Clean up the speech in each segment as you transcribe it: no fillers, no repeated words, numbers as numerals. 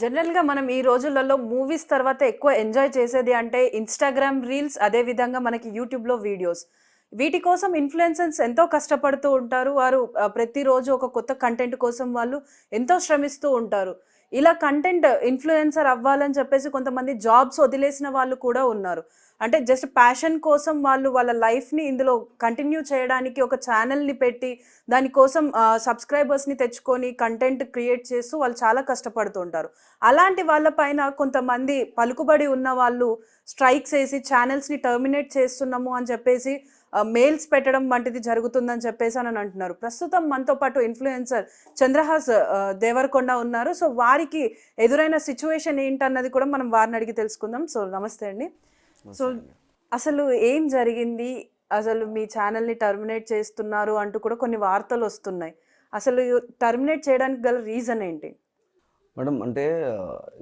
జనరల్‌గా మనం ఈ రోజులలో మూవీస్ తర్వాత ఎక్కువ ఎంజాయ్ చేసేది అంటే ఇన్‌స్టాగ్రామ్ రీల్స్, అదే విధంగా మనకి యూట్యూబ్‌లో వీడియోస్. వీటి కోసం ఇన్‌ఫ్లుయెన్సర్స్ ఎంతో కష్టపడుతూ ఉంటారు. వారు ప్రతిరోజు ఒక కొత్త కంటెంట్ కోసం వాళ్ళు ఎంతో శ్రమిస్తూ ఉంటారు. ఇలా కంటెంట్ ఇన్‌ఫ్లుయెన్సర్ అవ్వాలని చెప్పేసి కొంతమంది జాబ్స్ వదిలేసిన వాళ్ళు కూడా ఉన్నారు. అంటే జస్ట్ ప్యాషన్ కోసం వాళ్ళు వాళ్ళ లైఫ్‌ని ఇందులో కంటిన్యూ చేయడానికి ఒక ఛానెల్‌ని పెట్టి దాని కోసం సబ్‌స్క్రైబర్స్‌ని తెచ్చుకొని కంటెంట్ క్రియేట్ చేస్తూ వాళ్ళు చాలా కష్టపడుతూ ఉంటారు. అలాంటి వాళ్ళ పైన కొంతమంది పలుకుబడి ఉన్న వాళ్ళు స్ట్రైక్స్ ఏసి ఛానెల్స్‌ని టర్మినేట్ చేస్తున్నాము అని చెప్పేసి మెయిల్స్ పెట్టడం వంటిది జరుగుతుందని చెప్పేసి అని అంటున్నారు. ప్రస్తుతం మనతో పాటు ఇన్‌ఫ్లుయెన్సర్ చంద్రహాస్ దేవరకొండ ఉన్నారు. సో వారికి ఎదురైన సిట్యుయేషన్ ఏంటన్నది కూడా మనం వారిని అడిగి తెలుసుకుందాం. సో నమస్తే అండి. సో అసలు ఏం జరిగింది? అసలు మీ ఛానెల్‌ని టర్మినేట్ చేస్తున్నారు అంటూ కూడా కొన్ని వార్తలొస్తున్నాయి. అసలు టర్మినేట్ చేయడానికి గల రీజన్ ఏంటి? మేడం అంటే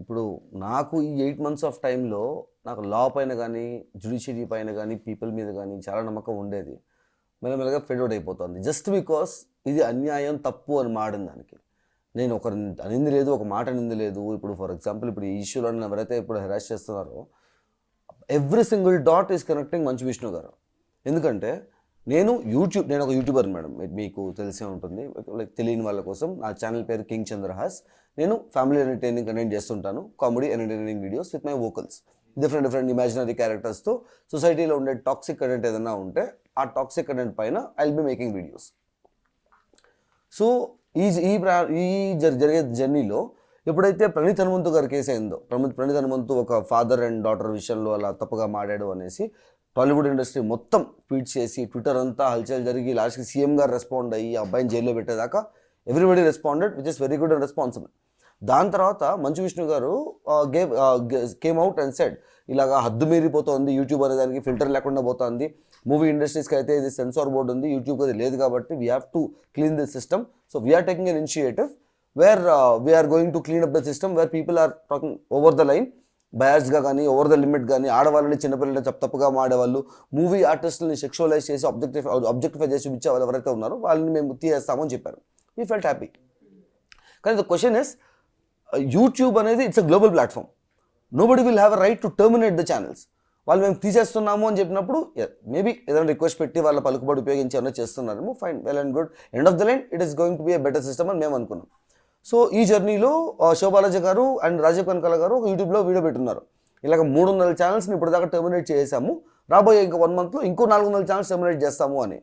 ఇప్పుడు నాకు ఈ 8 మంత్స్ ఆఫ్ టైంలో నాకు లా పైన కానీ జ్యుడిషియరీ పైన కానీ పీపుల్ మీద కానీ చాలా నమ్మకం ఉండేది. మెల్లమెల్లగా ఫెడ్ అవుట్ అయిపోతుంది. జస్ట్ బికాస్ ఇది అన్యాయం తప్పు అని మాడిన దానికి నేను ఒకరు అనింది లేదు, ఒక మాట అనింది లేదు. ఇప్పుడు ఫర్ ఎగ్జాంపుల్ ఇప్పుడు ఈ ఇష్యూలో ఎవరైతే ఇప్పుడు హెరాస్ చేస్తున్నారో every single dot is connecting Manchu Vishnu గారు. ఎందుకంటే నేను ఒక యూట్యూబర్ మేడం, మీకు తెలిసే ఉంటుంది. లైక్ తెలియని వాళ్ళ కోసం నా ఛానల్ పేరు కింగ్ చంద్రహాస్. నేను ఫ్యామిలీ ఎంటర్టైనింగ్ కంటెంట్ చేస్తుంటాను, comedy entertaining videos with my vocals, different imaginary క్యారెక్టర్స్తో. సొసైటీలో ఉండే టాక్సిక్ కంటెంట్ ఏదైనా ఉంటే ఆ టాక్సిక్ కంటెంట్ పైన I will be making videos. So ఈ జరిగే జర్నీలో ఎప్పుడైతే ప్రణీత్ హనుమంతు గారి కేసు అయిందో, ప్రణీత్ హనుమంతు ఒక ఫాదర్ అండ్ డాటర్ విషయంలో అలా తప్పుగా మాట్లాడు అనేసి టాలీవుడ్ ఇండస్ట్రీ మొత్తం ట్వీట్ చేసి ట్విట్టర్ అంతా హల్చల్ జరిగి లాస్ట్కి సీఎం గారు రెస్పాండ్ అయ్యి అబ్బాయిని జైల్లో పెట్టేదాకా everybody responded, which is very good and responsible. దాని తర్వాత మంచు విష్ణు గారు కేమ్ అవుట్ అండ్ సెడ్ ఇలాగా హద్దు మీరిపోతుంది యూట్యూబ్ అనే దానికి, ఫిల్టర్ లేకుండా పోతుంది. మూవీ ఇండస్ట్రీస్కి అయితే ఇది సెన్సార్ బోర్డు ఉంది, యూట్యూబ్కి అది లేదు కాబట్టి we have to clean this system. So we're taking an initiative where we're going to clean up the system where people are talking over the line, బయాస్గా కానీ ఓవర్ ద లిమిట్ కానీ, ఆడవాళ్ళని చిన్నపిల్లలని తప్పుగా మాడేవాళ్ళు, మూవీ ఆర్టిస్టులని సెక్షువలైజ్ చేసి ఆబ్జెక్టిఫై చేసి చూపించే వాళ్ళు ఎవరైతే ఉన్నారో వాళ్ళని మేము తీసేస్తామని చెప్పారు. We felt happy. కానీ ద క్వశ్చన్ ఇస్, యూట్యూబ్ అనేది it's a global platform. Nobody will have a right to terminate the channels. వాళ్ళు మేము తీసేస్తున్నాము అని చెప్పినప్పుడు మేబీ ఏదైనా రిక్వెస్ట్ పెట్టి వాళ్ళ పలుకుబడి ఉపయోగించి ఏమైనా చేస్తున్నారేమో, fine, well and good. End of the line it is going to be a better system అని మేము అనుకున్నాం. సో ఈ జర్నీలో శోభాలాజీ గారు అండ్ రాజీవ్ కనకాల గారు యూట్యూబ్లో వీడియో పెట్టున్నారు. ఇలాగ 300 ఛానల్స్ని ఇప్పుడు దాకా టర్మినేట్ చేసాము, రాబోయే ఇంకా 1 మంత్లో ఇంకో 400 ఛానల్స్ టర్మినేట్ చేస్తాము అని.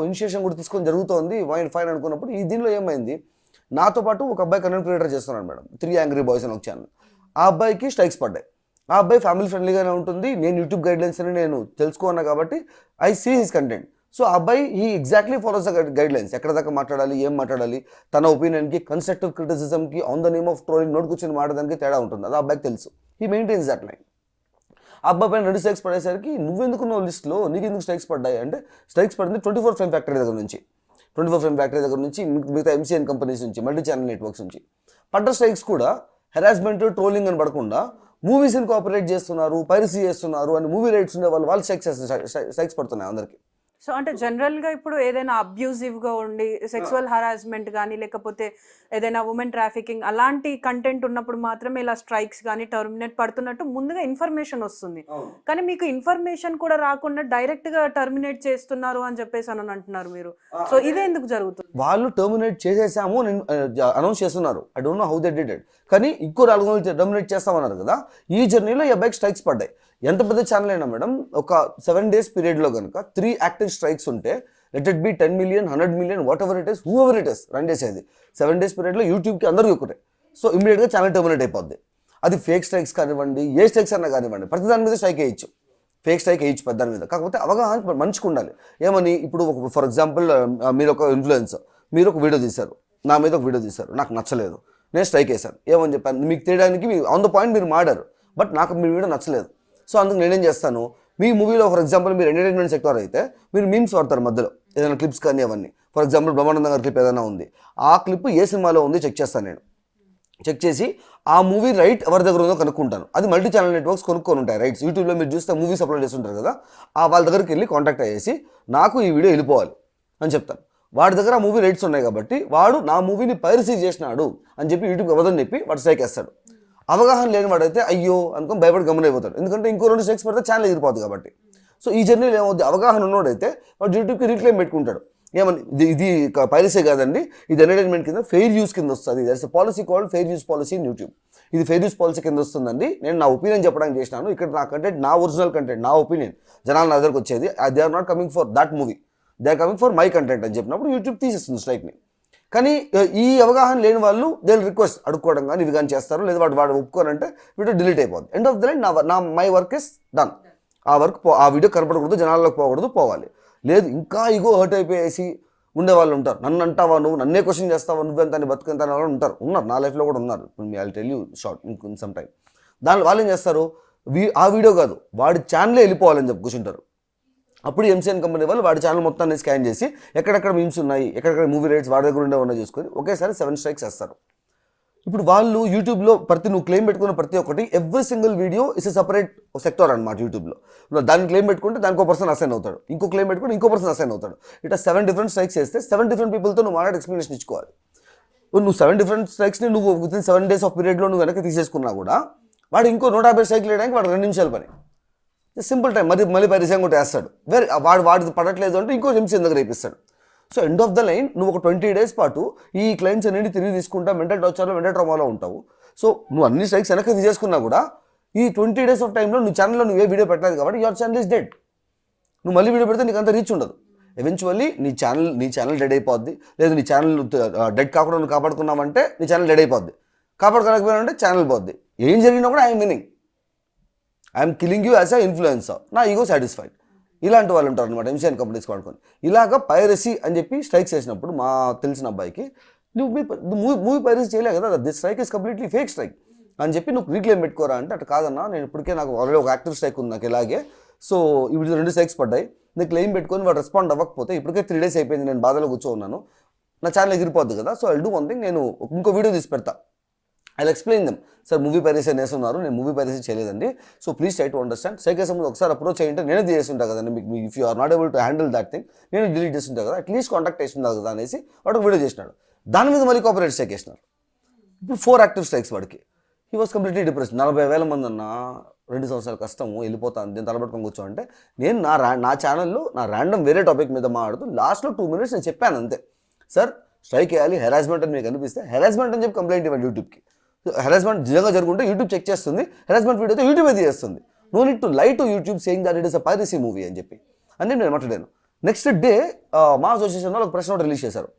ఇనిషియేషన్ కూడా తీసుకొని జరుగుతోంది, ఫైన్ అనుకున్నప్పుడు ఈ దీనిలో ఏమైంది, నాతో పాటు ఒక అబ్బాయి కంటెంట్ క్రియేటర్ చేస్తున్నాడు మేడం, 3 యాంగ్రీ బాయ్స్ అని ఒక ఛానల్. ఆ అబ్బాయికి స్ట్రైక్స్ పడ్డాయి. ఆ అబ్బాయి ఫ్యామిలీ ఫ్రెండ్లీగానే ఉంటుంది, నేను యూట్యూబ్ గైడ్లైన్స్ అని నేను తెలుసుకున్నా కాబట్టి I see his content. So ఆ అబ్బాయి ఈ ఎగ్జాక్ట్లీ ఫాలోస్ ద గైడ్లైన్స్, ఎక్కడ దాకా మాట్లాడాలి, ఏం మాట్లాడాలి, తన ఒపీనియన్కి, కన్స్ట్రక్టివ్ క్రిటిసిజంకి, on the name of trolling not కూర్చొని మాట్లాడడానికి తేడా ఉంటుంది. అది ఆ అబ్బాయికి తెలుసు. He maintains that line. ఆ అబ్బాయి పైన 2 స్ట్రైక్స్ పడేసరికి నువ్వెందుకు లిస్ట్లో, నీకు ఎందుకు స్ట్రైక్స్ పడ్డాయి అంటే, స్ట్రైక్స్ పడింది 24 ఫ్రేమ్ ఫ్యాక్టరీ దగ్గర నుంచి, మిగతా ఎంసీఎన్ కంపెనీస్ నుంచి, మల్టీ ఛానల్ నెట్వర్క్స్ నుంచి పడ్డ స్ట్రైక్స్ కూడా హెరాస్మెంట్, ట్రోలింగ్ అని పడకుండా మూవీస్ని కోఆపరేట్ చేస్తున్నారు, పైరసీ చేస్తున్నారు అని మూవీ రైట్స్ ఉండే వాళ్ళు స్ట్రైక్స్ పడుతున్నాయి అందరికీ. సో అంటే జనరల్‌గా ఇప్పుడు ఏదైనా అబ్యూజివ్‌గా ఉండి సెక్సువల్ హరాస్మెంట్ గానీ, లేకపోతే ఏదైనా వుమెన్ ట్రాఫికింగ్ అలాంటి కంటెంట్ ఉన్నప్పుడు మాత్రమే ఇలా స్ట్రైక్స్ గానీ, టర్మినేట్ పడుతున్నట్టు ముందుగా ఇన్ఫర్మేషన్ వస్తుంది. కానీ మీకు ఇన్ఫర్మేషన్ కూడా రాకుండా డైరెక్ట్‌గా టర్మినేట్ చేస్తున్నారు అని చెప్పేసి అని అంటున్నారు మీరు. సో ఇదే ఎందుకు జరుగుతుంది? వాళ్ళు టర్మినేట్ చేసేసాము అనౌన్స్ చేస్తున్నారు. I don't know how they did it. కానీ ఇంకో 400 టర్మినేట్ చేస్తామన్నారు కదా. ఈ జర్నీలో ఈ అబ్బాయికి స్ట్రైక్స్ పడ్డాయి. ఎంత పెద్ద ఛానల్ అయినా మేడం, ఒక 7 days పీరియడ్లో కనుక 3 యాక్టివ్ స్ట్రైక్స్ ఉంటే, let it be 10 million, 100 million, what ever it is, who ever it is, run చేసేది 7 days పీరియడ్లో యూట్యూబ్కి అందరికీ ఒకటే. సో ఇమీడియట్గా ఛానల్ టర్మినేట్ అయిపోద్ది. అది ఫేక్ స్ట్రైక్స్ కానివ్వండి, ఏ స్ట్రైక్స్ అన్నా కానివ్వండి, ప్రతి దాని మీద స్ట్రైక్ వేయచ్చు, ఫేక్ స్ట్రైక్ వేయచ్చు పెద్ద దాని మీద. కాకపోతే అవగాహన మనిషికి ఉండాలి. ఏమని, ఇప్పుడు ఫర్ ఎగ్జాంపుల్ మీరు ఒక ఇన్ఫ్లుయెన్సర్, మీరు ఒక వీడియో తీశారు, నా మీద ఒక వీడియో తీశారు, నాకు నచ్చలేదు, నేను స్ట్రైక్ వేశాను. ఏమని చెప్పాను, మీకు తీయడానికి ఆన్ ద పాయింట్ మీరు మాడారు, బట్ నాకు మీ వీడియో నచ్చలేదు. సో అందుకు నేనేం చేస్తాను, మీ మూవీలో ఫర్ ఎగ్జాంపుల్ మీరు ఎంటర్టైన్మెంట్ సెక్టర్ అయితే మీరు మీమ్స్ వాడతారు మధ్యలో, ఏదైనా క్లిప్స్ కానీ అవన్నీ. ఫర్ ఎగ్జాంపుల్ బ్రహ్మానందం గారి క్లిప్ ఏదైనా ఉంది, ఆ క్లిప్ ఏ సినిమాలో ఉంది చెక్ చేస్తాను నేను. చెక్ చేసి ఆ మూవీ రైట్ ఎవరి దగ్గర ఉందో కనుక్కుంటాను. అది మల్టీ ఛానల్ నెట్వర్క్స్ కొనుక్కొని ఉంటాయి రైట్స్. యూట్యూబ్లో మీరు చూస్తే మూవీస్ అప్లోడ్ చేస్తుంటారు కదా, వాళ్ళ దగ్గరికి వెళ్ళి కాంటాక్ట్ అయ్యేసి నాకు ఈ వీడియో వెళ్ళిపోవాలి అని చెప్తాను. వాడి దగ్గర ఆ మూవీ రైట్స్ ఉన్నాయి కాబట్టి వాడు నా మూవీని పైరసీ చేసినాడు అని చెప్పి యూట్యూబ్ అబద్ధం చెప్పి వాడు స్ట్రైక్ వేస్తాడు. అవగాహన లేనివాడైతే అయ్యో అనుకొని భయపడి గమనైపోతాడు, ఎందుకంటే ఇంకో 2 స్ట్రైక్స్ పడితే ఛానల్ ఎగిరిపోతుంది కాబట్టి. సో ఈ జర్నీలో ఏమవుతుంది, అవగాహన ఉన్నోడైతే వాడు యూట్యూబ్కి రీక్లెయిమ్ పెట్టుకుంటాడు, ఏమని ఇది పైరసీ కాదండి, ఇది ఎంటర్టైన్మెంట్ కింద ఫెయిర్ యూస్ కింద వస్తుంది, that's policy called fair use policy in YouTube. ఇది ఫెయిర్ యూస్ పాలసీ కింద వస్తుందండి, నేను నా ఒపీనియన్ చెప్పడానికి చేసినాను, ఇక్కడ నా కంటెంట్ నా ఒరిజినల్ కంటెంట్ నా ఒపీనియన్ జనాల నా దగ్గరకు వచ్చేది, they are not coming for that movie, they are coming for my content అని చెప్పినప్పుడు యూట్యూబ్ తీసేస్తుంది స్ట్రైక్ని. కానీ ఈ అవగాహన లేని వాళ్ళు దే రిక్వెస్ట్ అడుక్కోవడం కానీ ఇవి కానీ చేస్తారు, లేదా వాడు ఒప్పుకోనంటే వీడియో డిలీట్ అయిపోతుంది. ఎండ్ ఆఫ్ ద లైన్ నా మై వర్క్ ఇస్ డన్. ఆ వర్క్ ఆ వీడియో కనపడకూడదు, జనాల్లోకి పోకూడదు, పోవాలి. లేదు ఇంకా ఇగో హర్ట్ అయిపోయేసి ఉండేవాళ్ళు ఉంటారు, నన్ను అంటావా నువ్వు, నన్నే క్వశ్చన్ చేస్తావా నువ్వెంత అని బతుకెంత అని వాళ్ళు ఉన్నారు, నా లైఫ్లో కూడా ఉన్నారు. I will tell you short in some time. దాని వాళ్ళు ఏం చేస్తారు, ఆ వీడియో కాదు వాడి ఛానలే వెళ్ళిపోవాలని చెప్పి కూర్చుంటారు. అప్పుడు ఎంసీఎన్ కంపెనీ వాళ్ళు వాడి ఛానల్ మొత్తాన్ని స్కాన్ చేసి ఎక్కడెక్కడ మీమ్స్ ఉన్నాయి, ఎక్కడెక్కడ మూవీ రైట్స్ వాడి దగ్గర ఉన్నాయి చూసుకొని ఒకేసారి 7 స్ట్రైక్స్ వేస్తారు. ఇప్పుడు వాళ్ళు యూట్యూబ్లో నువ్వు క్లెయిమ్ పెట్టుకున్న ప్రతి ఒక్కటి every single video is a separate sector అనమాట. యూట్యూబ్లో దాన్ని క్లెయిమ్ పెట్టుకుంటే దానికి 1 పర్సన్ అసైన్ అవుతాడు, ఇంకో క్లెయిమ్ పెట్టుకుంటే ఇంకో పర్సన్ అసైన్ అవుతాడు. ఇట్లా 7 డిఫరెంట్ స్ట్రైక్స్ చేస్తే 7 డిఫరెంట్ పీపుల్తో నువ్వు మాట్లాడి ఎక్స్ప్లెనేషన్ ఇచ్చుకోవాలి. నువ్వు 7 డిఫరెంట్ స్ట్రైక్స్ని నువ్వు వితిన్ 7 days ఆఫ్ పీరియడ్లో నువ్వు వెనక్కి తీసేసుకున్నా కూడా వాడు ఇంకో 150 స్ట్రైక్లు వేయడానికి వాడు 2 నిమిషాల పని, సింపుల్ టైం. మళ్ళీ పరిచయం కూడా వేస్తాడు, వాడిది పడట్లేదు అంటే ఇంకో ఎంసీఎన్ దగ్గర రేపిస్తాడు. So end of the line నువ్వు ఒక 20 days పాటు ఈ క్లయింట్స్ అన్నింటి తిరిగి తీసుకుంటా మెంటల్ టార్చర్లో మెంటల్ ట్రామాలో ఉంటావు. సో నువ్వు అన్ని స్ట్రైక్స్ వెనక్కి తీసేసుకున్నా కూడా ఈ 20 days ఆఫ్ టైంలో నువ్వు ఛానల్లో నువ్వే వీడియో పెట్టలేదు కాబట్టి యువర్ ఛానల్ ఇస్ డెడ్. నువ్వు మళ్ళీ వీడియో పెడితే నీకు అంత రీచ్ ఉండదు. ఎవెన్చువల్లీ నీ ఛానల్ డెడ్ అయిపోద్ది, లేదు నీ ఛానల్ డెడ్ కాకుండా నువ్వు కాపాడుకున్నావంటే నీ ఛానల్ డెడ్ అయిపోద్ది, కాపాడుకోలేకపోయినా ఛానల్ పోద్ది. ఏం జరిగినా కూడా I'm winnowing, I'm killing you as a influencer, నా ఈగో సాటిస్ఫైడ్. ఇలాంటి వాళ్ళు ఉంటారు అనమాట ఎంసీఎన్ కంపెనీస్ వాడుకొని. ఇలాగ పైరసీ అని చెప్పి స్ట్రైక్స్ చేసినప్పుడు మా తెలిసిన అబ్బాయికి నువ్వు మూవీ పైరసీ చేయలే కదా, this strike is completely fake strike అని చెప్పి నువ్వు రీక్లెయిమ్ పెట్టుకోరా అంటే అటు కాదన్నా, నేను ఇప్పటికే నాకు ఆల్రెడీ ఒక యాక్టివ్ స్ట్రైక్ ఉంది నాకు ఇలాగే, సో ఇప్పుడు 2 స్ట్రైక్స్ పడ్డాయి, నేను క్లెయిమ్ పెట్టుకొని వాడు రెస్పాండ్ అవ్వకపోతే ఇప్పటికే 3 days అయిపోయింది, నేను బాధలో కూర్చోన్నాను, నా ఛానల్ ఎగిరిపోద్ది కదా. So I'll do one thing, నేను ఇంకో వీడియో తీసి పెడతా, I explain them, sir movie piracy అని వేస్తున్నారు, నేను మూవీ పైరసీ చేయలేదండి, so please try to understand. Strike చేసే ముందు ఒకసారి అప్రోచ్ చేయంటే నేనే చేస్తుంటా కదండి, మీకు if you are not able to handle that thing నేను డిలీట్ చేస్తుంటా కదా, అట్లీస్ట్ కాంటాక్ట్ చేస్తుంటా కదా అనేసి వాడు వీడియో చేసినాడు. దాని మీద మళ్ళీ కాపీరైట్ స్ట్రైక్ చేసినారు. ఇప్పుడు 4 యాక్టివ్ స్ట్రైక్స్ వాడికి. He was completely depressed. 40,000 మంది అన్న 2 సంవత్సరాల కష్టము వెళ్ళిపోతాను నేను తలబట్టుకొని కూర్చోంటే నేను నా ఛానల్లో నా ర్యాండమ్ వేరే టాపిక్ మీద మాట్లాడుతూ లాస్ట్లో 2 minutes నేను చెప్పాను అంతే, సార్ స్ట్రైక్ వేయాలి, హెరాస్మెంట్ అని మీకు అనిపిస్తే హెరాస్మెంట్ అని చెప్పి కంప్లైంట్ ఇవ్వండి యూట్యూబ్కి. హెరాస్మెంట్ నిజంగా జరుగుంటే యూట్యూబ్ చెక్ చేస్తుంది, హెరాస్మెంట్ వీడియో అయితే యూట్యూబ్ అయితే చేస్తుంది. No need to lie to YouTube saying that it is a piracy movie అని చెప్పి అని నేను మాట్లాడాను. నెక్స్ట్ డే మా అసోసియేషన్ వాళ్ళు ఒక ప్రెస్ నోట్ రిలీజ్ చేశారు.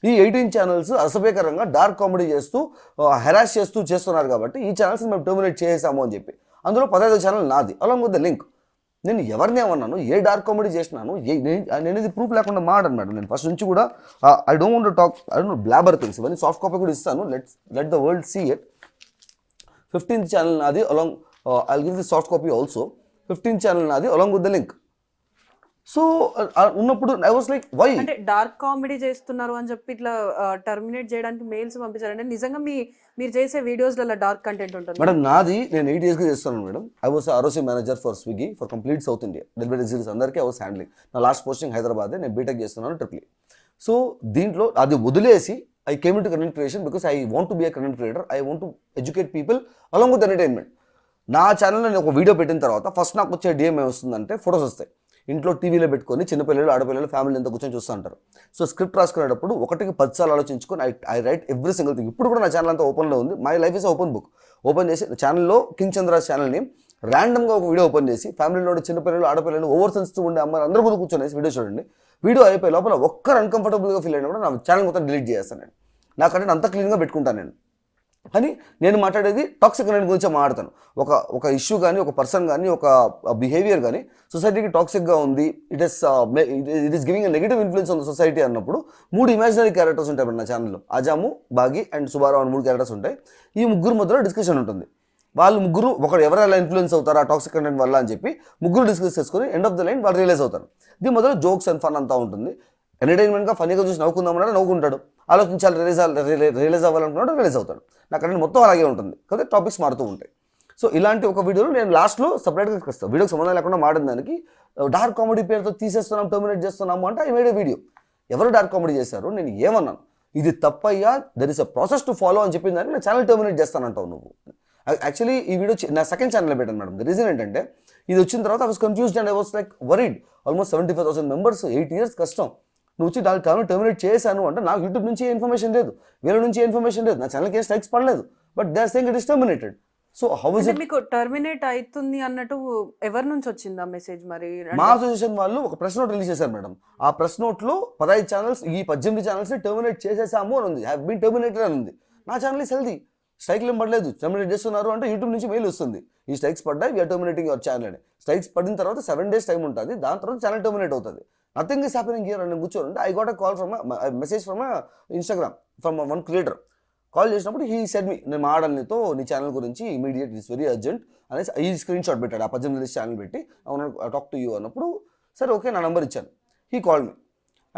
ఈ 18 ఛానల్స్ అసభ్యకరంగా డార్క్ కామెడీ చేస్తూ హెరాస్ చేస్తున్నారు కాబట్టి ఈ ఛానల్స్ మేము టర్మినేట్ చేసాము అని చెప్పి. అందులో 15 ఛానల్ నాది అలాంగ్ విత్ ద లింక్. నేను ఎవరిని ఏమన్నాను, ఏ డార్క్ కామెడీ చేసినాను, నేను ఇది ప్రూఫ్ లేకుండా మాట్లాడను మేడం. నేను ఫస్ట్ నుంచి కూడా I don't want to talk, I don't blabber things. ఇవన్నీ సాఫ్ట్ కాపీ కూడా ఇస్తాను, let the world see it. 15th channel నాది along, I'll give the soft copy also. 15th channel నాది along with the link. So ఉన్నప్పుడు I was like why అంటే dark comedy చేస్తున్నారు అని చెప్పి ఇట్లా టర్మినేట్ చేయడానికి మెయిల్స్ పంపించారంటే నిజంగా మీరు చేసే వీడియోస్లలో డార్క్ కంటెంట్ ఉంటుంది మేడం. నాది నేను 8 yearsగా చేస్తున్నాను madam. I was ROC manager for Swiggy for complete south India delivery series అందరికీ ఐ వాస్ హ్యాండ్లింగ్. నా లాస్ట్ పోస్టింగ్ హైదరాబాద్, నేను బీటెక్ చేస్తున్నాను ట్రిపుల్. సో దీంట్లో అది వదిలేసి I came to content creation because I want to be a content creator. I want to educate people along with entertainment. నా ఛానల్లో నేను ఒక వీడియో పెట్టిన తర్వాత ఫస్ట్ నాకు వచ్చే డిఎం ఏమొస్తుందంటే ఫొటోస్ వస్తాయి. ఇంట్లో టీవీలో పెట్టుకొని చిన్నపిల్లలు ఆడపిల్లలు ఫ్యామిలీ అంతా కూర్చొని చూస్తూ ఉంటారు. సో స్క్రిప్ట్ రాసుకునేటప్పుడు 1కి 10 సార్లు ఆలోచించుకొని I right every single thing. ఇప్పుడు కూడా నా ఛానల్ అంతా ఓపెన్లో ఉంది. My life is open book. Open చేసి ఛానల్లో కింగ్ చంద్రాస్ ఛానల్ని ర్యాండమ్గా ఒక వీడియో ఓపెన్ చేసి ఫ్యామిలీలో చిన్నపిల్లలు ఆడపిల్లలు ఓవర్ సెన్సిటివ్ ఉండే అమ్మాయి అందరూ కూడా కూర్చొని వీడియో చూడండి. వీడియో అయిపోయి లోపల ఒక్కరు అన్కంఫర్టబుల్గా ఫీల్ అయినా కూడా నా ఛానల్ మొత్తం డిలీట్ చేస్తాను. నేను నాకంటే అంత క్లీన్గా పెట్టుకుంటాను నేను. కానీ నేను మాట్లాడేది టాక్సిక్ కంటెంట్ గురించి మాట్లాడతాను. ఒక ఇష్యూ కానీ, ఒక పర్సన్ కానీ, ఒక బిహేవియర్ కానీ సొసైటీకి టాక్సిక్గా ఉంది, it is giving a negative influence on the society అన్నప్పుడు 3 ఇమాజినరీ క్యారెక్టర్స్ ఉంటాయి నా ఛానల్లో. అజాము, బాగి అండ్ సుబారావు అని 3 క్యారెక్టర్స్ ఉంటాయి. ఈ ముగ్గురు మధ్యలో డిస్కషన్ ఉంటుంది. వాళ్ళు ముగ్గురు ఎవరు ఎలా ఇన్ఫ్లుయెన్స్ అవుతారు ఆ టాక్సిక్ కంటెంట్ వల్ల అని చెప్పి ముగ్గురు డిస్కస్ చేసుకొని ఎండ్ ఆఫ్ ద లైన్ వాళ్ళు రియలైజ్ అవుతారు. దీని మొదలు జోక్స్ అండ్ ఫన్ అంతా ఉంటుంది. ఎంటర్టైన్మెంట్గా ఫన్నీగా చూసి నవ్వుకుందామన్నా నవ్వుకుంటాడు, ఆలోచించాలి రియలైజ్ అవ్వాలనుకున్నాడు రియలైజ్ అవుతాడు. నాకు అంటే మొత్తం అలాగే ఉంటుంది కదా, టాపిక్స్ మారుతూ ఉంటాయి. సో ఇలాంటి ఒక వీడియోలో నేను లాస్ట్లో సపరేట్గా వస్తాను. వీడియోకి సంబంధం లేకుండా మాడిన దానికి డార్క్ కామెడీ పేరుతో తీసేస్తున్నాం, టర్మినేట్ చేస్తున్నాము అంటే ఐ మేడ్ ఏ వీడియో. ఎవరు డార్క్ కామెడీ చేశారు, నేను ఏమన్నాను, ఇది తప్పయ్యా, there is a process to follow అని చెప్పిన దానికి నేను ఛానల్ టర్మినేట్ చేస్తానంటావు నువ్వు యాక్చువల్లీ ఈ వీడియో నా సెకండ్ ఛానల్లో పెట్టాను మేడం. ద రీజన్ ఏంటంటే ఇది వచ్చిన తర్వాత I was confused and I was like worried. Almost 75,000 members, 8 years కష్టం. నువ్వు వచ్చి దాని ఛానల్ టర్మినేట్ చేశాను అంటే నాకు యూట్యూబ్ నుంచి ఏ ఇన్ఫర్మేషన్ లేదు, వేరే నుంచి ఏ ఇన్ఫర్మేషన్ లేదు, నా ఛానల్కి ఏ స్ట్రైక్స్ పడలేదు, but they are saying it is terminated. So how is అంటే ఇట్? మీకు టర్మినేట్ అవుతుంది అన్నట్టు ఎవరి నుంచి వచ్చిందా మెసేజ్ మరి? మా అసోసియేషన్ వాళ్ళు ఒక ప్రెస్ నోట్ రిలీజ్ చేశారు మేడం. ఆ ప్రెస్ నోట్లో 15 ఛానల్స్, ఈ 18 ఛానల్స్ని టర్మినేట్ చేసేసాము అని ఉంది, హ్యావ్ బీన్ టర్మినేటెడ్ అని ఉంది. నా ఛానల్ ఈస్ హెల్దీ, స్ట్రైక్లు ఏం పడలేదు, టర్మినేట్ చేస్తున్నారు అంటే యూట్యూబ్ నుంచి మెయిల్ వస్తుంది, ఈ స్ట్రైక్స్ పడ్డాయి, వీఆర్ టర్మినేటింగ్ యువర్ ఛానల్ అని. స్ట్రైక్స్ పడిన తర్వాత 7 days టైం ఉంటుంది, దాని తర్వాత ఛానల్ టర్మినేట్ అవుతుంది. నథింగ్ ఈస్ హ్యాపెనింగ్ హియర్ అని కూర్చోండి. I got a call from message from Instagram from one creator. Call చేసినప్పుడు హీ సెడ్ మీ, నేను మాట్లాడాలి నీతో, నీ ఛానల్ గురించి ఇమీడియట్, ఇట్స్ వెరీ అర్జెంట్ అనేసి ఈ స్క్రీన్ షాట్ పెట్టాడు, ఆ 18 ఛానల్ పెట్టి అవును టాక్ టు యూ అన్నప్పుడు సరే ఓకే నా నెంబర్ ఇచ్చాను. He call me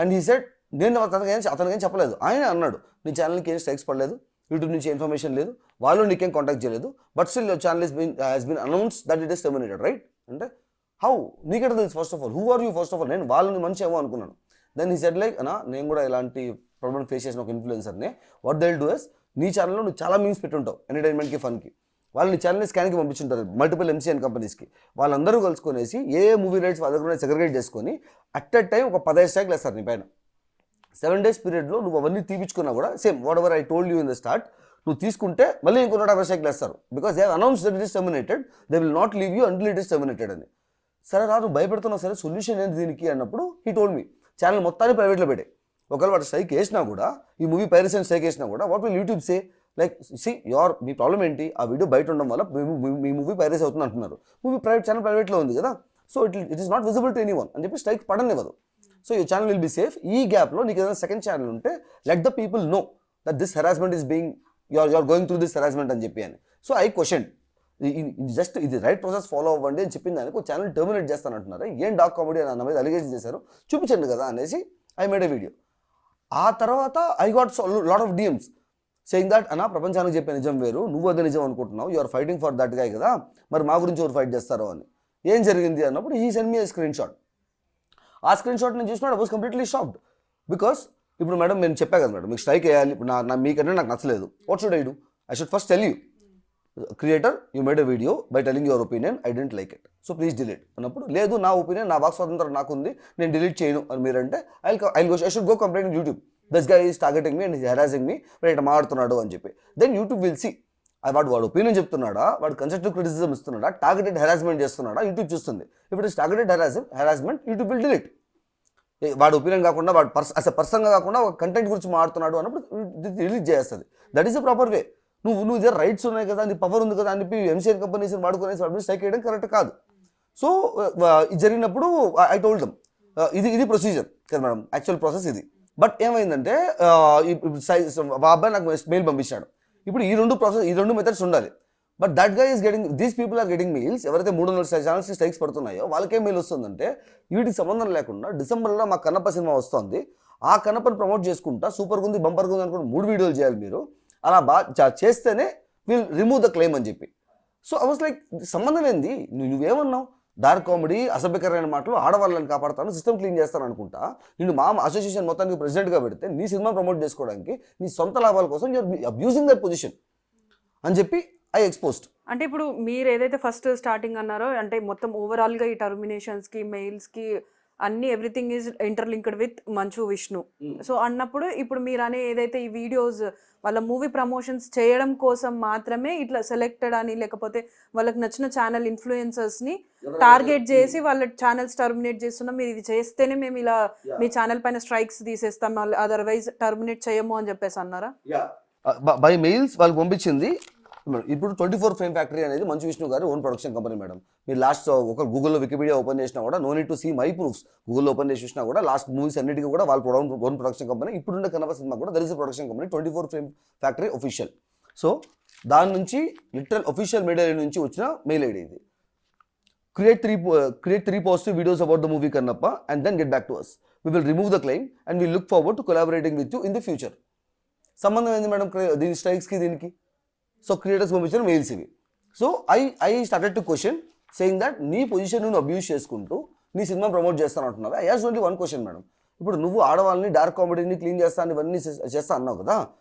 and he said, నేను అతనికి ఏం చెప్పలేదు, ఆయన అన్నాడు నీ ఛానల్కి ఏం స్ట్రైక్స్ పడలేదు, యూట్యూబ్ నుంచి ఇన్ఫర్మేషన్ లేదు, వాళ్ళు నీకేం కాంటాక్ట్ చేయలేదు, but still your channel has been announce that it is terminated, right? అంటే హౌ నీకెట తెలుసు? First of all who are you? First of all నేను వాళ్ళని మంచి ఏమో అనుకున్నాను. దెన్ హీ సెడ్ లైక్ అన్నా నేను కూడా ఇలాంటి ప్రాబ్లమ్ ఫేస్ చేసిన ఒక ఇన్ఫ్లుయెన్సర్ని, what they will do is నీ ఛానల్లో నువ్వు చాలా మీమ్స్ పెట్టుంటావు ఎంటర్టైన్మెంట్కి, ఫన్కి, వాళ్ళు నీ ఛానల్ని స్కాన్కి పంపించుంటారు మల్టిపుల్ MCN కంపెనీస్కి. వాళ్ళందరూ కలుసుకొనేసి ఏ మూవీ రైట్స్ వాళ్ళ దగ్గర సెగ్రిగేట్ చేసుకొని అట్ ఎ టైం ఒక 15 strikes వేస్తారు నీ పైన. 7 days పీరియడ్లో నువ్వు అవన్నీ తీపించుకున్నా కూడా same what ever I told you in the start, నువ్వు తీసుకుంటే మళ్ళీ ఇంకో 150 strikes వేస్తారు. Because they have announced that it is terminated, they will not leave you until it is terminated అని. సరే రా నువ్వు భయపెడుతున్నావు, సరే సొల్యూషన్ ఏంటి దీనికి అన్నప్పుడు హీ టోల్డ్ మీ, ఛానల్ మొత్తాన్ని ప్రైవేట్లో పెట్టే, ఒకవేళ వాడు స్ట్రైక్ వేసినా కూడా, ఈ మూవీ పైరసీ అని స్ట్రైక్ వేసినా కూడా, what will YouTube say like see me problem ఏంటి, ఆ వీడియో బయట ఉండడం వల్ల మీ మూవీ పైరసీ అవుతుంది అంటున్నారు, మూవీ ఛానల్ ప్రైవేట్లో ఉంది కదా, so it is not visible to anyone అని చెప్పి స్ట్రైక్ పడనివ్వదు. So your channel will be safe. ఈ గ్యాప్లో నీకు ఏదైనా సెకండ్ ఛానల్ ఉంటే let the people know that this harassment is being you're going through this harassment అని చెప్పి అని. సో ఐ క్వశ్చన్ జస్ట్ ఇది రైట్ ప్రాసెస్ ఫాలో అవ్వండి అని చెప్పిన దానికి ఒక ఛానల్ టర్మినేట్ చేస్తానంటున్నారు, ఏం డాక్ కామెడీ అని నా మీద అలిగేషన్ చేశారు, చూపించండి కదా అనేసి ఐ మేడ్ ఎ వీడియో. ఆ తర్వాత I got lot of DMs saying that అన్న ప్రపంచానికి చెప్పే నిజం వేరు, నువ్వు అదే నిజం అనుకుంటున్నావు, you are fighting for that guy కదా, మరి మా గురించి ఎవరు ఫైట్ చేస్తారో అని. ఏం జరిగింది అన్నప్పుడు he send me screen shot. ఆ స్క్రీన్ షాట్ నేను చూసినప్పుడు I was completely shocked. Because ఇప్పుడు మేడం నేను చెప్పా కదా మేడం, మీకు స్ట్రైక్ వేయాలి, మీకంటే నాకు నచ్చలేదు, what should I do? I should first tell you, creator you made a video by telling your opinion, I don't like it, so please delete అన్నప్పుడు, లేదు నా ఒపీనియన్, నా వాక్ స్వాతంత్రం నాకుంది, నేను డిలీట్ చేయను అని మీరంటే I should go complaint YouTube, this guy is targeting me and harassing me, వాడు ఇట్లా మాట్లాడుతున్నాడు అని చెప్పి. దెన్ యూట్యూబ్ విల్ సీ వాడు ఒపీనియన్ చెప్తున్నాడా, వాడు కన్స్ట్రక్టివ్ క్రిటిసిజం ఇస్తున్నాడా, టార్గెటెడ్ హెరాస్మెంట్ చేస్తున్నాడా, యూట్యూబ్ చూస్తుంది. ఇప్పుడు is targeted harassment, YouTube will delete. వాడు ఒపీనియన్ కాకుండా, వాడు పర్సన్గా కాకుండా ఒక కంటెంట్ గురించి మాట్లాడుతున్నాడు అన్నప్పుడు రిలీజ్ చేస్తుంది. That is the proper way. నువ్వు ఇదే రైట్స్ ఉన్నాయి కదా, నీ పవర్ ఉంది కదా అని చెప్పి MCN కంపెనీస్ వాడుకునేసి వాడి స్ట్రైక్ చేయడం కరెక్ట్ కాదు. సో ఇది జరిగినప్పుడు ఐ టోల్డ్ దమ్ ఇది ప్రొసీజర్ కదా మేడం, యాక్చువల్ ప్రాసెస్ ఇది. బట్ ఏమైందంటే ఆ అబ్బాయి నాకు మెయిల్ పంపించాడు. ఇప్పుడు ఈ రెండు మెథడ్స్ ఉండాలి. But that guy is getting, these people are getting mails. ఎవరైతే 300 ఛానల్స్కి స్ట్రైక్స్ పడుతున్నాయో వాళ్ళకే మెయిల్ వస్తుందంటే, వీటికి సంబంధం లేకుండా డిసెంబర్లో మా కన్నప్ప సినిమా వస్తుంది, ఆ కన్నప్పని ప్రమోట్ చేసుకుంటా సూపర్గా ఉంది, బంపర్గా ఉంది అనుకుంటే 3 వీడియోలు చేయాలి మీరు, అలా చేస్తేనే విల్ రిమూవ్ ద క్లెయిమ్ అని చెప్పి. సో ఐ వాస్ లైక్ సంబంధం ఏంది, నువ్వేమన్నావు, డార్క్ కామెడీ, అసభ్యకరమైన మాటలు, ఆడవాళ్ళని కాపాడతాను, సిస్టమ్ క్లీన్ చేస్తాను అనుకుంటా, నేను మా అసోసియేషన్ మొత్తానికి ప్రెసిడెంట్గా పెడితే నీ సినిమా ప్రమోట్ చేసుకోవడానికి నీ సొంత లాభాల కోసం యూఆర్ అబ్యూజింగ్ దట్ పొజిషన్ అని చెప్పి ఐ ఎక్స్పోజ్డ్. అంటే ఇప్పుడు మీరు ఏదైతే ఫస్ట్ స్టార్టింగ్ అన్నారో, అంటే మొత్తం ఓవరాల్గా ఈ టర్మినేషన్స్కి, మెయిల్స్కి అన్ని everything is interlinked with Manchu Vishnu. So అన్నప్పుడు ఇప్పుడు మీరు అనే ఏదైతే ఈ వీడియోస్ వాళ్ళ మూవీ ప్రమోషన్స్ చేయడం కోసం మాత్రమే ఇట్లా సెలెక్టెడ్ అని, లేకపోతే వాళ్ళకి నచ్చిన ఛానల్ ఇన్ఫ్లుయెన్సర్స్ని టార్గెట్ చేసి వాళ్ళ ఛానల్స్ టర్మినేట్ చేస్తున్నాం, మీరు ఇది చేస్తేనే మేము ఇలా మీ ఛానల్ పైన స్ట్రైక్స్ తీసేస్తాం, అదర్వైజ్ టర్మినేట్ చేయము అని చెప్పేసి అన్నారా? బై మెయిల్స్ వాళ్ళు పంపించింది. ఇప్పుడు 24 Frame Factory అనేది మంచు విష్ణు గారి ఓన్ ప్రొడక్షన్ కంపెనీ మేడం. మీరు లాస్ట్ ఒక గూగుల్లో వికీపీడియా ఓపెన్ చేసినా కూడా, no need to see my proofs, గూగుల్లో ఓపెన్ చేసి చూసినా కూడా లాస్ట్ మూవీస్ అన్నిటికీ కూడా వాళ్ళ ఓన్ ప్రొడక్షన్ కంపెనీ. ఇప్పుడున్న కన్నప్ప సినిమా కూడా there is production company 24 Frame Factory official. So దాని నుంచి లిటరల్ official మీడియా నుంచి వచ్చిన మెయిల్ ఐడి ఇది. Create three positive videos about the movie Kannappa and then get back to us. We will remove the claim and we look forward to collaborating with you in the future. సంబంధం ఏంది madam దీని స్ట్రైక్స్కి దీనికి? So creators పంపించిన mails ఇవి. So I started to question saying that నీ position నువ్వు abuse చేసుకుంటూ నీ సినిమా ప్రమోట్ చేస్తాను అంటున్నావు. I has only 1 question madam. ఇప్పుడు నువ్వు ఆడవాళ్ళని, డార్క్ కామెడీని క్లీన్ చేస్తాను, ఇవన్నీ చేస్తా అన్నావు కదా.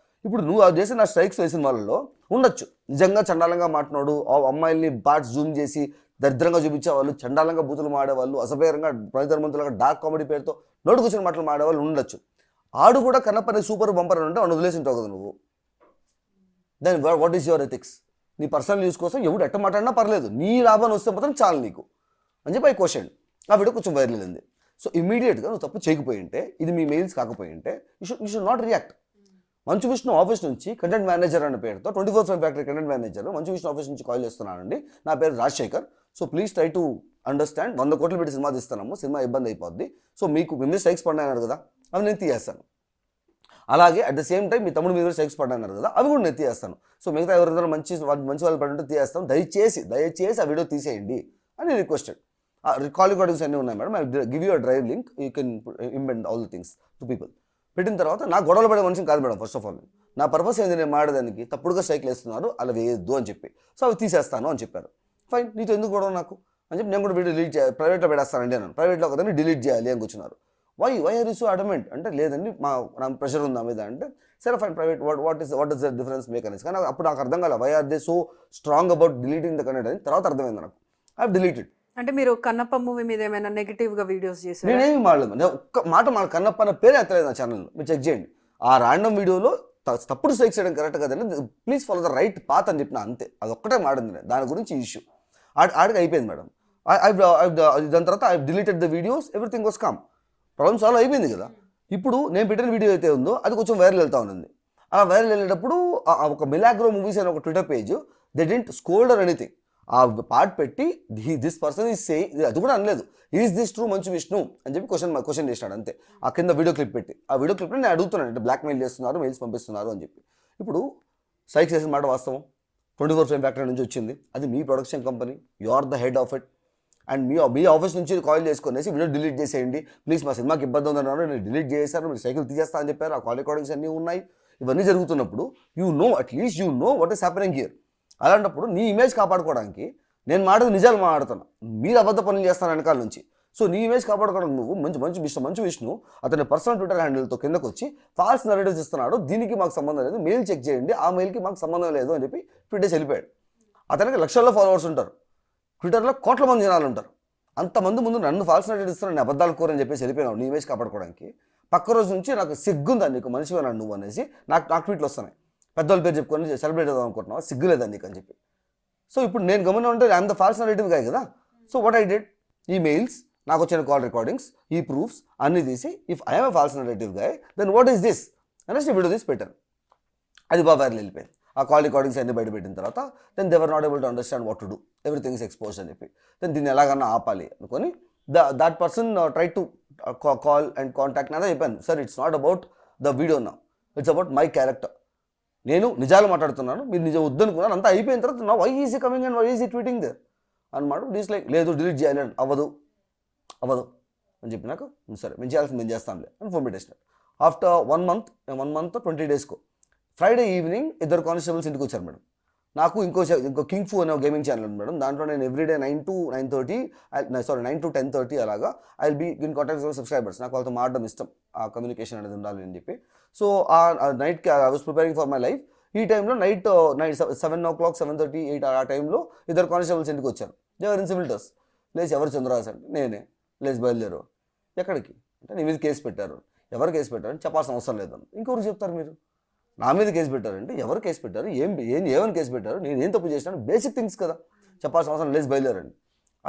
ఇప్పుడు నువ్వు చేసిన నా స్ట్రైక్స్ వేసిన వాళ్ళలో ఉండొచ్చు. నిజంగా చండాలంగా మాట్లాడు అమ్మాయిల్ని బాట్స్ జూమ్ చేసి దరిద్రంగా చూపించేవాళ్ళు, చండాలంగా బూతులు మాడేవాళ్ళు, అసభ్యంగా ప్రజధర్మంతులుగా డార్క్ కామెడీ పేరుతో నోటు కూర్చొని మాటలు మాడేవాళ్ళు ఉండొచ్చు. ఆడు కూడా కన్నప్పని సూపర్ బంపర్ అని ఉంటే వాడిని వదిలేసి ఉంటావు కదా నువ్వు. Then what is your ethics? నీ పర్సనల్ యూస్ కోసం ఎవడు ఎట్ట మాట్లాడినా పర్లేదు, నీ లాభాన్ని వస్తే మాత్రం చాలు నీకు అని చెప్పి క్వశ్చన్. ఆ వీడియో కొంచెం వైరల్ అయింది. సో ఇమీడియట్గా నువ్వు తప్పు చేయకపోయి ఉంటే, ఇది మీ మెయిల్స్ కాకపోయి ఉంటే you should not react. Manchu Vishnu office నుంచి కంటెంట్ మేనేజర్ అనే పేరుతో 24/7 factory content manager Manchu Vishnu office నుంచి కాల్ చేస్తున్నానండి, నా పేరు Rajasekhar. So please try to understand, 100 కోట్లు పెట్టి సినిమా తీస్తున్నాము, సినిమా ఇబ్బంది అయిపోద్ది. సో మీకు మిమ్మల్ని స్ట్రైక్స్ పడినాయన్నారు కదా, అవి నేను తీయేస్తాను. అలాగే అట్ ద సేమ్ టైం మీ తమ్ముడు మీద స్ట్రైక్స్ పడినారు కదా, అవి కూడా నేను తీయేస్తాను. సో మిగతా ఎవరైనా మంచి వాళ్ళు పడి ఉంటే తీయేస్తాం, దయచేసి ఆ వీడియో తీసేయండి అని రిక్వెస్టెడ్. కాల్ రికార్డింగ్స్ అన్నీ ఉన్నాయి madam, I give you a drive link, you can embed all the things to people. పెట్టిన తర్వాత నాకు గొడవలు పడే మనిషిని కాదు మేడం. ఫస్ట్ ఆఫ్ ఆల్ నా పర్పస్ ఏంది, నేను మాడడానికి తప్పుడుగా స్ట్రైక్లు వేస్తున్నారు, అలా వేయద్దు అని చెప్పి. సో అవి తీసేస్తాను అని చెప్పారు. ఫైన్, నీతో ఎందుకు గొడవ నాకు అని చెప్పి నేను కూడా వీడియో డిలీట్ చేయాలి, ప్రైవేట్లో పెడేస్తానండి అన్నాను. ప్రైవేట్లో కదండి డిలీట్ చేయాలి అని కూర్చున్నారు. Why are you so adamant అంటే, లేదండి నా ప్రెషర్ ఉందా మీద అంటే, సరే fine private what is the difference make అనేసి. కానీ అప్పుడు నాకు అర్థం కాలేదు, why are they so strong about deleting the content అని. తర్వాత అర్థమైంది నాకు, ఐ హావ్ డిలీటెడ్. అంటే మీరు కన్నప్ప మూవీ మీద ఏమైనా నెగటివ్ గా వీడియోస్ చేశారు? నేనేమి మాడలేదు, నేను ఒక్క మాట మా కన్నప్ప అన్న పేరే ఎత్తలేదు నా ఛానల్లో, మీరు చెక్ చేయండి. ఆ ర్యాండమ్ వీడియోలో తప్పుడు స్ట్రైక్ చేయడం కరెక్ట్ కదండి, please follow the right path అని చెప్పిన అంతే. అది ఒక్కటే మాడింది నేను, దాని గురించి ఇష్యూ ఆడికి అయిపోయింది మేడం. దాని తర్వాత I deleted the videos, everything was calm, problem solve అయిపోయింది కదా. ఇప్పుడు నేను పెట్టిన వీడియో అయితే ఉందో అది కొంచెం వైరల్ వెళ్తా ఉంది. అలా వైరల్ వెళ్ళేటప్పుడు ఒక మిలాగ్రో మూవీస్ అనే ఒక Twitter page, they don't scold or anything, ఆ పార్ట్ పెట్టి దిస్ పర్సన్ ఈజ్ సే, అది కూడా అనలేదు, is this true Manchu Vishnu అని చెప్పి క్వశ్చన్ చేసినాడు అంతే. ఆ కింద వీడియో క్లిప్ పెట్టి, ఆ వీడియో క్లిప్లో నేను అడుగుతున్నాను అంటే బ్లాక్ మెయిల్ చేస్తున్నారు, మెయిల్స్ పంపిస్తున్నారు అని చెప్పి. ఇప్పుడు స్ట్రైక్ చేసిన మాట వాస్తవం, 24/7 ఫ్యాక్టరీ నుంచి వచ్చింది, అది మీ production company, you are the head of it. And మీ ఆఫీస్ నుంచి కాల్ చేసుకునేసి వీడియో డిలీట్ చేసేయండి ప్లీజ్, మా సినిమాకి ఇబ్బంది ఉందన్నారు, నేను డిలీట్ చేశాను, మీరు సైకిల్ తీసేస్తా అని చెప్పారు, ఆ కాల్ రికార్డింగ్స్ అన్నీ ఉన్నాయి. ఇవన్నీ జరుగుతున్నప్పుడు at least you know what is happening here. అలాంటప్పుడు నీ ఇమేజ్ కాపాడుకోవడానికి నేను మాటలు నిజాలు మాట్లాడుతాను, మీరు అబద్ధ పనులు చేస్తాను వెనకాల నుంచి. సో నీ ఇమేజ్ కాపాడుకోవడానికి నువ్వు మంచు విష్ణు అతని పర్సనల్ ట్విట్టర్ హ్యాండిల్తో కిందకు వచ్చి ఫాల్స్ నరేటివ్స్ ఇస్తున్నాడు, దీనికి మాకు సంబంధం లేదు, మెయిల్ చెక్ చేయండి, ఆ మెయిల్కి మాకు సంబంధం లేదు అని చెప్పి ట్విట్టర్ వెళ్ళిపోయాడు. అతనికి లక్షల్లో ఫాలోవర్స్ ఉంటారు, ట్విట్టర్లో కోట్ల మంది జనాలు ఉంటారు. అంతమంది ముందు నన్ను ఫాల్స్ నరేటివ్స్ ఇస్తున్నాను, నేను అబద్ధాలు కోరని చెప్పేసి వెళ్ళిపోయినావు నీ ఇమేజ్ కాపాడుకోవడానికి. పక్క రోజు నుంచి నాకు సిగ్గుందా నీకు, మనిషివేనా నువ్వు అనేసి నాకు ట్వీట్లు వస్తున్నాయి, పెద్దవాళ్ళ పేరు చెప్పుకొని సెలబ్రేట్ అవుదాం అనుకుంటున్నావా, సిగ్గులేదా నీకు అని చెప్పి. సో ఇప్పుడు నేను గమనం ఉంటే I'm the false narrative guy కదా. సో వాట్ ఐ డిడ్, ఈ మెయిల్స్, నాకు వచ్చిన కాల్ రికార్డింగ్స్, ఈ ప్రూఫ్స్ అన్నీ తీసి, if I'm a false narrative guy then what is this అనేసి వీడియో తీసి పెట్టాను. అది బాగా వైరల్ వెళ్ళిపోయింది. ఆ కాల్ రికార్డింగ్స్ అన్ని బయట పెట్టిన తర్వాత then they were not able to understand what to do, everything is expose అని చెప్పి, దెన్ దీన్ని ఎలాగన్నా ఆపాలి అనుకొని that person try to call and contact. నాదే చెప్పాను, sir it's not about the video నా, ఇట్స్ అబౌట్ మై క్యారెక్టర్. నేను నిజాలు మాట్లాడుతున్నాను, మీరు నిజం వద్దనుకున్నాను, అంతా అయిపోయిన తర్వాత నా why is he coming and why is he tweeting there అన్నమాట. డీస్ లైక్ లేదు డిలీట్ చేయాలి అని, అవ్వదు అని చెప్పి నాకు సరే మేము చేయాల్సింది మేము చేస్తాంలే అని ఫోన్ పెట్టేసినారు. ఆఫ్టర్ 1 month 20 daysకు ఫ్రైడే ఈవినింగ్ 2 కానిస్టేబుల్స్ ఇంటికి వచ్చారు మేడం. నాకు ఇంకో కింగ్ ఫూ అనే కింగ్ ఛానల్ ఉంది మేడం, దాంట్లో నేను ఎవ్రీడే 9 to 10:30 అలాగా I will be in contact with subscribers. నాకు వాళ్ళతో మాట్లాడడం ఇష్టం, ఆ కమ్యూనికేషన్ అనేది ఉండాలి అని చెప్పి. సో ఆ నైట్కి I was preparing for my life. ఈ టైంలో నైట్ 7 o'clock 7:30 8 ఆ టైంలో 2 కానిస్టేబుల్స్ ఇంటికి వచ్చారు. They were in civil dress. లేచి ఎవరు చంద్రరాజ్ అంటే నేనే. లేచి బయలుదేరు. ఎక్కడికి అంటే నీ మీద కేసు పెట్టారు. ఎవరు కేసు పెట్టారని చెప్పాల్సిన అవసరం లేదని ఇంకొకరు చెప్తారు. మీరు నా మీద కేసు పెట్టారంటే ఎవరు కేసు పెట్టారు, ఏమని కేసు పెట్టారు, నేను ఏం తప్పు చేసినాను, బేసిక్ థింగ్స్ కదా చెప్పాల్సిన అవసరం. లేచి బయలుదేరండి.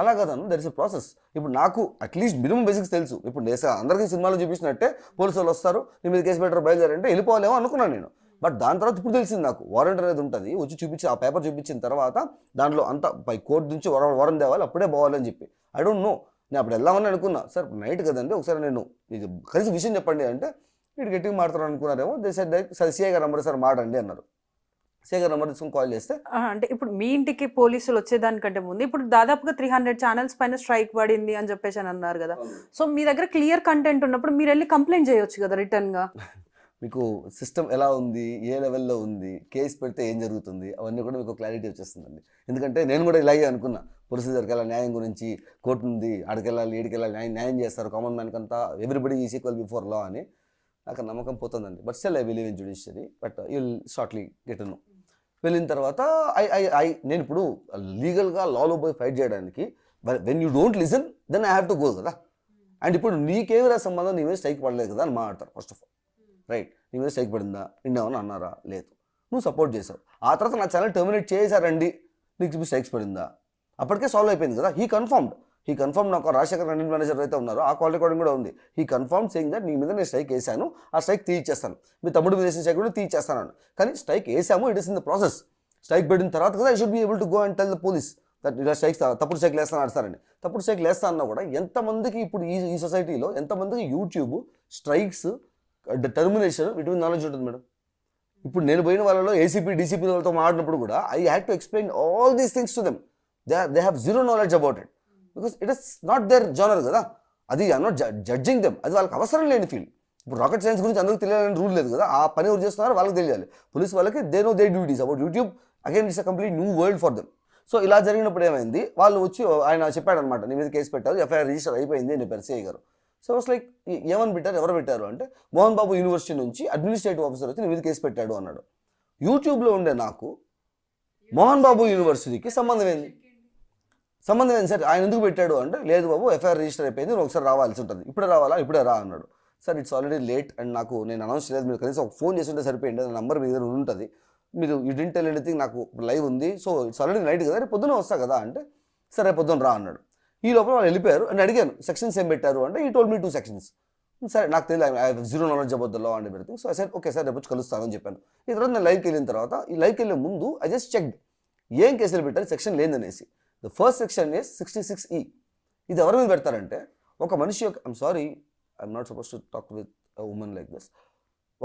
అలా కదను, దర్ ఇస్ ఎ ప్రాసెస్. ఇప్పుడు నాకు అట్లీస్ట్ మినిమం బేసిక్స్ తెలుసు. ఇప్పుడు అందరికీ సినిమాలో చూపించినట్టే పోలీసు వాళ్ళు వస్తారు, నీ మీద కేసు పెట్టారు, బయలుదేరంటే వెళ్ళిపోవాలేమో అనుకున్నాను నేను. బట్ దాని తర్వాత ఇప్పుడు తెలిసింది నాకు వారెంట్ అనేది ఉంటుంది, వచ్చి చూపించి ఆ పేపర్ చూపించిన తర్వాత దాంట్లో అంతా పై కోర్టు నుంచి వారెంట్ తేవాలి, అప్పుడే పోవాలని చెప్పి. ఐ డోంట్ నో, నేను అప్పుడు వెళ్దామని అనుకున్నా. సార్ నైట్ కదండి, ఒకసారి నేను మీకు కలిసి విషయం చెప్పండి అంటే వీడు గట్టిగా మాట్లాడారు అనుకున్నారేమో. సరే సిఐ గారు నెంబర్ సార్ మాట్లాడండి అన్నారు. సిఐ గారు నెంబర్ తీసుకుని కాల్ చేస్తే, అంటే ఇప్పుడు మీ ఇంటికి పోలీసులు వచ్చేదానికంటే ముందు ఇప్పుడు దాదాపుగా 300 ఛానల్స్ పైన స్ట్రైక్ పడింది అని చెప్పేసి అని అన్నారు కదా. సో మీ దగ్గర క్లియర్ కంటెంట్ ఉన్నప్పుడు మీరు వెళ్ళి కంప్లైంట్ చేయొచ్చు కదా రిటర్న్ గా. మీకు సిస్టమ్ ఎలా ఉంది, ఏ లెవెల్లో ఉంది, కేసు పెడితే ఏం జరుగుతుంది, అవన్నీ కూడా మీకు క్లారిటీ వచ్చేస్తుందండి. ఎందుకంటే నేను కూడా ఇలాగే అనుకున్నా, ప్రొసీజర్కి వెళ్ళాలి, న్యాయం గురించి కోర్టు ఉంది, ఆడికెళ్ళాలి ఈడికెళ్ళాలి, న్యాయం చేస్తారు కామన్ మ్యాన్కి అంతా, everybody is equal before law అని నాకు నమ్మకం పోతుందండి. But still I believe in judiciary, but you will shortly get to know. వెళ్ళిన తర్వాత నేను ఇప్పుడు లీగల్గా లాలో పోయి ఫైట్ చేయడానికి when you don't listen then I have to go కదా. అండ్ ఇప్పుడు నీకేమిరా సంబంధం, నీ మీద స్ట్రైక్ పడలేదు కదా అని మాట్లాడతారు ఫస్ట్ ఆఫ్ ఆల్. రైట్, నీ మీద స్ట్రైక్ పడిందా, నిన్నేమన్నా అన్నారా, లేదు, నువ్వు సపోర్ట్ చేసావు. ఆ తర్వాత నా ఛానల్ టర్మినేట్ చేశారండి, నీకు స్ట్రైక్స్ పడిందా, అప్పటికే సాల్వ్ అయిపోయింది కదా. హీ కన్ఫర్మ్ నాకు రాజశేఖర్ కంటెంట్ మేనేజర్ అయితే ఉన్నారో ఆ కాల్ రికార్డింగ్ కూడా ఉంది. హీ కన్ఫర్మ్ సేయింగ్ దట్ నీ మీద నేను స్ట్రైక్ వేసాను, ఆ స్ట్రైక్ తీయిచ్చేస్తాను, మీ తమ్ముడు మీద వేసిన స్ట్రైక్ కూడా తీయిచ్చేస్తాను. కానీ స్ట్రైక్ వేసాము, it is in the process. Strike పెట్టిన తర్వాత కదా I should be able to go and tell the police that ఇలా స్ట్రైక్స్ తప్పుడు స్ట్రైక్ వేస్తాను ఆడతారండి. తప్పుడు స్ట్రైక్ వేస్తా అన్నా కూడా ఎంతమందికి ఇప్పుడు ఈ సొసైటీలో ఎంతమందికి యూట్యూబ్ స్ట్రైక్స్ టర్మినేషన్ వీటి మీద నాలెడ్జ్ ఉంటుంది మేడం. ఇప్పుడు నేను పోయిన వాళ్ళలో ఏసీపీ డీసీపీ వాళ్ళతో మాట్లాడినప్పుడు కూడా I had to explain all these things to them. They have zero knowledge about it because it is not their genre కదా. అది ఐఎమ్ నాట్ జడ్జింగ్ దెమ్, అది వాళ్ళకి అవసరం లేని ఫీల్డ్. ఇప్పుడు రాకెట్ సైన్స్ గురించి అందరికీ తెలియాలని రూల్ లేదు కదా, ఆ పని ఎవరు చేస్తున్నారో వాళ్ళకి తెలియాలి. పోలీస్ వాళ్ళకి they know they duties about YouTube. Again it's a complete new world for them. So ఇలా జరిగినప్పుడు ఏమైంది, వాళ్ళు వచ్చి ఆయన చెప్పాడనమాట, నీ మీద కేసు పెట్టారు, ఎఫ్ఐఆర్ రిజిస్టర్ అయిపోయింది అని చెప్పారు సిఐ గారు. సో ఇట్స్ లైక్ ఏమని పెట్టారు, ఎవరు పెట్టారు అంటే మోహన్ బాబు యూనివర్సిటీ నుంచి అడ్మినిస్ట్రేటివ్ ఆఫీసర్ వచ్చి నీ మీద కేసు పెట్టాడు అన్నాడు. యూట్యూబ్లో ఉండే నాకు మోహన్ బాబు యూనివర్సిటీకి సంబంధం ఏంది సార్, ఆయన ఎందుకు పెట్టాడు అంటే, లేదు బాబు ఎఫ్ఐఆర్ రిజిస్టర్ అయిపోయింది, నువ్వు ఒకసారి రావాల్సి ఉంటుంది, ఇప్పుడే రావాలా, ఇప్పుడే రా అన్నాడు. Sir it's already late and నేను అనౌన్స్ చేయలేదు, మీరు కనీసం ఒక ఫోన్ చేస్తుంటే సరిపోయింది, నా నెంబర్ మీ దగ్గర ఉంటుంది, మీరు యూ డింట్ టెల్ ఎనీథింగ్, నాకు లైవ్ ఉంది, సో ఇట్స్ ఆల్రెడీ నైట్ కదా, రేపు పొద్దున వస్తా కదా అంటే, సరే పొద్దున రా అన్నాడు. ఈ లోపల వాళ్ళు వెళ్ళిపోయారు అని అడిగాను, సెక్షన్స్ ఏం పెట్టారు అంటే ఈ టోల్డ్ మీ 2 సెక్షన్స్. సరే నాకు తెలియదు, I have zero knowledge about the law and everything. So I said okay sir రేపు వచ్చి కలుస్తానని చెప్పాను. ఈ తర్వాత నేను లైవ్కి వెళ్ళిన తర్వాత, ఈ లైవ్కి వెళ్ళే ముందు ఐ జస్ట్ చెక్డ్ ఏం కేసులు పెట్టారు, సెక్షన్ లేదనేసి. The first section is 66E. ఇది ఎవరి మీద పెడతారంటే, ఒక మనిషి యొక్క, I'm sorry I'm not suppose to talk with a women like this,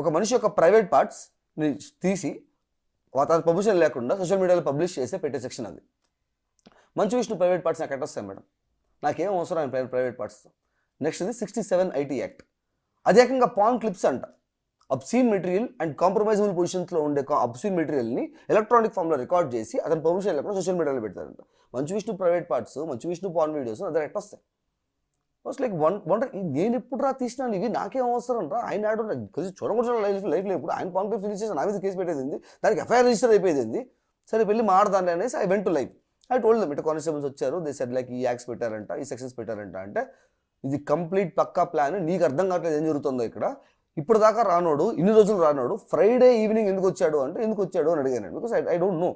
ఒక మనిషి యొక్క ప్రైవేట్ పార్ట్స్ని తీసి తన పర్మిషన్ లేకుండా సోషల్ మీడియాలో పబ్లిష్ చేసి పెట్టే సెక్షన్ అది. మంచు విష్ణు ప్రైవేట్ పార్ట్స్ నాకు ఎట్లా వస్తాయి మేడం, నాకేం అవసరం ఆయన ప్రైవేట్ పార్ట్స్తో. నెక్స్ట్ ఇది 67 IT యాక్ట్, అది ఏకంగా పాన్ క్లిప్స్ అంట. అబ్సీన్ మెటీరియల్ అండ్ కాంప్రమైజబుల్ పొజిషన్స్లో ఉండే అబ్సీన్ మెటీరియల్ని ఎలక్ట్రానిక్ ఫామ్లో రికార్డ్ చేసి అతని పర్మిషన్ లేకుండా సోషల్ మీడియాలో పెడతారంట. Manchu Vishnu private parts, Manchu Vishnu pan videos అదే ఎట్లా వస్తాయి. వాస్ లైక్ వండర్, నేను ఎప్పుడు రా తీసినాను ఇవి, నాకేం అవసరం రా, ఆయన ఆడు కలిసి చూడకూడదు లైఫ్లో ఎప్పుడు ఆయన పాన్ క్లిప్ ఫినిష్ చేసి నా మీద కేసు పెట్టేది, దానికి ఎఫ్ఐఆర్ రిజిస్టర్ అయిపోయింది. సరే వెళ్ళి మాడదాన్ని అనేసి I went to live. I told them, ఇట్లా కానిస్టేబుల్స్ వచ్చారు, దే సెడ్ లైక్ ఈ యాక్ట్స్ పెట్టారంట, ఈ సెక్షన్స్ పెట్టారంట అంటే, ఇది కంప్లీట్ పక్కా ప్లాన్, నీకు అర్థం కావట్లేదు ఏం జరుగుతుందో ఇక్కడ. ఇప్పుడు దాకా రానోడు, ఇన్ని రోజులు రానోడు ఫ్రైడే ఈవినింగ్ ఎందుకు వచ్చాడు అంటే, ఎందుకు వచ్చాడు అని అడిగాను. Because I don't know.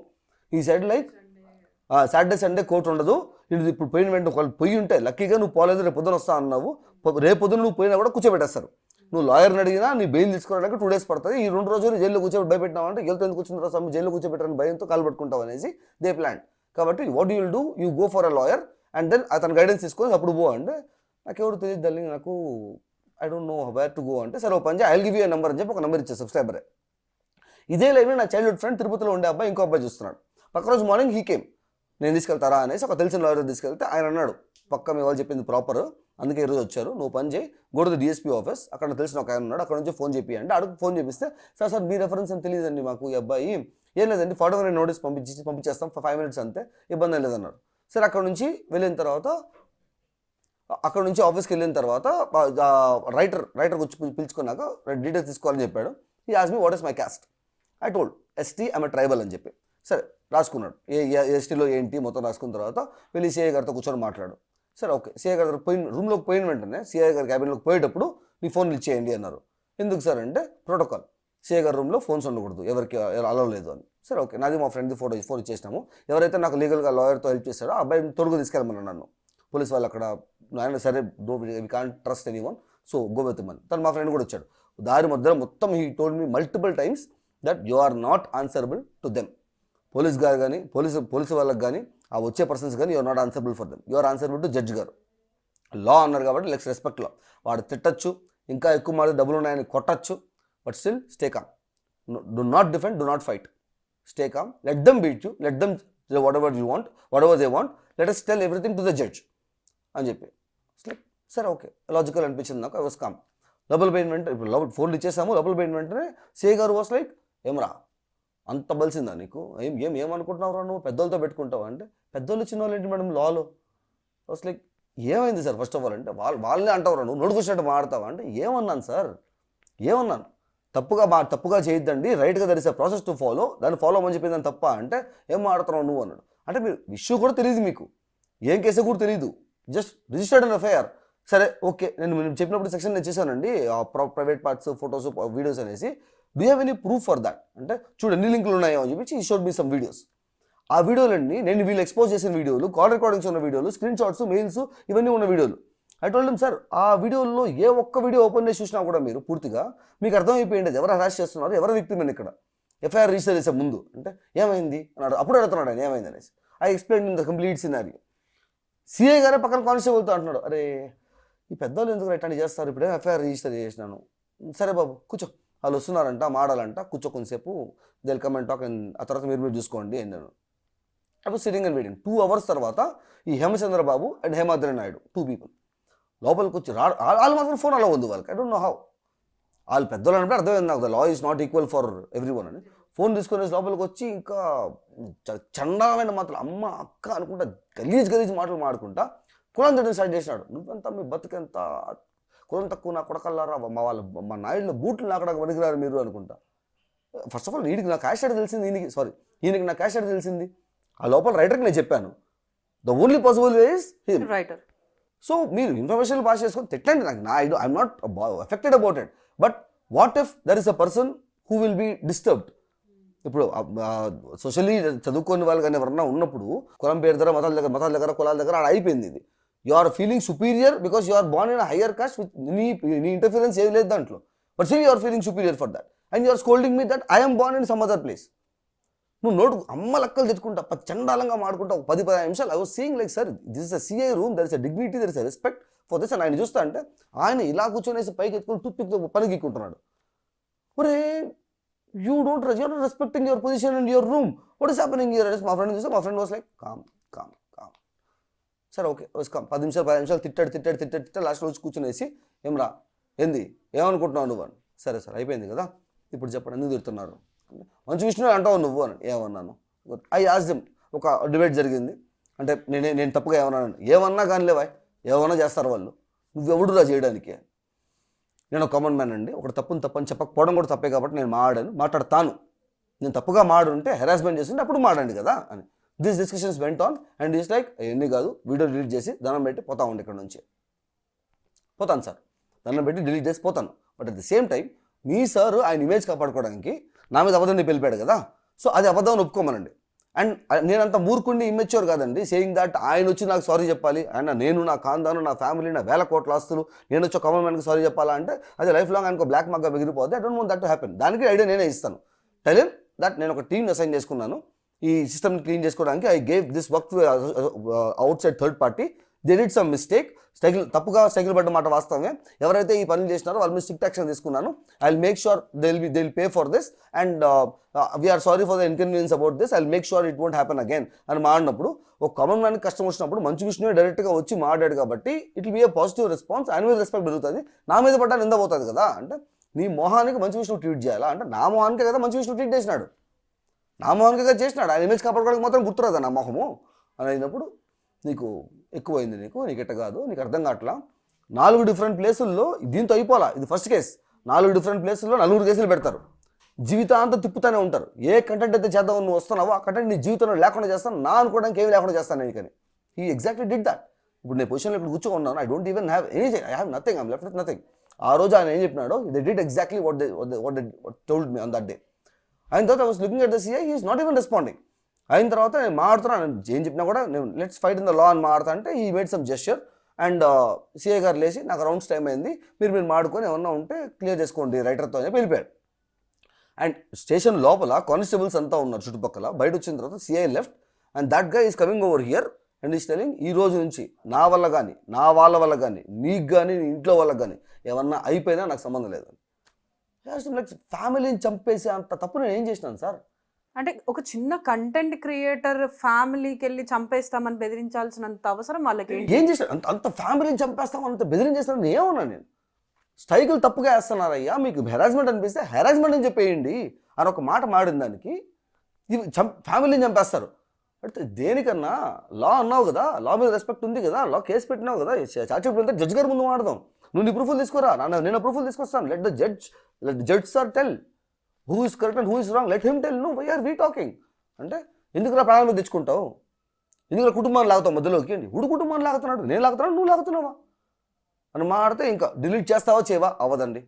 ఈ side like Saturday Sunday court ఉండదు, ఇది ఇప్పుడు పోయిన వెంటనే ఒకళ్ళు పోయి ఉంటే లక్కీగా నువ్వు పోలేదు, రేపు పొద్దున వస్తా అన్నావు, రేపు పొద్దున నువ్వు పోయినా కూడా కూర్చోబెట్టేస్తారు. నువ్వు లాయర్ని అడిగినా నీ బెయిల్ తీసుకోవడానికి 2 days పడుతుంది. ఈ 2 రోజులు జైల్లో కూర్చోబెట్టి భయపెట్టినావు అంటే, వెళ్తే ఎందుకు వచ్చిన తర్వాత జైల్లో కూర్చోబెట్టారని భయంతో కాలు పట్టుకుంటావు అనేసి దే ప్లాన్. కాబట్టి what you will do, you go for a lawyer and then అతను గైడెన్స్ తీసుకొని అప్పుడు పో అంటే, నాకెవరు తెలియదు తల్లి, నాకు I don't know where to go అంటే, సరే ఓ పని I will give you number అని చెప్పి ఒక నెంబర్ ఇచ్చారు సబ్స్క్రైబరే. ఇదే లైవ్లో నా చైల్డ్హుడ్ ఫ్రెండ్ తిరుపతిలో ఉండే అబ్బాయి ఇంకో అబ్బాయి చూస్తున్నాడు. పక్క రోజు మార్నింగ్ హీ కేమ్, నేను తీసుకెళ్తారా అనేసి ఒక తెలిసిన లాయర్ తీసుకెళ్తే ఆయన అన్నాడు, పక్క మీ వాళ్ళు చెప్పింది ప్రాపర్, అందుకే ఈరోజు వచ్చారు, నువ్వు పని చేయి, go to the DSP office, అక్కడ తెలిసిన ఒక ఆయన ఉన్నాడు, అక్కడ నుంచి ఫోన్ చెప్పి అంటే అడుగు. ఫోన్ చేపిస్తే సార్ మీ రెఫరెన్స్ అని తెలియదండి మాకు, ఈ అబ్బాయి ఏం లేదండి 41 నోటీస్ పంపించేస్తాం 5 minutes అంతే, ఇబ్బంది ఏం లేదన్నారు. సరే అక్కడ నుంచి వెళ్ళిన తర్వాత, అక్కడ నుంచి ఆఫీస్కి వెళ్ళిన తర్వాత రైటర్ వచ్చి పిలుచుకున్నాక డీటెయిల్స్ తీసుకోవాలని చెప్పాడు. ఈ ask me what is my caste, I told ST I'm a tribal అని చెప్పి. సరే రాసుకున్నాడు, STలో ఏంటి మొత్తం రాసుకున్న తర్వాత వెళ్ళి సిఐ గారితో కూర్చొని మాట్లాడు. సరే ఓకే, సిఐ గారి రూమ్లోకి పోయిన వెంటనే సిఐ గారి క్యాబిన్లోకి పోయేటప్పుడు నీ ఫోన్ ఇచ్చేయండి అన్నారు. ఎందుకు సార్ అంటే, ప్రోటోకాల్, సిఐ గారి రూమ్లో ఫోన్స్ ఉండకూడదు, ఎవరికి అలౌ లేదు అని. సరే ఓకే, నాది మా ఫ్రెండ్ది ఫోన్ ఇచ్చేసినాము. ఎవరైతే నాకు లీగల్గా లాయర్తో హెల్ప్ చేశాడో ఆ అబ్బాయిని తొడుగు తీసుకెళ్ళమని నన్ను పోలీస్ వాళ్ళు అక్కడ. ఆయన సరే we can't trust anyone, so go with మని. తను మా ఫ్రెండ్ కూడా వచ్చాడు. దారి మధ్యలో మొత్తం he told me multiple times that you are not answerable to them. Police గారు కానీ పోలీసు వాళ్ళకి కానీ ఆ వచ్చే పర్సన్స్ కానీ you're not answerable for them, you're answerable to judge గారు. లా అన్నారు కాబట్టి లెట్స్ రెస్పెక్ట్ లా. వాడు తిట్టచ్చు, ఇంకా ఎక్కువ మాట డబ్బులు ఉన్నాయని కొట్టచ్చు, but still stay calm, do not defend, do not fight, stay calm, let them beat you, let them whatever you want, whatever they want, let us tell everything to the judge అని చెప్పి. సరే okay, logical అనిపించింది నాకు. I was calm. లోపల పోయిన వెంటనే, ఇప్పుడు లోపల ఫోన్లు ఇచ్చేసాము, లోపల పోయిన వెంటనే సిఐ గారు వాస్ లైక్, ఏమరా అంత బలిసిందా నీకు, ఏమనుకుంటున్నావురా నువ్వు, పెద్దోళ్ళతో పెట్టుకుంటావు అంటే, పెద్దోళ్ళు చిన్న వాళ్ళు ఏంటి మేడం లాలో. వాస్ లైక్, ఏమైంది సార్ ఫస్ట్ ఆఫ్ ఆల్ అంటే, వాళ్ళనే అంటావురా నువ్వు, నోటుకొచ్చినట్టు మాడతావా అంటే, ఏమన్నాను సార్, ఏమన్నాను, తప్పుగా చేయొద్దండి, రైట్గా there is a process to follow, దాన్ని ఫాలో అవ్వమని చెప్పిందని తప్ప అంటే ఏం మాడుతున్నావు నువ్వు అన్నాడు. అంటే మీరు ఇష్యూ కూడా తెలియదు, మీకు ఏం కేసో కూడా తెలియదు, జస్ట్ రిజిస్టర్డ్ అన్ ఎఫ్ఐఆర్. సరే ఓకే, నేను చెప్పినప్పుడు సెక్షన్ నేను చేశానండి, ప్రైవేట్ పార్ట్స్, ఫొటోస్, వీడియోస్ అనేసి. Do have any proof for that అంటే చూడు ఎన్ని లింకులు ఉన్నాయో అని చెప్పి ఈ షోడ్ మీ సమ్ వీడియోస్. ఆ వీడియోలన్నీ నేను వీళ్ళు ఎక్స్పోజ్ చేసిన వీడియోలు, కాల్ రికార్డింగ్స్ ఉన్న వీడియోలు, స్క్రీన్ షాట్స్, మెయిల్స్, ఇవన్నీ ఉన్న వీడియోలు. ఐ టోల్డ్ హిమ్ సార్, ఆ వీడియోల్లో ఏ ఒక్క వీడియో ఓపెన్ చేసి చూసినా కూడా మీరు పూర్తిగా మీకు అర్థమైపోయింది ఎవరు హరాస్ చేస్తున్నారు, ఎవరు విక్టిమ్ అని. ఇక్కడ ఎఫ్ఐఆర్ రిజిస్టర్ చేసే ముందు అంటే ఏమైంది అన్నాడు, అప్పుడు అడుగుతున్నాడు ఆయన ఏమైంది అనేసి. I explain in the complete scenario. CI గారే పక్కన కానిస్టేబుల్తో అంటున్నాడు, అరే ఈ పెద్దవాళ్ళు ఎందుకు రిటర్న్ చేస్తారు, ఇప్పుడే ఎఫ్ఐఆర్ రిజిస్టర్ చేసినాను. సరే బాబు కూర్చో, వాళ్ళు వస్తున్నారంట మాడాలంట, కూర్చో కొంతసేపు, దిల్ కమ్ అండ్ టాక్, ఆ తర్వాత మీరు చూసుకోండి అన్నాను. I was sitting and waiting. 2 hours తర్వాత ఈ హేమచంద్రబాబు అండ్ హేమాద్రి నాయుడు 2 people లోపలికి వచ్చి వాళ్ళు మాత్రం ఫోన్ అలా ఉంది వాళ్ళకి. I don't know how. వాళ్ళు పెద్దలు అంటే అర్థమైంది నాకు, the law is not equal for every one అని. ఫోన్ తీసుకునే లోపలికి వచ్చి ఇంకా చండాలమైన మాటలు, అమ్మ అక్క అనుకుంటా గలీజ్ మాటలు మాడుకుంటా కులం తిట్టడం స్టార్ట్ చేసినాడు. నువ్వెంత, మీ బతుకెంత, కులం తక్కువ నా కొడకల్లారా, మా నాయుడులో బూట్లు నాకడానికి పనికిరారు మీరు అనుకుంటా. ఫస్ట్ ఆఫ్ ఆల్ వీడికి నా క్యాష్ అడ్ తెలిసింది, ఈయనకి నా క్యాష్ అడ్ తెలిసింది. ఆ లోపల రైటర్కి నేను చెప్పాను, the only possible way is him writer. So మీరు ఇన్ఫర్మేషన్ పాస్ చేసుకొని తిట్టండి, నాకు I'm not affected about it. But what if there is a person who will be disturbed. ఇప్పుడు సోషల్లీ చదువుకోని వాళ్ళు కానీ ఎవరన్నా ఉన్నప్పుడు కులం పేరు దగ్గర, మతాల దగ్గర కులాల దగ్గర ఆడ అయిపోయింది ఇది. You are feeling superior because you are born in higher caste with నీ ఇంటర్ఫిరెన్స్ ఏది లేదు దాంట్లో. But still you are feeling superior for that and you are scolding me that I'm born in some other place. నువ్వు నోటు అమ్మ లెక్కలు తెచ్చుకుంటా, చండాలంగా మాడుకుంటా 10-15 నిమిషాలు. I was seeing like sir, this is a CI room, there is a dignity, there is a respect for this. అని ఆయన చూస్తా అంటే ఆయన ఇలా కూర్చొనేసి పైకి ఎత్తుకొని టూత్పిక్తో పనికిక్కుంటున్నాడు. ఒరే you don't, you're not respecting your position and your room, what is happening here. మా ఫ్రెండ్ చూస్తే మా ఫ్రెండ్ వాస్ లైక్ కామ్. సరే ఓకే వస్తాం, 10 నిమిషాలు తిట్టాడు. లాస్ట్ రోజు కూర్చునేసి ఏమరా ఏంది ఏమనుకుంటున్నావు నువ్వు అని. సరే సార్ అయిపోయింది కదా, ఇప్పుడు చెప్పండి ఎందుకు తిడుతున్నారు. మంచి విష్ణు అంటావు నువ్వు అని. ఏమన్నాను, ఐ ఆస్క్డ్ హిమ్. ఒక డిబేట్ జరిగింది అంటే నేను తప్పుగా ఏమన్నా కానీ లేవా, ఏమన్నా చేస్తారు వాళ్ళు, నువ్వెవడురా చేయడానికి. నేను ఒక కామన్ మ్యాన్ అండి, ఒకటి తప్పని చెప్పకపోవడం కూడా తప్పే కాబట్టి నేను మాట్లాడతాను. నేను తప్పుగా మాడుంటే హెరాస్మెంట్ చేస్తుంటే అప్పుడు మాడండి కదా అని. This discussions went on and is like ఎన్ని కాదు, వీడియో డిలీట్ చేసి దండం పెట్టి పోతా ఉండి ఇక్కడ నుంచి. పోతాను సార్, దండం పెట్టి డిలీట్ చేసి పోతాను. But at the same time me sir ఆయన ఇమేజ్ కాపాడుకోవడానికి నా మీద అబద్ధం వెళ్ళిపోయాడు కదా, సో అది అబద్ధం ఒప్పుకోమనండి. అండ్ నేనంత మూర్ఖుండి ఇమ్మెచ్యూర్ కాదండి సేయింగ్ దట్ ఆయన వచ్చి నాకు సారీ చెప్పాలి, ఆయన నేను నా ఖాందాను నా ఫ్యామిలీ నా 1000 కోట్ల ఆస్తులు నేను వచ్చి కామన్ మ్యాన్కి సారీ చెప్పాలా అంటే అది లైఫ్ లాంగ్ ఆయనకు బ్లాక్ మార్క్గా మిగిలిపోద్ది. I don't want that to happen. దానికి ఐడియా నేనే ఇస్తాను. టెల్ హిమ్ దట్ నేను ఒక టీమ్ని అసైన్ చేసుకున్నాను ఈ సిస్టమ్ని క్లీన్ చేసుకోవడానికి. I gave this work to out side third party. They did some mistake, తప్పుగా స్ట్రైకులు పడ్డ మాట వాస్తవమే. ఎవరైతే ఈ పనులు చేసినారో వాళ్ళ మీద స్ట్రిక్ట్ యాక్షన్ తీసుకున్నాను. I will make sure they will pay for this and we're sorry for the inconvenience about this. I will make sure it won't happen again అని మాడినప్పుడు ఒక కామన్ మ్యాన్కి కష్టం వచ్చినప్పుడు మంచి విష్ణువే డైరెక్ట్గా వచ్చి మాట్లాడాడు కాబట్టి it will be A positive response. ఆయన మీద రెస్పెక్ట్ పెరుగుతుంది, నా మీద పడ్డా నింద పోతుంది కదా. అంటే నీ మొహానికి మంచి విష్ణువు ట్వీట్ చేయాలా అంటే నా మొహానికే కదా మంచి విష్ణువు ట్వీట్ చేసినాడు, నా మొహానికే కదా చేసినాడు. ఆయన ఇమేజ్ కాపాడుకోవడానికి మాత్రం గుర్తురాదా నా మొహము అని అయినప్పుడు నీకు ఎక్కువైంది, నీకు ఎట్ట కాదు, నీకు అర్థం కావట్లా. 4 డిఫరెంట్ ప్లేసుల్లో దీంతో అయిపోలా. ఇది ఫస్ట్ కేసు. 4 డిఫరెంట్ ప్లేసుల్లో 4 కేసులు పెడతారు, జీవితాంతం తిప్పుతూనే ఉంటారు. ఏ కంటెంట్ అయితే చేద్దాం నువ్వు వస్తున్నావో ఆ కంటెంట్ నీ జీవితంలో లేకుండా చేస్తాను, నా అనుకోవడానికి ఏమి లేకుండా చేస్తాను నేను. కానీ ఈ ఎగ్జాక్ట్లీ డిడ్ దట్. ఇప్పుడు నేను పొజిషన్లో ఇప్పుడు కూర్చోన్నాను, I don't even have anything, I have nothing, I'm left with nothing. ఆ రోజు ఆయన ఏం చెప్పినాడో they did exactly what they told me on that day. అయిన తర్వాత I was looking at the CI, he is not even responding. అయిన తర్వాత నేను మాట్లాడుతున్నాను, ఏం చెప్పినా కూడా నేను let's fight in the law అని మాట్లాడుతా అంటే ఈ made some gesture and CI గారు లేచి నాకు రౌండ్స్ టైం అయింది, మీరు మాడుకొని ఏమన్నా ఉంటే క్లియర్ చేసుకోండి రైటర్తో అని వెళ్ళిపోయాడు. అండ్ స్టేషన్ లోపల కానిస్టేబుల్స్ అంతా ఉన్నారు చుట్టుపక్కల. బయట వచ్చిన తర్వాత CI left and that guy is coming over here and is telling ఈ రోజు నుంచి నా వల్ల కానీ నా వాళ్ళ వల్ల కానీ నీకు కానీ నీ ఇంట్లో వాళ్ళకి కానీ ఏమన్నా అయిపోయినా నాకు సంబంధం లేదని. లైక్ ఫ్యామిలీని చంపేసి అంత తప్పు నేను ఏం చేసినాను సార్? అంటే ఒక చిన్న కంటెంట్ క్రియేటర్ ఫ్యామిలీకి వెళ్ళి చంపేస్తామని బెదిరించాల్సినంత అవసరం వాళ్ళకి ఏం చేశారు? అంత ఫ్యామిలీని చంపేస్తామని అంత బెదిరించేస్తారని ఏమన్నా నేను? స్ట్రైకులు తప్పుగా వేస్తున్నారయ్యా, మీకు హెరాస్మెంట్ అనిపిస్తే హెరాస్మెంట్ అని చెప్పేయండి అని ఒక మాట మాడిన దానికి ఇవి ఫ్యామిలీని చంపేస్తారు. అంటే దేనికన్నా లా అన్నావు కదా, లా మీద రెస్పెక్ట్ ఉంది కదా, లా కేసు పెట్టినావు కదా, చార్జ్షీట్ జడ్జి గారి ముందు మాడదాం. నువ్వు నీ ప్రూఫ్లు తీసుకురా, నేను ప్రూఫ్లు తీసుకొస్తాను. Let the judge sir tell who is correct and who is wrong, let him tell. No why are we talking అంటే ఎందుకురా ప్రాణాల మీద తెచ్చుకుంటావు, ఎందుకు కుటుంబాన్ని లాగుతావు మధ్యలోకి అండి. కుటుంబాన్ని లాగుతున్నాడు, నేను లాగుతున్నాడు, నువ్వు లాగుతున్నావా అని మాడితే ఇంకా డిలీట్ చేస్తావా చేయవా అవ్వదండి.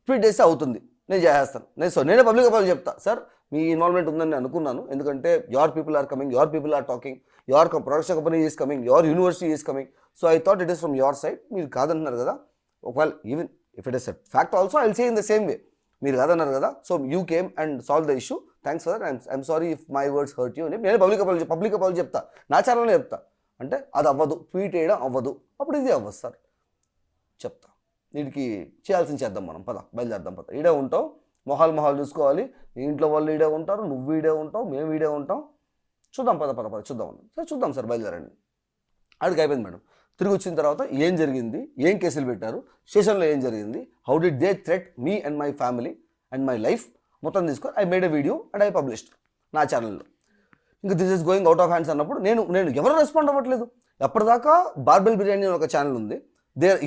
ట్వీట్ చేస్తే అవుతుంది, నేను చేసేస్తాను. నేనే పబ్లిక్ అపాలజీ చెప్తా, సార్ మీ ఇన్వాల్వ్మెంట్ ఉందని అనుకున్నాను, ఎందుకంటే your people are coming, your people are talking, your production company is coming, your university is coming, so I thought it is from your side. మీరు కాదంటున్నారు కదా, ఒకవేళ even if it is a fact also I will say in the same way, మీరు కాదన్నారు కదా, so you came and solve the issue, thanks for that, I'm sorry if my words hurt you అని నేను public apology చెప్తా, నా ఛానల్లో చెప్తా. అంటే అది అవ్వదు, ట్వీట్ చేయడం అవ్వదు, అప్పుడు ఇది అవ్వదు సార్ చెప్తా. వీడికి చేయాల్సింది చేద్దాం, మనం పద బయలుదేరదాం, పద ఈడే ఉంటాం, మొహాలు చూసుకోవాలి, నీ ఇంట్లో వాళ్ళు ఈడే ఉంటారు, నువ్వు ఈడే ఉంటావు, మేము ఈడే ఉంటాం, చూద్దాం పద చూద్దాం. సరే చూద్దాం సార్ బయలుదేరండి. అడిగి అయిపోయింది మేడం. తిరిగి వచ్చిన తర్వాత ఏం జరిగింది, ఏం కేసులు పెట్టారు, స్టేషన్లో ఏం జరిగింది, how did they threat me and my family and my life మొత్తం తీసుకొని I made a video and I published నా ఛానల్లో. ఇంకా this is going out of hands అన్నప్పుడు నేను ఎవరు రెస్పాండ్ అవ్వట్లేదు. ఎప్పటిదాకా బార్బెల్ బిర్యానీ అని ఒక ఛానల్ ఉంది,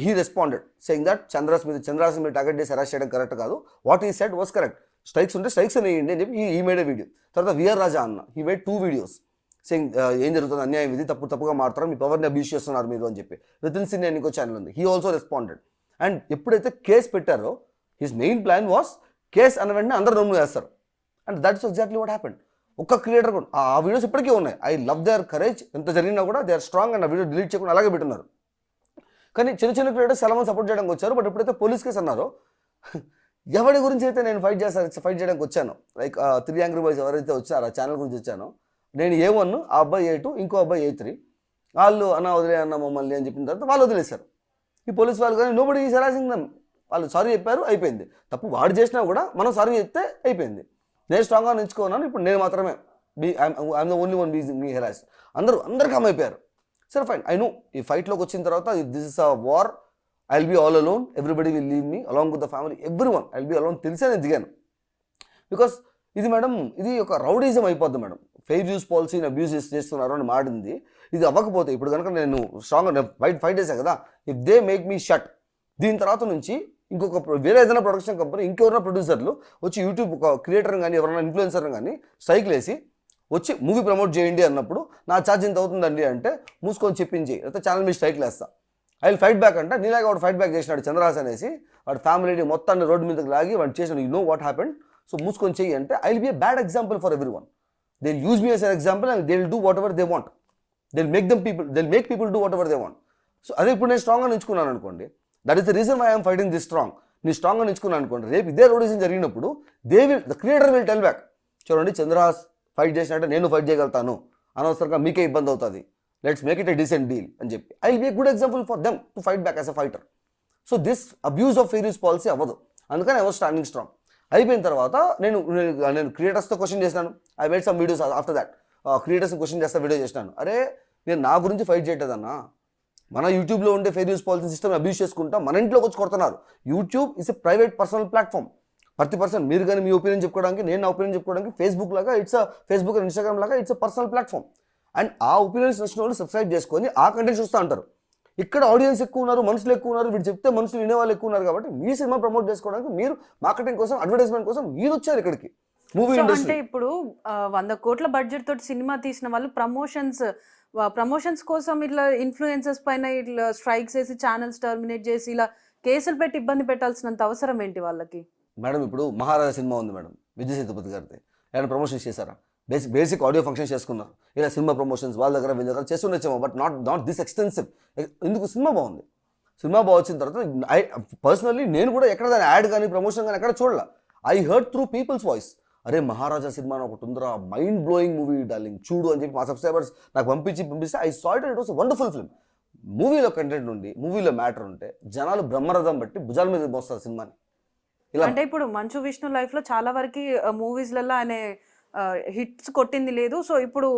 he responded saying that Chandra's మీద టార్గెట్ చేసి అరెస్ట్ చేయడం కరెక్ట్ కాదు, వాట్ ఈ సెడ్ వాస్ కరెక్ట్, స్ట్రైక్స్ ఉంటే స్ట్రైక్స్ అనేయండి అని చెప్పి ఈ మేడ్ ఎ వీడియో. తర్వాత విఆర్ రాజా అన్న హీ మేడ్ 2 వీడియోస్ సెయింగ్ ఏం జరుగుతుంది, అన్యాయం ఇది, తప్పుగా మారుతారు, మీ పవర్ని అబ్యూస్ చేస్తున్నారు మీరు అని చెప్పి. వితిన్ సిన్ ఇంకో ఛానల్ ఉంది, హీ ఆల్సో రెస్పాండెడ్. అండ్ ఎప్పుడైతే కేసు పెట్టారో his main plan was case అన్న వెంటనే అందరూ నమ్ము చేస్తారు. And that's exactly what happened. ఒక్క క్రియేటర్ కూడా ఆ వీడియోస్ ఇప్పటికీ ఉన్నాయి. ఐ లవ్ దేర్ కరేజ్, ఎంత జరిగినా కూడా దే ఆర్ స్ట్రాంగ్ అండ్ ఆ వీడియో డిలీట్ చేయకుండా అలాగే పెట్టున్నారు. కానీ చిన్న క్రియేటర్స్ చాలా మంది సపోర్ట్ చేయడానికి వచ్చారు. బట్ ఎప్పుడైతే పోలీస్ కేసు అన్నారో ఎవరి గురించి అయితే నేను ఫైట్ చేయడానికి వచ్చాను, లైక్ 3 యాంగ్రీ బాయ్స్ ఎవరైతే వచ్చారో ఆ ఛానల్ గురించి వచ్చానో, నేను A1, ఆ అబ్బాయి A2, ఇంకో అబ్బాయి A3, వాళ్ళు అన్న వదిలే అన్న మమ్మల్ని అని చెప్పిన తర్వాత వాళ్ళు వదిలేశారు. ఈ పోలీస్ వాళ్ళు కానీ నోబడీ ఈజ్ హెరాసింగ్ దెమ్, వాళ్ళు సారీ చెప్పారు అయిపోయింది. తప్పు వాడు చేసినా కూడా మనం సారీ చెప్తే అయిపోయింది. నేను స్ట్రాంగ్గా నిలుచుకున్నాను, ఇప్పుడు నేను మాత్రమే I'm the only one be harass, అందరు కమ్ అయిపోయారు. సరే ఫైన్, ఐ నో ఈ ఫైట్లోకి వచ్చిన తర్వాత this is a war, I will be all alone, everybody will leave me along with the family, everyone I will be alone, తెలిసే నేను దిగాను. బికాస్ ఇది మేడం, ఇది ఒక రౌడీజం అయిపోద్ది మేడం. ఫెయిర్ యూస్ పాలసీని అబ్యూస్ చేస్తున్నారు అని మాడింది. ఇది అవ్వకపోతే ఇప్పుడు కనుక నేను స్ట్రాంగ్గా ఫైట్ చేశాను కదా, if they make me shut, దీని తర్వాత నుంచి ఇంకొక వేరే ఏదైనా ప్రొడక్షన్ కంపెనీ ఇంకెవరైనా ప్రొడ్యూసర్లు వచ్చి యూట్యూబ్ క్రియేటర్ని కానీ ఎవరైనా ఇన్ఫ్లుయెన్సర్ని కానీ స్ట్రైక్ వేసి వచ్చి మూవీ ప్రమోట్ చేయండి అన్నప్పుడు నా ఛార్జ్ ఇంత అవుతుందండి అంటే మూసుకొని చెప్పించి లేకపోతే ఛానల్ మీద స్ట్రైక్ వేస్తా, ఐ విల్ ఫైట్ బ్యాక్ అంటే నీలాగా వాడు ఫైట్ బ్యాక్ చేసినాడు చంద్రహాస్ అనేసి, వాడు ఫ్యామిలీని మొత్తాన్ని రోడ్డు మీదకి లాగి వాడు చేసిన you know what happened, so మూసుకొని చెయ్యి అంటే I will be a bad example for every one. They will use me as an example and they will do whatever they want, they will make people do whatever they want. So అదే ఇప్పుడు నేను స్ట్రాంగ్గా నిల్చుకున్నాను అనుకోండి, that is the reason why I'm fighting this strong. నేను స్ట్రాంగ్గా నిల్చుకున్నాను అనుకోండి, రేపు ఇదే రౌడీజం జరిగినప్పుడు the creator will tell back, చూడండి చంద్రహాస్ ఫైట్ చేసినట్టే నేను ఫైట్ చేయగలుగుతాను, అనవసరంగా మీకే ఇబ్బంది అవుతుంది, let's make it a decent deal అని చెప్పి I will be a good example for them to fight back as a fighter. So this abuse of fair use policy అవ్వదు, అందుకని ఐ వాజ్ స్టాండింగ్ స్ట్రాంగ్. అయిపోయిన తర్వాత నేను క్రియేటర్స్తో question చేసినాను, I made some videos after that, క్రియేటర్స్ని question చేస్తా video చేసినాను. అరే నేను నా గురించి ఫైట్ చేయట్లేదన్నా, మన యూట్యూబ్లో ఉండే fair use policy system abuse చేసుకుంటా మన ఇంట్లోకి వచ్చి కొడుతున్నారు. YouTube is a private personal platform, ప్రతి పర్సన్ మీరు కానీ మీ ఒపీనియన్ చెప్పుకోవడానికి, నేను నా ఒపీనియన్ చెప్పుకోవడానికి, ఫేస్బుక్ లాగా ఇట్స్ ఫేస్బుక్ అండ్ ఇన్స్టాగ్రామ్ లాగా it's a personal platform. And ఆ ఒపీనియన్స్ నచ్చిన వాళ్ళు సబ్స్క్రైబ్ చేసుకొని ఆ కంటెంట్ చూస్తూ ఉంటారు. ఇక్కడ ఆడియన్స్ ఎక్కువ ఉన్నారు, మనుషులు ఎక్కువ ఉన్నారు, వీడు చెప్తే మనుషులు వినేవాళ్ళు ఎక్కువ ఉన్నారు. కాబట్టి మీ సినిమా ప్రమోట్ చేసుకోవడానికి మీరు మార్కెటింగ్ కోసం, అడ్వర్టైజ్మెంట్ కోసం మీరు వచ్చారు ఇక్కడికి. మూవీ ఇండస్ట్రీ అంటే ఇప్పుడు 100 కోట్ల బడ్జెట్ తోటి సినిమా తీసిన వాళ్ళు ప్రమోషన్స్ కోసం ఇట్లా ఇన్ఫ్లుయెన్సర్స్ పైన ఇట్లా స్ట్రైక్స్ వేసి ఛానల్స్ టర్మినేట్ చేసి ఇలా కేసులు పెట్టి ఇబ్బంది పెట్టాల్సినంత అవసరం ఏంటి వాళ్ళకి? మేడం ఇప్పుడు మహారాజా సినిమా ఉంది మేడం, విజయ్ సేతుపతి గారిది, ఆయన ప్రమోషన్స్ చేశారా? బేసిక్ ఆడియో ఫంక్షన్స్ చేసుకున్నారు, ఇలా సినిమా ప్రమోషన్స్ వాళ్ళ దగ్గర వీళ్ళ దగ్గర చేస్తుండొచ్చేమో, బట్ నాట్ దిస్ ఎక్స్టెన్సివ్. ఎందుకు? సినిమా బాగుంది, సినిమా బాగా వచ్చిన తర్వాత ఐ పర్సనల్లీ నేను కూడా ఎక్కడ దాని యాడ్ కానీ ప్రమోషన్ కానీ ఎక్కడ చూడాల, I heard through people's voice, అరే మహారాజా సినిమా ఒకటి ఉందిరా, మైండ్ బ్లోయింగ్ మూవీ డార్లింగ్ చూడు అని చెప్పి మా సబ్స్క్రైబర్స్ నాకు పంపిస్తే I saw it was wonderful film. మూవీలో కంటెంట్ ఉండి మూవీలో మ్యాటర్ ఉంటే జనాలు బ్రహ్మరథం బట్టి భుజాల మీద మోస్తారు సినిమాని. అంటే ఇప్పుడు మంచు విష్ణు లైఫ్ లో చాలా వరకు మూవీస్లలో ఆయన హిట్స్ కొట్టింది లేదు. సో ఇప్పుడు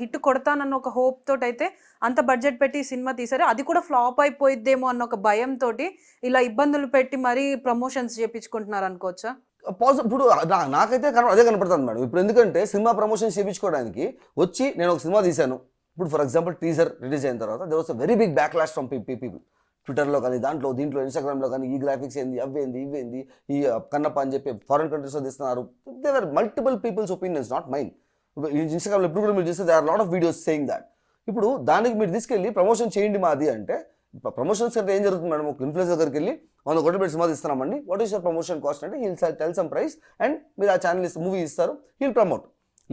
హిట్ కొడతానన్న ఒక హోప్ తోటి అయితే అంత బడ్జెట్ పెట్టి సినిమా తీసారు, అది కూడా ఫ్లాప్ అయిపోయిద్దేమో అన్న ఒక భయంతో ఇలా ఇబ్బందులు పెట్టి మరీ ప్రమోషన్స్ చేయించుకుంటున్నారు అనుకోవచ్చా? ఇప్పుడు నాకైతే అదే కనపడుతుంది మేడం. ఇప్పుడు ఎందుకంటే సినిమా ప్రమోషన్స్ చేయించుకోవడానికి వచ్చి నేను ఒక సినిమా తీశాను, ఇప్పుడు ఫర్ ఎగ్జాంపుల్ టీజర్ రిలీజ్ అయిన తర్వాత there was a very big backlash from people. ట్విట్టర్లో కానీ దీంట్లో ఇన్స్టాగ్రామ్లో కానీ ఈ గ్రాఫిక్స్ ఏంది ఇవేంది ఈ కన్నప్ప అని చెప్పి ఫారెన్ కంట్రీస్లో తీస్తున్నారు. There are multiple people's opinions, not mine. ఇన్స్టాగ్రామ్లో ఇప్పుడు కూడా మీరు చూస్తే they are lot of videos saying that. ఇప్పుడు దానికి మీరు తీసుకెళ్ళి ప్రమోషన్ చేయండి మాది అంటే, ప్రమోషన్స్ అంటే ఏం జరుగుతుంది మేడం? ఒక ఇన్ఫ్లుయెన్సర్ దగ్గరికి వెళ్ళి 100 కోట్లు పెట్టి సినిమా ఇస్తున్నామండి, what is your promotion cost అంటే he'll tell some price and మీరు ఆ ఛానల్ మూవీ ఇస్తారు, హీల్ ప్రమోట్.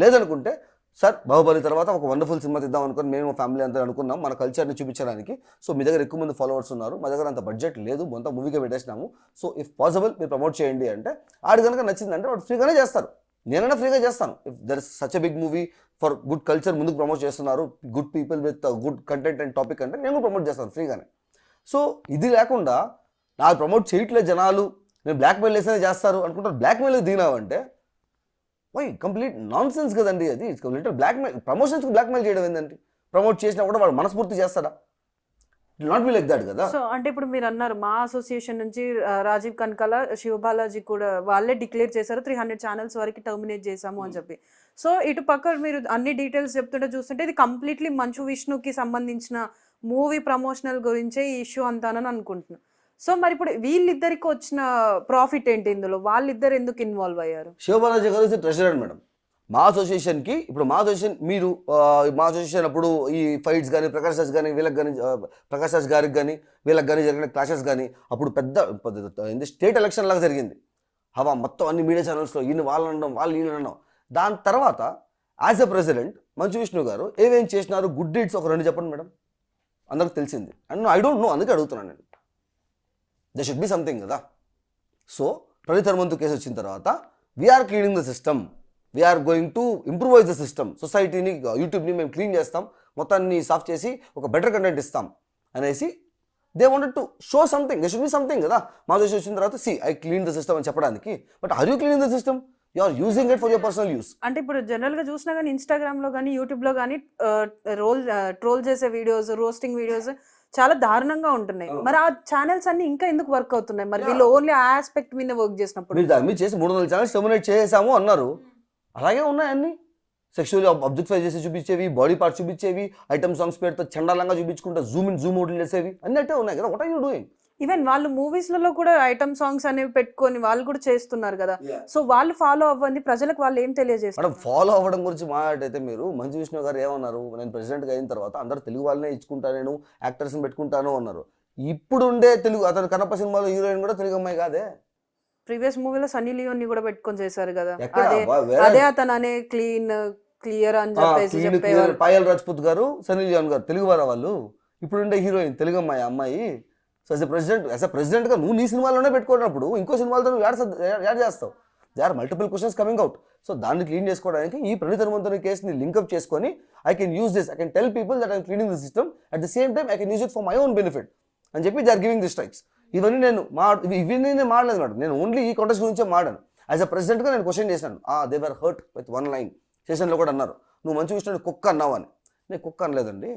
లేదనుకుంటే సార్ బాహుబలి తర్వాత ఒక వండర్ఫుల్ సినిమా తీద్దాం అనుకుని మేము ఫ్యామిలీ అంతా అనుకున్నాం మన కల్చర్ని చూపించడానికి. సో మీ దగ్గర ఎక్కువ మంది ఫాలోవర్స్ ఉన్నారు, మా దగ్గర అంత బడ్జెట్ లేదు, మొత్తం మూవీగా పెట్టేసినాము, సో ఇఫ్ పాసిబుల్ మీరు ప్రమోట్ చేయండి అంటే ఆడు కనుక నచ్చిందంటే వాడు ఫ్రీగానే చేస్తారు. నేనైనా ఫ్రీగా చేస్తాను. If there is such a big movie for good culture ముందుకు ప్రమోట్ చేస్తున్నారు, good people with good content and topic అంటే నేను ప్రమోట్ చేస్తాను ఫ్రీగానే. సో ఇది లేకుండా నాకు ప్రమోట్ చేయట్లేదు జనాలు, నేను బ్లాక్మెయిల్ వేసేనే చేస్తారు అనుకుంటారు. బ్లాక్మెయిల్ దిగినావంటే వై కంప్లీట్ నాన్ సెన్స్ కదండి అది. It's complete blackmail. ప్రమోషన్స్కి బ్లాక్మెయిల్ చేయడం ఏంటంటే, ప్రమోట్ చేసినా కూడా వాడు మనస్ఫూర్తి చేస్తాడా? It not be like that కదా. సో అంటే ఇప్పుడు మీరు అన్నారు మా అసోసియేషన్ నుంచి రాజీవ్ కనకాల, శివబాలాజీ కూడా వాళ్ళే డిక్లేర్ చేశారు 300 ఛానల్స్ వరకు టర్మినేట్ చేశాము అని చెప్పి. సో ఇటు పక్క మీరు అన్ని డీటెయిల్స్ చెప్తుంటే చూస్తుంటే ఇది కంప్లీట్లీ మంచు విష్ణుకి సంబంధించిన మూవీ ప్రమోషనల్ గురించే ఈ ఇష్యూ అంతానని అనుకుంటున్నాను. సో మరి ఇప్పుడు వీళ్ళిద్దరికి వచ్చిన ప్రాఫిట్ ఏంటి ఇందులో? వాళ్ళిద్దరు ఎందుకు ఇన్వాల్వ్ అయ్యారు? శివబాలాజీ గారు ఇస్ ట్రెజరర్ మేడం మా అసోసియేషన్కి. ఇప్పుడు మా అసోసియేషన్ మీరు మా అసోసియేషన్ అప్పుడు ఈ ఫైట్స్ కానీ ప్రకాష్ రాజ్ కానీ వీళ్ళకి కానీ ప్రకాష్ రాజ్ గారికి కానీ వీళ్ళకి కానీ జరిగిన క్లాషెస్ కానీ అప్పుడు పెద్ద స్టేట్ ఎలక్షన్ లాగా జరిగింది. హవా మొత్తం అన్ని మీడియా ఛానల్స్లో ఈయన వాళ్ళు అనడం వాళ్ళు వీళ్ళు అనడం. దాని తర్వాత as a president Manchu Vishnu గారు ఏమేం చేసినారు గుడ్ డీడ్స్ ఒక 2 చెప్పండి మేడం, అందరికి తెలిసింది. అండ్ ఐ డోంట్ నో, అందుకే అడుగుతున్నాను నేను. దే షుడ్ బి సంథింగ్ కదా. సో ప్రణీత్ హనుమంతు కేసు వచ్చిన తర్వాత we're cleaning the system, we're going to improvise the system, సొసైటీని యూట్యూబ్ని మేము క్లీన్ చేస్తాం, మొత్తాన్ని సాఫ్ చేసి ఒక బెటర్ కంటెంట్ ఇస్తాం అనేసి they wanted to show something. They should be something కదా. మా దేశం వచ్చిన తర్వాత ఐ క్లీన్ ద సిస్టమ్ అని చెప్పడానికి. But are you cleaning the system? You are using it for your personal use. అంటే ఇప్పుడు జనరల్ గా చూసినా కానీ ఇన్స్టాగ్రామ్ లో కానీ యూట్యూబ్ లో కానీ ట్రోల్ చేసే వీడియోస్, రోస్టింగ్ వీడియోస్ చాలా దారుణంగా ఉంటున్నాయి. మరి ఆ ఛానల్స్ అన్ని ఇంకా ఎందుకు వర్క్ అవుతున్నాయి? మరి వీళ్ళు ఓన్లీ ఆ ఆస్పెక్ట్ మీద వర్క్ చేసినప్పుడు మీరు చేసి 300 ఛానల్స్ టర్మినేట్ చేసాము అన్నారు, అలాగే ఉన్నాయన్నీ. సెక్షువల్లీ ఆబ్జెక్టిఫై చేసి చూపించేవి, బాడీ పార్ట్స్ చూపించేవి, ఐటమ్ సాంగ్స్ పేరుతో చండాలంగా చూపించుకుంటా జూమ్ ఇన్ జూమ్ అవుట్ చేసేవి అన్నీ అట్టే ఉన్నాయి కదా. What are you doing? Even వాళ్ళు మూవీస్లలో కూడా ఐటమ్ సాంగ్స్ అనేవి పెట్టుకొని వాళ్ళు కూడా చేస్తున్నారు కదా. సో వాళ్ళు ఫాలో అవ్వండి, ప్రజలకు వాళ్ళు ఏం తెలియజేస్తారు? మేడం ఫాలో అవ్వడం గురించి మాట్లాడితే మీరు మంచు విష్ణు గారు ఏమన్నారు, నేను ప్రెసిడెంట్గా అయిన తర్వాత అందరు తెలుగు వాళ్ళనే ఇచ్చుకుంటాను, నేను యాక్టర్స్ని పెట్టుకుంటాను అన్నారు. ఇప్పుడు ఉండే తెలుగు అతను కన్నప్ప సినిమాలో హీరోయిన్ కూడా తెలుగు అమ్మాయి కాదే. ప్రీవియస్ మూవీలో సన్నీ లియోన్ కూడా పెట్టుకొని చేశారు కదా. ఎక్కడ? అదే అతను అనే క్లియర్ అని చెప్పేసి చెప్పేవారు. పాయల్ రాజ్పుత్ గారు, సన్నీ లియోన్ గారు తెలుగు వారా వాళ్ళు. ఇప్పుడు ఉండే హీరోయిన్ తెలుగు అమ్మాయి. సో యాజ్ ఎ ప్రెసిడెంట్గా నువ్వు నీ సినిమాలోనే పెట్టుకున్నప్పుడు ఇంకో సినిమాలతో నువ్వు యాడ్ చేస్తావు. They are multiple questions coming out. So దాన్ని క్లీన్ చేసుకోవడానికి ఈ ప్రణీత్ హనుమంతుని కేసుని లింకప్ చేసుకొని I can use this, I can tell people that I'm cleaning the system, at the same time I can use it for my own benefit అని చెప్పి they are giving the strikes. ఇవన్నీ నేను మాడలేదు madam, నేను only ఈ context గురించే మాడాను. As a ప్రెసిడెంట్గా నేను క్వశ్చన్ చేశాను. They were hurt with 1 line. సెషన్లో కూడా అన్నారు నువ్వు మంచి విషయం కుక్క అన్నావు అని. నేను కుక్క అనలేదండి,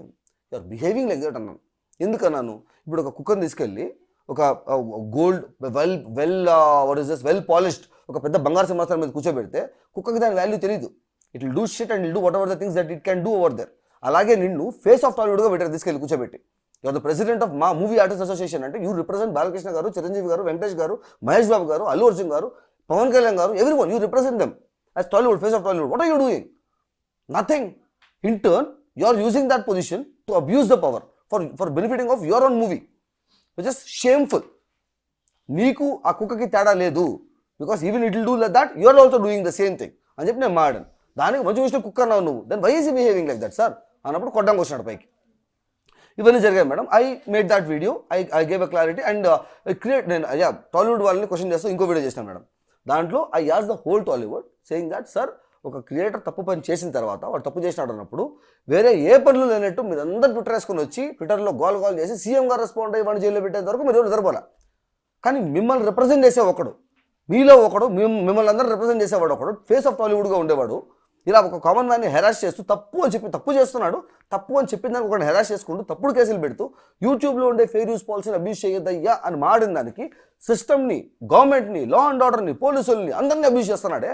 you are behaving like that అన్నాను. ఎందుకన్నాను? ఇప్పుడు ఒక కుక్కను తీసుకెళ్ళి ఒక గోల్డ్ వెల్ పాలిష్డ్ ఒక పెద్ద బంగారు సింహాసనం మీద కూర్చోబెడితే కుక్కకి దాని వాల్యూ తెలియదు. It will do shit and will do whatever the things that it can do over there. అలాగే నిన్ను ఫేస్ ఆఫ్ టాలీవుడ్గా పెట్టారు తీసుకెళ్ళి కూర్చోబెట్టి. యూఆర్ ద ప్రెసిడెంట్ ఆఫ్ మా మూవీ ఆర్టిస్ట్ అసోసియేషన్ అంటే యూ రిప్రజెంట్ బాలకృష్ణ గారు, చిరంజీవి గారు, వెంకటేష్ గారు, మహేష్ బాబు గారు, అల్లు అర్జున్ గారు, Pawan Kalyan garu, everyone. You represent them as Tollywood, face of Tollywood. What are you doing? Nothing. In turn you are using that position to abuse the power for benefiting of your own movie, which is shameful. నీకు ఆ కుక్కకి తేడా లేదు, because even it will do like that, you are also doing the same thing అని చెప్పి నేను మాడాను. దానికి మంచి విషయం కుక్క అన్నావు నువ్వు, then why is behaving like that sir అన్నప్పుడు కొట్టడానికి వచ్చినాడు పైకి. ఇవన్నీ జరిగాయి madam. I made that video, I gave a clarity and నేను టాలీవుడ్ వాళ్ళని క్వశ్చన్ చేస్తూ ఇంకో వీడియో చేశాను మేడం. దాంట్లో I as the whole Tollywood saying that sir ఒక క్రియేటర్ తప్పు పని చేసిన తర్వాత వాడు తప్పు చేసినాడు అన్నప్పుడు వేరే ఏ పనులు లేనట్టు మీరు అందరూ ట్విట్టర్ వేసుకొని వచ్చి ట్విట్టర్లో గోల్ చేసి సీఎం గారు రెస్పాండ్ అయ్యి వాడిని జైల్లో పెట్టేంత వరకు మీరు ఎవరు జరపాల. కానీ మిమ్మల్ని రిప్రజెంట్ చేసే ఒకడు, మీలో ఒకడు, మిమ్మల్ని అందరూ రిప్రజెంట్ చేసేవాడు ఒకడు, ఫేస్ ఆఫ్ టాలీవుడ్గా ఉండేవాడు, ఇలా ఒక కామన్ మ్యాన్ని హెరాస్ చేస్తూ తప్పు అని చెప్పి తప్పు చేస్తున్నాడు, తప్పు అని చెప్పిన దానికి ఒకటి హెరాస్ చేసుకుంటూ తప్పుడు కేసులు పెడుతూ యూట్యూబ్లో ఉండే ఫెయిర్ యూస్ పాలసీని అబ్యూస్ చేయొద్దయ్యా అని మాడిన దానికి సిస్టమ్ని, గవర్నమెంట్ని, లా అండ్ ఆర్డర్ని, పోలీసుల్ని అందరినీ అబ్యూస్ చేస్తున్నాడే.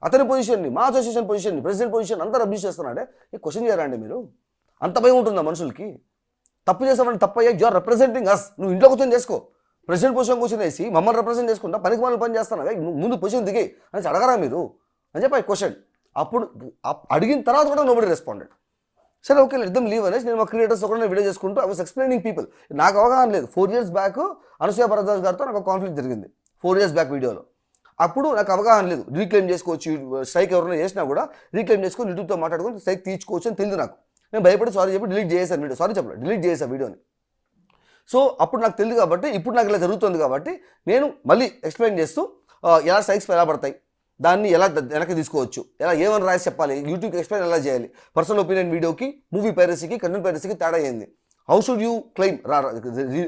అతని పొజిషన్ని, మా అసోసియేషన్ పొజిషన్ని, ప్రెసిడెంట్ పొజిషన్ అందరూ అబ్యూస్ చేస్తున్నాడే. ఈ క్వశ్చన్ చేయరండి మీరు? అంత భయం ఉంటుందా మనుషులకి? తప్పు చేసామని తప్పయ్యా, యు ఆర్ రిప్రజెంటింగ్ అస్. నువ్వు ఇంట్లో కూర్చొని చేసుకో, ప్రెసిడెంట్ పొజిషన్ కూర్చొనేసి మమ్మల్ని రిప్రజెంట్ చేసుకుంటా పనికి మనం పని చేస్తాను, నువ్వు ముందు పొజిషన్ దిగి అని అడగరా మీరు అని చెప్పి క్వశ్చన్. అప్పుడు అడిగిన తర్వాత కూడా నోబడి రెస్పాండెడ్. సరే ఓకే లెట్ దెమ్ లీవ్ అనేసి నేను మా క్రియేటర్స్ కూడా వీడియో చేసుకుంటూ ఐ వాస్ ఎక్స్ప్లెయినింగ్ పీపుల్. నాకు అవగాహన లేదు. 4 years బ్యాక్ అనసూయ భరద్వాజ్ గారితో నాకు కాన్ఫ్లిక్ట్ జరిగింది 4 years బ్యాక్ వీడియోలో. అప్పుడు నాకు అవగాహన లేదు, రీక్లెయిమ్ చేసుకోవచ్చు, స్ట్రైక్ ఎవరైనా చేసినా కూడా రీక్లెయిమ్ చేసుకొని యూట్యూబ్తో మాట్లాడుకొని స్ట్రైక్ తీర్చుకోవచ్చు అని తెలియదు నాకు. నేను భయపడి సారీ చెప్పి డిలీట్ చేశాను వీడియో. సారీ చెప్పలేదు, డిలీట్ చేశాను వీడియోని. సో అప్పుడు నాకు తెలియదు కాబట్టి, ఇప్పుడు నాకు ఇలా జరుగుతుంది కాబట్టి నేను మళ్ళీ ఎక్స్ప్లెయిన్ చేస్తూ ఎలా స్ట్రైక్స్ ఎలా పడతాయి, దాన్ని ఎలా వెనక్కి తీసుకోవచ్చు, ఎలా ఏమని రాసి చెప్పాలి, యూట్యూబ్కి ఎక్స్ప్లెయిన్ ఎలా చేయాలి, పర్సనల్ ఒపీనియన్ వీడియోకి మూవీ పైరసీకి కంటెంట్ పైరసీకి తేడా అయింది, how should you claim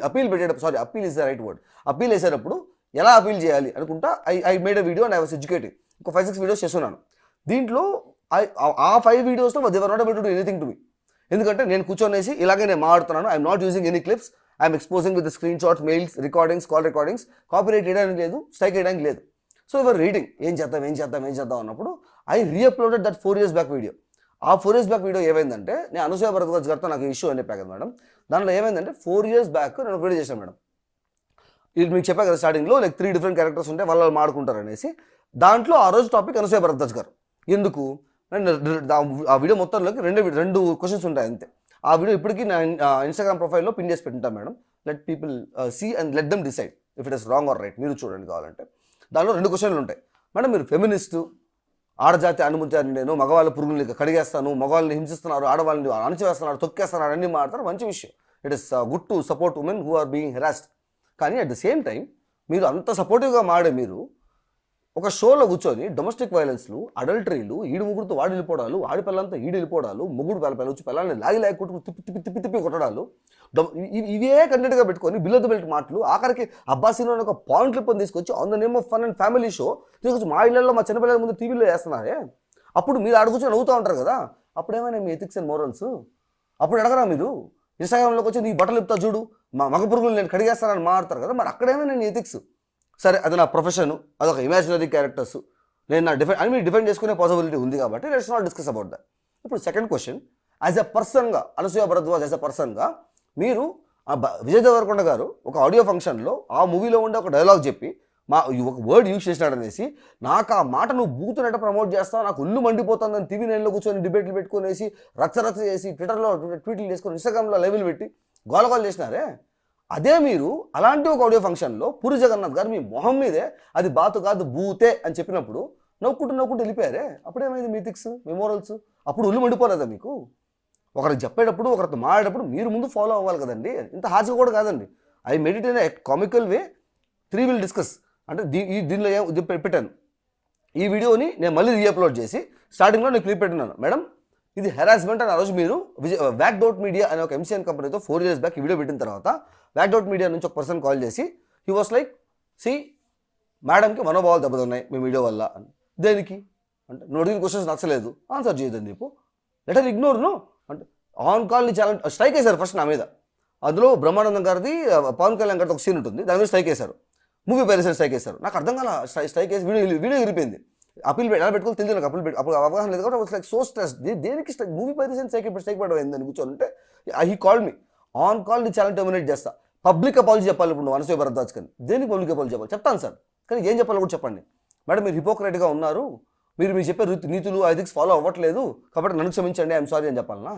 appeal పెట్టేటప్పుడు, sorry appeal is the right word, appeal వేసేటప్పుడు ఎలా అపీల్ చేయాలి అనుకుంటా I made a video and I was educating. ఒక 5-6 వీడియోస్ చేస్తున్నాను. దీంట్లో ఆ 5 వీడియోస్లో they were not able to do anything to me. ఎందుకంటే నేను కూర్చొనేసి ఇలాగే నేను మాట్లాడుతున్నాను, I'm not using any clips, I'm exposing with screen shots, mails, recordings, call recordings, copyright చేయడానికి లేదు, స్ట్రైక్ చేయడానికి లేదు. సో ఎవరు రీడింగ్ ఏం చేద్దాం అన్నప్పుడు I reuploaded that 4 years back video. ఆ 4 years బ్యాక్ వీడియో ఏమైందంటే, నేను అనసూయ భరద్వాజ్ గారితో నాకు ఇష్యూ అని చెప్పాను కదా మేడం, దాంట్లో ఏమైందంటే 4 years బ్యాక్ నేను వీడియో చేశాను మేడం. ఇది మీకు చెప్పా కదా స్టార్టింగ్లో, లైక్ 3 different క్యారెక్టర్స్ ఉంటే వాళ్ళు మాడుకుంటారు అనేసి. దాంట్లో ఆ రోజు టాపిక్ అనసూయ భరద్వాజ్ గారు. ఎందుకు ఆ వీడియో మొత్తంలోకి 2 క్వశ్చన్స్ ఉంటాయి అంతే. ఆ వీడియో ఇప్పటికీ నా ఇన్స్టాగ్రామ్ ప్రొఫైల్లో పిన్ చేసి పెట్టింటాను madam. Let people see and let them decide if it is wrong or right. మీరు చూడండి కావాలంటే. దానిలో 2 క్వశ్చన్లు ఉంటాయి. మేడం మీరు ఫెమినిస్టు, ఆడజాతి అనుమతి నేను మగవాళ్ళ పురుగుల్ని కడిగేస్తాను, మగవాళ్ళని హింసిస్తున్నారు, ఆడవాళ్ళని అణచివేస్తున్నారు, తొక్కేస్తున్నారు, అన్నీ మాట్లాడతారు, మంచి విషయం. It is good to support women who are being harassed. కానీ అట్ ద సేమ్ టైం మీరు అంత సపోర్టివ్గా మాడే మీరు ఒక షోలో కూర్చొని డొమెస్టిక్ వైలెన్స్లు, అడల్టరీలు, ఈడు ముగ్గురుతో వాడు వెళ్ళిపోవడాలు, ఆడి పిల్లలతో ఈడు వెళ్ళిపోవడాలు, ముగ్గురు పిల్లలు వచ్చి పిల్లల్ని లాగి కొట్టుకు తిప్పి కొట్టడాలు, ఇవే కంటెంట్గా పెట్టుకొని బిల్లు బెల్ట్ మాటలు, ఆఖరికి అబ్బాసీలో ఒక పాయింట్ క్లిప్ తీసుకొచ్చి on the name of fun and family show తీసుకొచ్చి మా ఇళ్లలో మా చిన్నపిల్లల ముందు టీవీలో వేస్తున్నారే. అప్పుడు మీరు అడుగుచొని నవ్వుతూ ఉంటారు కదా, అప్పుడేమైనా మీ ఎథిక్స్ అండ్ మోరల్స్? అప్పుడు అడగరా మీరు? ఇన్స్టాగ్రామ్లోకి వచ్చి నీ బట్టలు ఇప్పుతా చూడు, మా మగ పురుగులు నేను కడిగేస్తానని మాట్లాడతారు కదా, మరి అక్కడేమైనా నీ ఎథిక్స్? సరే అది నా ప్రొఫెషన్, అదొక ఇమాజినరీ క్యారెక్టర్స్, నేను నా డిఫెండ్ చేసుకునే పాసిబిలిటీ ఉంది కాబట్టి let's not discuss about that. ఇప్పుడు సెకండ్ క్వశ్చన్, యాజ్ ఎ పర్సన్గా అనసూయ భరద్వాజ్ యాజ్ ఎ పర్సన్గా మీరు విజయ్ దేవరకొండ గారు ఒక ఆడియో ఫంక్షన్లో ఆ మూవీలో ఉండే ఒక డైలాగ్ చెప్పి ఒక వర్డ్ యూజ్ చేసినాడు అనేసి నాకు ఆ మాట నువ్వు బూతునట్టు ప్రమోట్ చేస్తావు, నాకు ఉల్లు మండిపోతుందని టీవీ నైన్లో కూర్చొని డిబేట్లు పెట్టుకునేసి రచ్చ చేసి ట్విట్టర్లో ట్వీట్లు చేసుకొని ఇన్స్టాగ్రామ్లో లైవ్లు పెట్టి గోలగోలు చేసినారే. అదే మీరు అలాంటి ఒక ఆడియో ఫంక్షన్లో పూరి జగన్నాథ్ గారు మీ మొహం మీదే అది బాతు కాదు బూతే అని చెప్పినప్పుడు నవ్వుకుంటూ వెళ్ళిపోయారే. అప్పుడేమైంది మీ ఎథిక్స్, మీ మోరల్స్? అప్పుడు ఉల్లు మండిపోలేదా మీకు? ఒకరికి చెప్పేటప్పుడు, ఒకరితో మాట్లాడేటప్పుడు మీరు ముందు ఫాలో అవ్వాలి కదండి. ఇంత హార్ష్గా కూడా కాదండి. I made it in a comical way. 3 will discuss. అంటే దీనిలో పెట్టాను ఈ వీడియోని, నేను మళ్ళీ రీఅప్లోడ్ చేసి స్టార్టింగ్లో నేను క్లిప్ పెట్టినాను. మేడం ఇది హెరాస్మెంట్ అని ఆ రోజు మీరు వ్యాక్డౌట్ మీడియా అనే ఒక ఎంసీఎన్ కంపెనీతో 4 years బ్యాక్ ఈ వీడియో పెట్టిన తర్వాత వ్యాక్డౌట్ మీడియా నుంచి ఒక పర్సన్ కాల్ చేసి హీ వాస్ లైక్, సి మేడంకి మనోభావాలు దెబ్బతున్నాయి మీ వీడియో వల్ల. దేనికి అంటే నువ్వు అడిగిన క్వశ్చన్స్ నచ్చలేదు, ఆన్సర్ చేయదని చెప్పు, లెటర్ ఇగ్నోర్ నో అంటే ఆన్ కాల్ని చాలా స్ట్రైక్ వేశారు ఫస్ట్ నా మీద. అందులో బ్రహ్మానందం గారిది పవన్ కళ్యాణ్ గారితో ఒక సీన్ ఉంటుంది, దాని మీద స్ట్రైక్ వేశారు, మూవీ పైరసీ స్ట్రైక్ వేశారు. నాకు అర్థం కాల, స్ట్రైక్ వేసి వీడియో ఎగిరిపోయింది. అప్పీల్ ఎలా పెట్టుకోవాలి తెలియదు నాకు, అప్పుడు అవగాహన లేదు కాబట్టి లైక్ సో స్ట్రెస్, దేనికి మూవీ పైరసీ స్ట్రైక్ పడడం ఏందని కూర్చోంటే he call me on call, నీ ఛానల్ టర్మినేట్ చేస్తా, పబ్లిక్ అపాలజీ చెప్పాలి ఇప్పుడు నువ్వు అనసూయ భరద్వాజ్ కానీ. దేనికి పబ్లిక్ అపాలజీ చెప్పాలి? చెప్తాను సార్, కానీ ఏం చెప్పాలో కూడా చెప్పండి. మేడం మీరు హిపోక్రైట్గా ఉన్నారు, మీరు చెప్పే నీతులు ఎథిక్స్ ఫాలో అవ్వట్లేదు కాబట్టి నన్ను క్షమించండి, ఐఎమ్ సారీ అని చెప్పాలనా?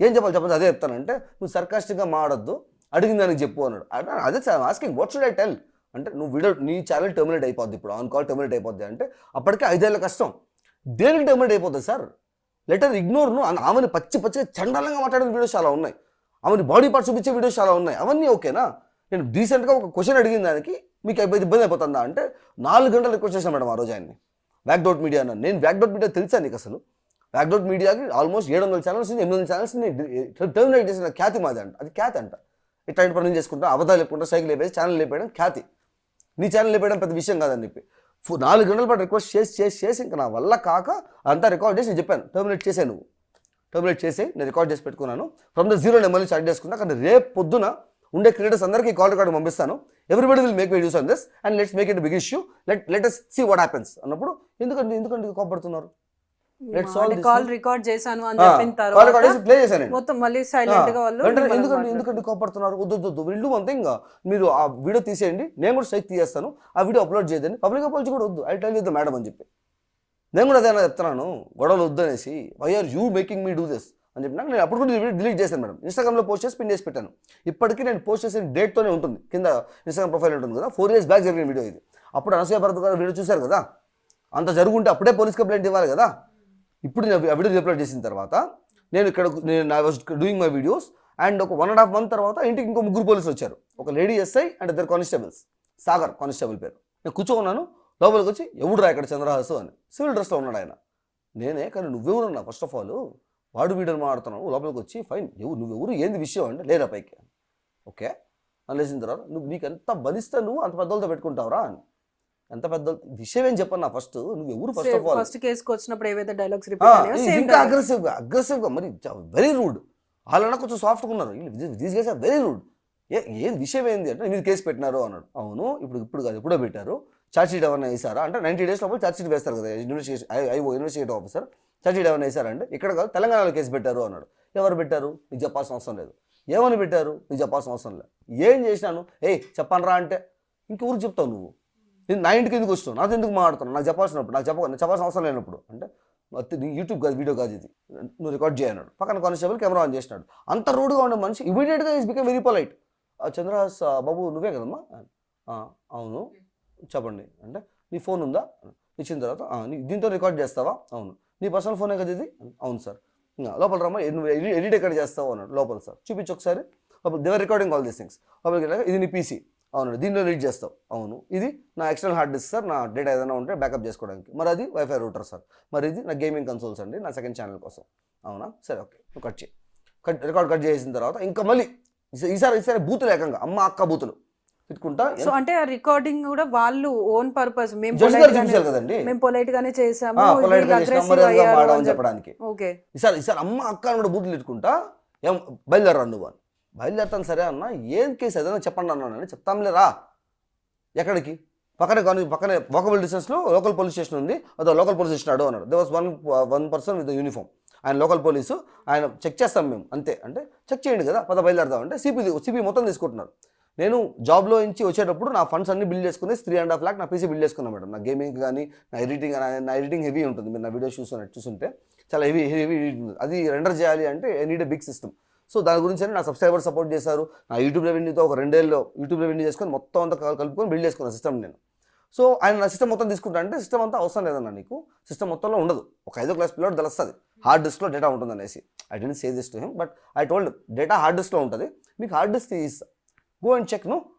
ఏం చెప్పాలి? అదే చెప్తానంటే నువ్వు సర్కాస్టిక్గా మాడద్దు, అడిగిన దానికి చెప్పు అన్నాడు. అదే sir asking what should I tell అంటే నువ్వు వీడియో నీ ఛానల్ టర్మినేట్ అయిపోద్ది, ఇప్పుడు ఆన్ కాల్ టర్మినేట్ అయిపోద్ది అంటే అప్పటికే 5 ఏళ్ళ కష్టం. దేనికి టర్మినేట్ అయిపోతుంది సార్? లెటర్ ఇగ్నోర్ను. ఆమెను పచ్చిగా చండాలంగా మాట్లాడిన వీడియోస్ చాలా ఉన్నాయి, ఆమెను బాడీ పార్ట్స్ చూపించే వీడియోస్ చాలా ఉన్నాయి, అవన్నీ ఓకేనా? నేను డీసెంట్గా ఒక క్వశ్చన్ అడిగిన దానికి మీకు ఇబ్బంది అయిపోతుందా అంటే 4 గంటలు రిక్వెస్ట్ చేశాను మేడం ఆ రోజు ఆయన్ని. వ్యాక్డౌట్ మీడియా అన్నాను నేను. వ్యాక్డౌట్ మీడియా తెలుసా నీకు అసలు? వ్యాక్డౌట్ మీడియాకి ఆల్మోస్ట్ 700 ఛానల్స్ 800 ఛానల్స్ని టర్మినేట్ చేసిన ఖ్యాతి మాది అంట. అది ఖ్యాతి అంట. ఇట్లాంటి పనులు చేసుకుంటా, అబద్ధాలు లేకుండా సైకిల్ లేపేసి ఛానల్ లేపేయడం ఖ్యాతి. నీ ఛానల్ లేపేయడం పెద్ద విషయం కాదని చెప్పి 4 గంటల పాటు రిక్వెస్ట్ చేసి ఇంకా నా వల్ల కాక అంతా రికార్డ్ చేసి నేను చెప్పాను టర్మినేట్ చేసే, నువ్వు టర్మినేట్ చేసి నేను రికార్డ్ చేసి పెట్టుకున్నాను. ఫ్రమ్ ద జీరో నేను మళ్ళీ స్టార్ట్ చేసుకున్నా. కానీ రేపు పొద్దున ఉండే క్రియేటర్స్ అందరికీ కాల్ రికార్డు పంపిస్తాను. Everybody will make videos on this and let's make it big issue, let us see what happens అన్నప్పుడు ఎందుకంటే కోపడుతున్నారు? Let's solve this. Call record చేశాను అని చెప్పిన కాల్ తర్వాత రికార్డ్ చేసి ప్లే చేశాను నేను. మొత్తం మళ్ళీ సైలెంట్ గా వాళ్ళు వెంటనే మిమ్మల్ని ఎందుకంటే మాట్లాడారు. ఎందుకంటే కోపడుతున్నారు, వద్దు వద్దు వద్దు, వీళ్ళు అంతే, ఇంకా మీరు ఆ వీడియో తీసేయండి, నేను కూడా స్ట్రైక్ తీసేస్తాను, ఆ వీడియో అప్లోడ్ చేయదండి, పబ్లిక్ అపాలజీ కూడా వద్దు, I tell you the madam అని చెప్పి. నేను కూడా అదేనా చెప్తున్నాను, గొడవలు వద్దు అనేసి, why are you making me do this అని చెప్పినా నేను అప్పుడు కూడా డిలీట్ చేశాను మేడం. ఇన్స్టాగ్రామ్లో పోస్ట్ చేసి పిన్ చేసి పెట్టాను. ఇప్పటికీ నేను పోస్ట్ చేసిన డేట్తోనే ఉంటుంది, కింద ఇన్స్టాగ్రామ్ ప్రొఫైల్ ఉంటుంది కదా, 4 years బ్యాక్ జరిగిన వీడియో ఇది. అప్పుడు అనసూయ భరత్ గారు వీడియో చూశారు కదా, అంత జరుగుంటే అప్పుడే పోలీస్ కంప్లైంట్ ఇవ్వాలి కదా. ఇప్పుడు నేను ఆ వీడియో అప్లోడ్ చేసిన తర్వాత నేను ఇక్కడ I was doing my videos, and ఒక 1.5 month తర్వాత ఇంటికి ఇంకో 3 పోలీసులు వచ్చారు, ఒక lady SI and 2 constables, Sagar constable పేరు. నేను కూర్చోన్నాను, లోపలికి వచ్చి ఎవడు రా ఇక్కడ చంద్రహాసు అని, సివిల్ డ్రెస్లో ఉన్నాడు ఆయన. నేనే, కానీ నువ్వెవరన్నా ఫస్ట్ ఆఫ్ ఆల్, వాడు వీడియోని మాడుతున్నావు, లోపలికి వచ్చి ఫైన్ నువ్వెవరు ఏంది విషయం అంటే, లేదా పైకి ఓకే అని లేచిన తర్వాత, నీకు ఎంత బలిస్తే నువ్వు అంత పెద్దలతో పెట్టుకుంటావురా అని. ఎంత పెద్ద విషయం ఏం చెప్పన్నా, ఫస్ట్ నువ్వెవరు ఫస్ట్ ఆఫ్ ఆల్. ఫస్ట్ కేసుకి వచ్చినప్పుడు ఏవైతే డైలాగ్స్ రిపీట్ ఇంకా అగ్రెసివ్గా మరి వెరీ రూడ్. వాళ్ళన్నా కొంచెం సాఫ్ట్గా ఉన్నారు, these guys are very rude. ఏది విషయం ఏంది అంటే, మీరు కేసు పెట్టినారు అన్నాడు. అవును, ఇప్పుడు కాదు, ఎప్పుడో పెట్టారు, ఛార్జ్ షీట్ ఎవరైనా వేసారా అంటే 90 days లోపల ఛార్జ్ షీట్ వేస్తారు కదా ఇన్వెస్టిగేటివ్ ఆఫీసర్, ఛార్జ్ షీట్ ఎవరైనా వేసారంటే ఇక్కడ కాదు తెలంగాణలో కేసు పెట్టారు అన్నాడు. ఎవరు పెట్టారు నీకు చెప్పాల్సిన అవసరం లేదు, ఏమని పెట్టారు నీకు చెప్పాల్సిన అవసరం లేదు, ఏం చేసినాను చెప్పనరా అంటే ఇంకెవరికి చెప్తావు నువ్వు, నేను నా ఇంటికి ఎందుకు వస్తావు, నాతో ఎందుకు మాట్లాడుతున్నావు, నాకు చెప్పాల్సినప్పుడు నాకు చెప్పాల్సిన అవసరం లేనప్పుడు అంటే, యూట్యూబ్ కాదు వీడియో కాదు ఇది, నువ్వు రికార్డ్ చేయన్నాడు. పక్కన కానిస్టేబుల్ కెమెరా ఆన్ చేసినాడు. అంత రూడ్గా ఉండే మనిషి ఇమీడియట్గా is become very polite. Chandrahas బాబు నువ్వే కదమ్మా, అవును చెప్పండి అంటే, నీ ఫోన్ ఉందా, ఇచ్చిన తర్వాత దీంతో రికార్డ్ చేస్తావా, అవును, నీ పర్సనల్ ఫోనే కదా ఇది, అవును సార్, లోపల రమ్మా, నువ్వు ఎడిట్ ఎక్కడ చేస్తావు అన్నాడు. లోపల సార్ చూపించి ఒకసారి, దేవర్ రికార్డింగ్ ఆల్ దీస్ థింగ్స్. లోపలికి వెళ్ళాక ఇది నీ పీసీ, అవును, దీంట్లో ఎడిట్ చేస్తావు, అవును, ఇది నా ఎక్స్టర్నల్ హార్డ్ డిస్క్ సార్, నా డేటా ఏదైనా ఉంటే బ్యాకప్ చేసుకోవడానికి, మరి అది వైఫై రూటర్ సార్, మరి ఇది నా గేమింగ్ కన్సోల్స్ అండి, నా సెకండ్ ఛానల్ కోసం, అవునా సరే ఓకే నువ్వు కట్ చేయి. రికార్డ్ కట్ చేసిన తర్వాత ఇంకా మళ్ళీ ఈసారి బూతులు ఏకంగా అమ్మ అక్క బూతులు తిట్టుకుంటా. సో అంటే ఆ రికార్డింగ్ కూడా వాళ్ళు ఓన్ పర్పస్, మేము చూపించాలి కదండి, మేము పొలైట్ గానే చేసాము చెప్పడానికి. ఈసారి అమ్మ అక్క అని కూడా బూతులు తిట్టుకుంటా, ఏం బయలుదేరా నువ్వు అని. బయలుదేరుతాను సరే అన్న, ఏం కేసు ఏదైనా చెప్పండి అన్నానని, చెప్తాంలేరా ఎక్కడికి, పక్కనే వాకబుల్ డిస్టెన్స్లో లోకల్ పోలీస్ స్టేషన్ ఉంది, అదో లోకల్ పోలీస్ స్టేషన్ అడు అన్నాడు. They was one person with uniform, ఆయన లోకల్ పోలీసు, ఆయన చెక్ చేస్తాం మేము అంతే అంటే, చెక్ చేయండి కదా పద బయలుదేరదాం అంటే, సిపి మొత్తం తీసుకుంటున్నారు. నేను జాబ్లో నుంచి వచ్చేటప్పుడు నా ఫండ్స్ అన్ని బిల్డ్ చేసుకుని 3.5 lakh నా పీసీ బిల్డ్ చేసుకున్నాను మేడం. నా గేమింగ్ కానీ నా ఎడిటింగ్ హెవీ ఉంటుంది, మీరు నా వీడియో చూస్తుంటే చాలా హెవీ ఉంటుంది. అది రెండర్ చేయాలి అంటే I need a big system. So దాని గురించి నా సబ్స్క్రైబర్ సపోర్ట్ చేశారు. నా యూట్యూబ్ రెవెన్యూతో ఒక 2 ఏళ్ళలో యూట్యూబ్ రెవెన్యూ చేసుకొని మొత్తం అంతా కలుపుకొని బిల్డ్ చేసుకున్న సిస్టమ్ నేను. సో ఆయన నా సిస్టమ్ మొత్తం తీసుకుంటా అంటే, సిస్టమ్ అంతా అవసరం లేదన్నా, నీకు సిస్టమ్ మొత్తంలో ఉండదు, ఒక 5వ క్లాస్ పిల్లడు తెలుస్తుంది హార్డ్ డిస్క్లో డేటా ఉంటుంది అనేసి. I didn't say this to him, but I told data hard డిస్క్లో ఉంటుంది, మీకు హార్డ్ డిస్క్ తీస్తా, go and check,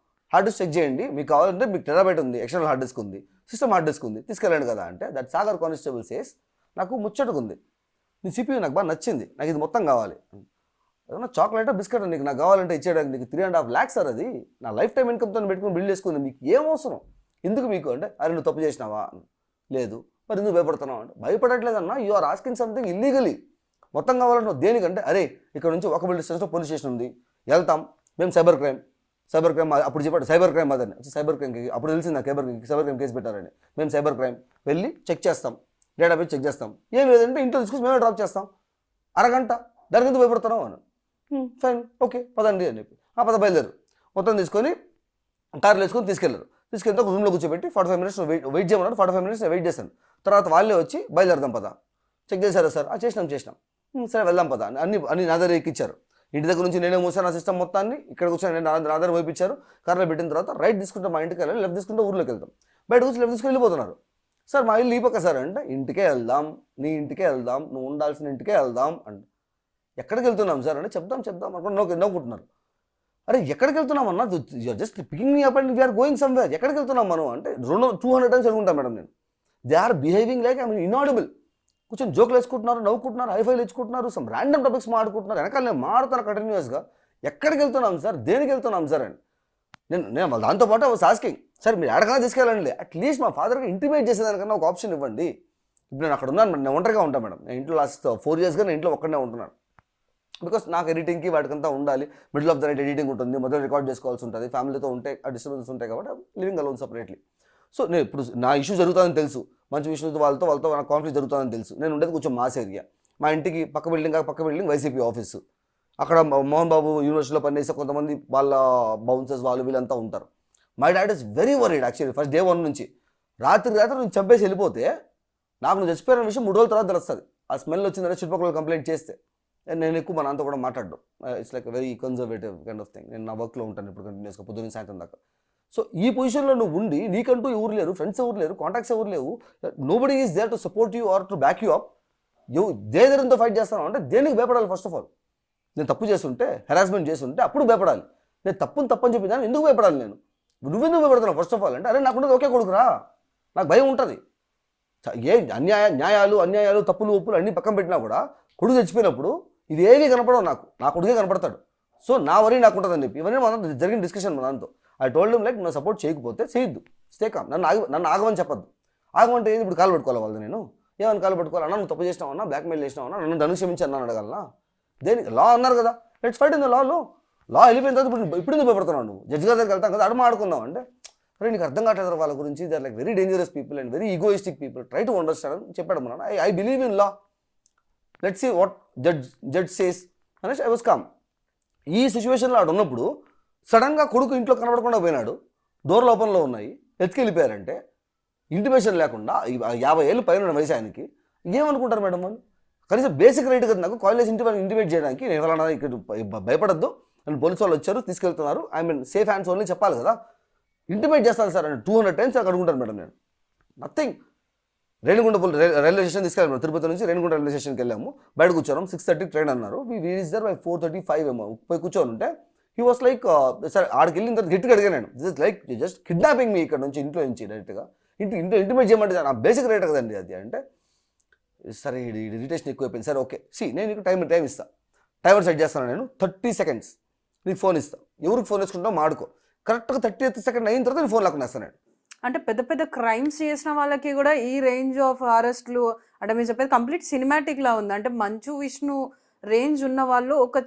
hard disk check చేయండి, మీకు కావాలంటే మీకు టెరాబైట్ ఉంది, ఎక్స్టర్నల్ హార్డ్ డిస్క్ ఉంది, సిస్టమ్ హార్డ్ డిస్క్ ఉంది, తీసుకెళ్ళండి కదా అంటే, దట్ సాగర్ కానిస్టేబుల్ సేస్ నాకు ముచ్చటగా ఉంది, నీ CPU నాకు బాగా నచ్చింది, నాకు ఇది మొత్తం కావాలి, ఏదన్నా చాక్లెటా బిస్కెట్ నీకు నాకు కావాలంటే ఇచ్చేయడానికి, నీకు 3.5 lakhs సార్, అది నా లైఫ్ టైం ఇన్కమ్తో పెట్టుకుని బిల్డ్ చేసుకుంది, మీకు ఏం అవసరం, ఎందుకు మీకు అంటే, అరే నువ్వు తప్పు చేసినావా, లేదు, మరి ఎందుకు భయపడుతున్నావు అంటే, భయపడట్లేదన్నా, you are asking something illegally, మొత్తం కావాలంటే దేనికంటే, అరే ఇక్కడ నుంచి వాకబుల్ డిస్టెన్స్లో పోలీస్ స్టేషన్ ఉంది, వెళ్తాం మేము, సైబర్ క్రైమ్ అప్పుడు చెప్పాడు, సైబర్ క్రైమ్ అదని, సైబర్ క్రైమ్కి అప్పుడు తెలిసింది నాకు సైబర్ క్రైమ్ కేసు పెట్టారని. మేము సైబర్ క్రైమ్ వెళ్ళి చెక్ చేస్తాం, డేటాబేస్ చెక్ చేస్తాం, ఏం లేదంటే ఇంట్లో తీసుకొచ్చి మేమే డ్రాప్ చేస్తాం, అరగంట, దానికి ఎందుకు భయపడుతున్నావు అని, ఫైన్ ఓకే పదండి అని చెప్పి, పద బయలుదేరు, మొత్తం తీసుకొని కార్లు వేసుకొని తీసుకెళ్తే ఒక రూమ్లో కూర్చోబెట్టి 45 minutes వెయిట్ చేయమన్నారు. 45 minutes వెయిట్ చేశాను. తర్వాత వాళ్ళే వచ్చి బయలుదేరదాం పద, చెక్ చేశారా సార్, చేసినాం, సరే వెళ్దాం పద అన్ని నా దగ్గర ఎక్కిచ్చారు. ఇంటి దగ్గర నుంచి నేనే మూసాను ఆ సిస్టమ్ మొత్తాన్ని, ఇక్కడ కూర్చొని నేను నా దగ్గర వైపించారు. కార్లో పెట్టిన తర్వాత రైట్ తీసుకుంటే మా ఇంటికి వెళ్ళాలి, లెఫ్ట్ తీసుకుంటే ఊర్లోకి వెళ్తాం, బయట కూర్చొని లెఫ్ట్ తీసుకుని వెళ్ళిపోతున్నారు. సార్ మా ఇల్లు ఈ పక్క సార్ అంటే, ఇంటికే వెళ్దాం, నీ ఇంటికే వెళ్దాం, నువ్వు ఉండాల్సిన ఇంటికే వెళ్దాం అంటే, ఎక్కడికి వెళ్తున్నాం సార్ అంటే, చెప్దాం అనుకుంటే నవ్వుకుంటున్నారు. అరే ఎక్కడికి వెళ్తున్నామన్నా, just picking me up and we're going somewhere, ఎక్కడికి వెళ్తున్నాం మనం అంటే 200 times అనుకుంటాం మేడం నేను. They are behaving like I mean inaudible, కూర్చొని జోకులు వేసుకుంటున్నారు, నవ్వుకుంటున్నారు, హైఫైలు ఇచ్చుకుంటున్నారు, సమ్ ర్యాండమ్ టాపిక్స్ మాట్లాడుకుంటున్నారు, వెనకాల నేను మాడుతాను కంటిన్యూస్గా, ఎక్కడికి వెళ్తున్నాం సార్, దేనికి వెళ్తున్నాం సార్ అని. నేను దాంతోపాటు ఆస్కింగ్, సార్ మీరు ఎక్కడికైనా తీసుకెళ్ళండి, అట్లీస్ట్ మా ఫాదర్కి ఇంటిమేట్ చేసేదానికన్నా ఒక ఆప్షన్ ఇవ్వండి. ఇప్పుడు నేను అక్కడ ఉన్నాను, నేను ఒంటరిగా ఉంటాను మేడం, నేను ఇంట్లో లాస్ట్ 4 yearsగా నేను ఇంట్లో ఒక్కడనే ఉంటున్నాను. బికాస్ నాకు ఎడిటింగ్కి వాటికంతా ఉండాలి, middle of the night editing ఉంటుంది, మొదలు రికార్డ్ చేసుకోవాల్సి ఉంటుంది, ఫ్యామిలీతో ఉంటే ఆ డిస్టర్బెన్స్ ఉంటాయి కాబట్టి లివింగ్ అలోన్ సపరేట్లీ. సో నేను ఇప్పుడు నా ఇష్యూ జరుగుతుందని తెలుసు, మంచి విష్ణుతో వాళ్ళతో నాకు కాన్ఫ్లిక్ట్ జరుగుతుందని తెలుసు. నేను ఉండేది కొంచెం మాస్ ఏరియా. మా ఇంటికి పక్క బిల్డింగ్ వైసీపీ ఆఫీసు. అక్కడ మోహన్ బాబు యూనివర్సిటీలో పనిచేసే కొంతమంది వాళ్ళ బౌన్సర్స్ వాళ్ళు వీళ్ళంతా ఉంటారు. My dad is very worried actually first day 1 నుంచి. రాత్రి నువ్వు చంపేసి వెళ్ళిపోతే నాకు నువ్వు చచ్చిపోయిన విషయం 3 రోజుల తర్వాత తెలుస్తుంది. ఆ స్మెల్ వచ్చిందంటే చుట్టుపక్కల కంప్లైంట్ చేస్తే. నేను ఎక్కువ మా నాన్నతో కూడా మాట్లాడడం. It's like very conservative kind of thing. నేను నా వర్క్లో ఉంటాను ఇప్పుడు కంటిన్యూస్గా పొద్దున్న సాయంత్రం దాకా. సో ఈ పొజిషన్లో నువ్వు ఉండి నీకంటూ ఎవరు లేరు, ఫ్రెండ్స్ ఎవరు లేరు, కాంటాక్ట్స్ ఎవరు లేవు, nobody is there to support you or to back you up. దేనితో ఫైట్ చేస్తాను అంటే దేనికి భయపడాలి? ఫస్ట్ ఆఫ్ ఆల్ నేను తప్పు చేస్తుంటే, హెరాస్మెంట్ చేస్తుంటే అప్పుడు భయపడాలి. నేను తప్పని చెప్పినాను, ఎందుకు భయపడాలి? నువ్వెందుకు భయపడుతున్నావు? ఫస్ట్ ఆఫ్ ఆల్ అంటే అరే నాకుండదు ఒకే కొడుకురా, నాకు భయం ఉంటుంది. ఏ అన్యాయాలు తప్పులు ఒప్పులు అన్నీ పక్కన పెట్టినా కూడా కొడుకు చచ్చిపోయినప్పుడు ఇది ఏమీ కనపడవు నాకు, నా కొడుకే కనపడతాడు. సో నా వరీ నాకు ఉంటుందని చెప్పి ఇవన్నీ మన జరిగిన డిస్కషన్ మన దాంతో. ఐ టోల్డ్ హిమ్ లైక్ నువ్వు సపోర్ట్ చేయకపోతే చేయొద్దు, స్టే కామ్. నన్ను ఆగమని చెప్పొద్దు. ఆగమంటే ఏంది ఇప్పుడు కాలు పెట్టుకోవాలి వాళ్ళు? నేను ఏమని కాలు పెట్టుకోవాలి? అన్నా నువ్వు తప్పు చేసినావన్నా, బ్లాక్మెయిల్ చేసినావన్నా, నన్ను క్షమించి అన్నాను అడగాలనా? దేనికి? లా అన్నారు కదా, లెట్స్ ఫైట్ ఇన్ ద లాలో. లా వెళ్ళిపోయిన తర్వాత ఇప్పుడు ఎందుకు భయపడుతున్నావు? నువ్వు జడ్జి గారి దగ్గరికి వెళ్తాం కదా, అడమ ఆడుకుందాం అంటే అరే నీకు అర్థం కావట్లేదు వాళ్ళ గురించి, they are like very dangerous people and very egoistic people, try to understand అని చెప్పాడు మన. I believe in law, let's see what judge says అనేసి ఐ వాస్ కామ్. ఈ సిచ్యువేషన్లో ఆడు ఉన్నప్పుడు సడన్గా కొడుకు ఇంట్లో కనబడకుండా పోయినాడు, డోర్ ఓపెన్లో ఉన్నాయి, ఎత్తుకెళ్ళిపోయారంటే ఇంటిమేషన్ లేకుండా 50 ఏళ్ళు పైన వయసు ఆయనకి ఏమనుకుంటారు మేడం వాళ్ళు? కనీసం బేసిక్ రైట్ కదా నాకు కాలేజ్ ఇంటిమేట్ చేయడానికి. నేను ఎవరన్నా ఇక్కడ భయపడద్దు అని పోలీసు వాళ్ళు వచ్చారు తీసుకెళ్తున్నారు, I mean safe hands only చెప్పాలి కదా. ఇంటిమేట్ చేస్తాను సార్ అని 200 టైమ్స్ అక్కడ అడుగుంటాను మేడం. నేను నథింగ్. రేణిగుంట రైల్వే స్టేషన్ తీసుకెళ్ళాము, తిరుపతి నుంచి రేణిగుంట రైల్వే స్టేషన్కి వెళ్ళాము. బయట కూర్చోన్నాం, 6:30 ట్రైన్ అన్నారు. రీచ్ దర్ బై 4:35 ఏమో. పోయి కూర్చొని ఉంటే హీ వాస్ లైక్ సార్ ఆడికి వెళ్ళిన తర్వాత గట్టిగా అడిగాను నేను, this is like just kidnapping me ఇక్కడ నుంచి, ఇంట్లో నుంచి డైరెక్ట్గా ఇంటిమేట్ చేయమంటే నా బేసిక్ రైట్ కదండి అది అంటే. సరే ఇరిటేషన్ ఎక్కువైపోయింది. సరే ఓకే నేను నీకు టైం ఇస్తాను, టైమర్ సెట్ చేస్తాను, నేను 30 seconds నీకు ఫోన్ ఇస్తాను, ఎవరికి ఫోన్ వేసుకుంటావు మాడుకో. కరెక్ట్గా 30th second అయిన తర్వాత నేను ఫోన్ లాక్కుని వేస్తాను నేను. అంటే పెద్ద పెద్ద క్రైమ్స్ చేసిన వాళ్ళకి కూడా ఈ రేంజ్ ఆఫ్ అరెస్ట్లు అంటే మీరు చెప్పేది కంప్లీట్ సినిమాటిక్ లా ఉంది. అంటే మంచు విష్ణు రేంజ్ ఉన్న వాళ్ళు ఒక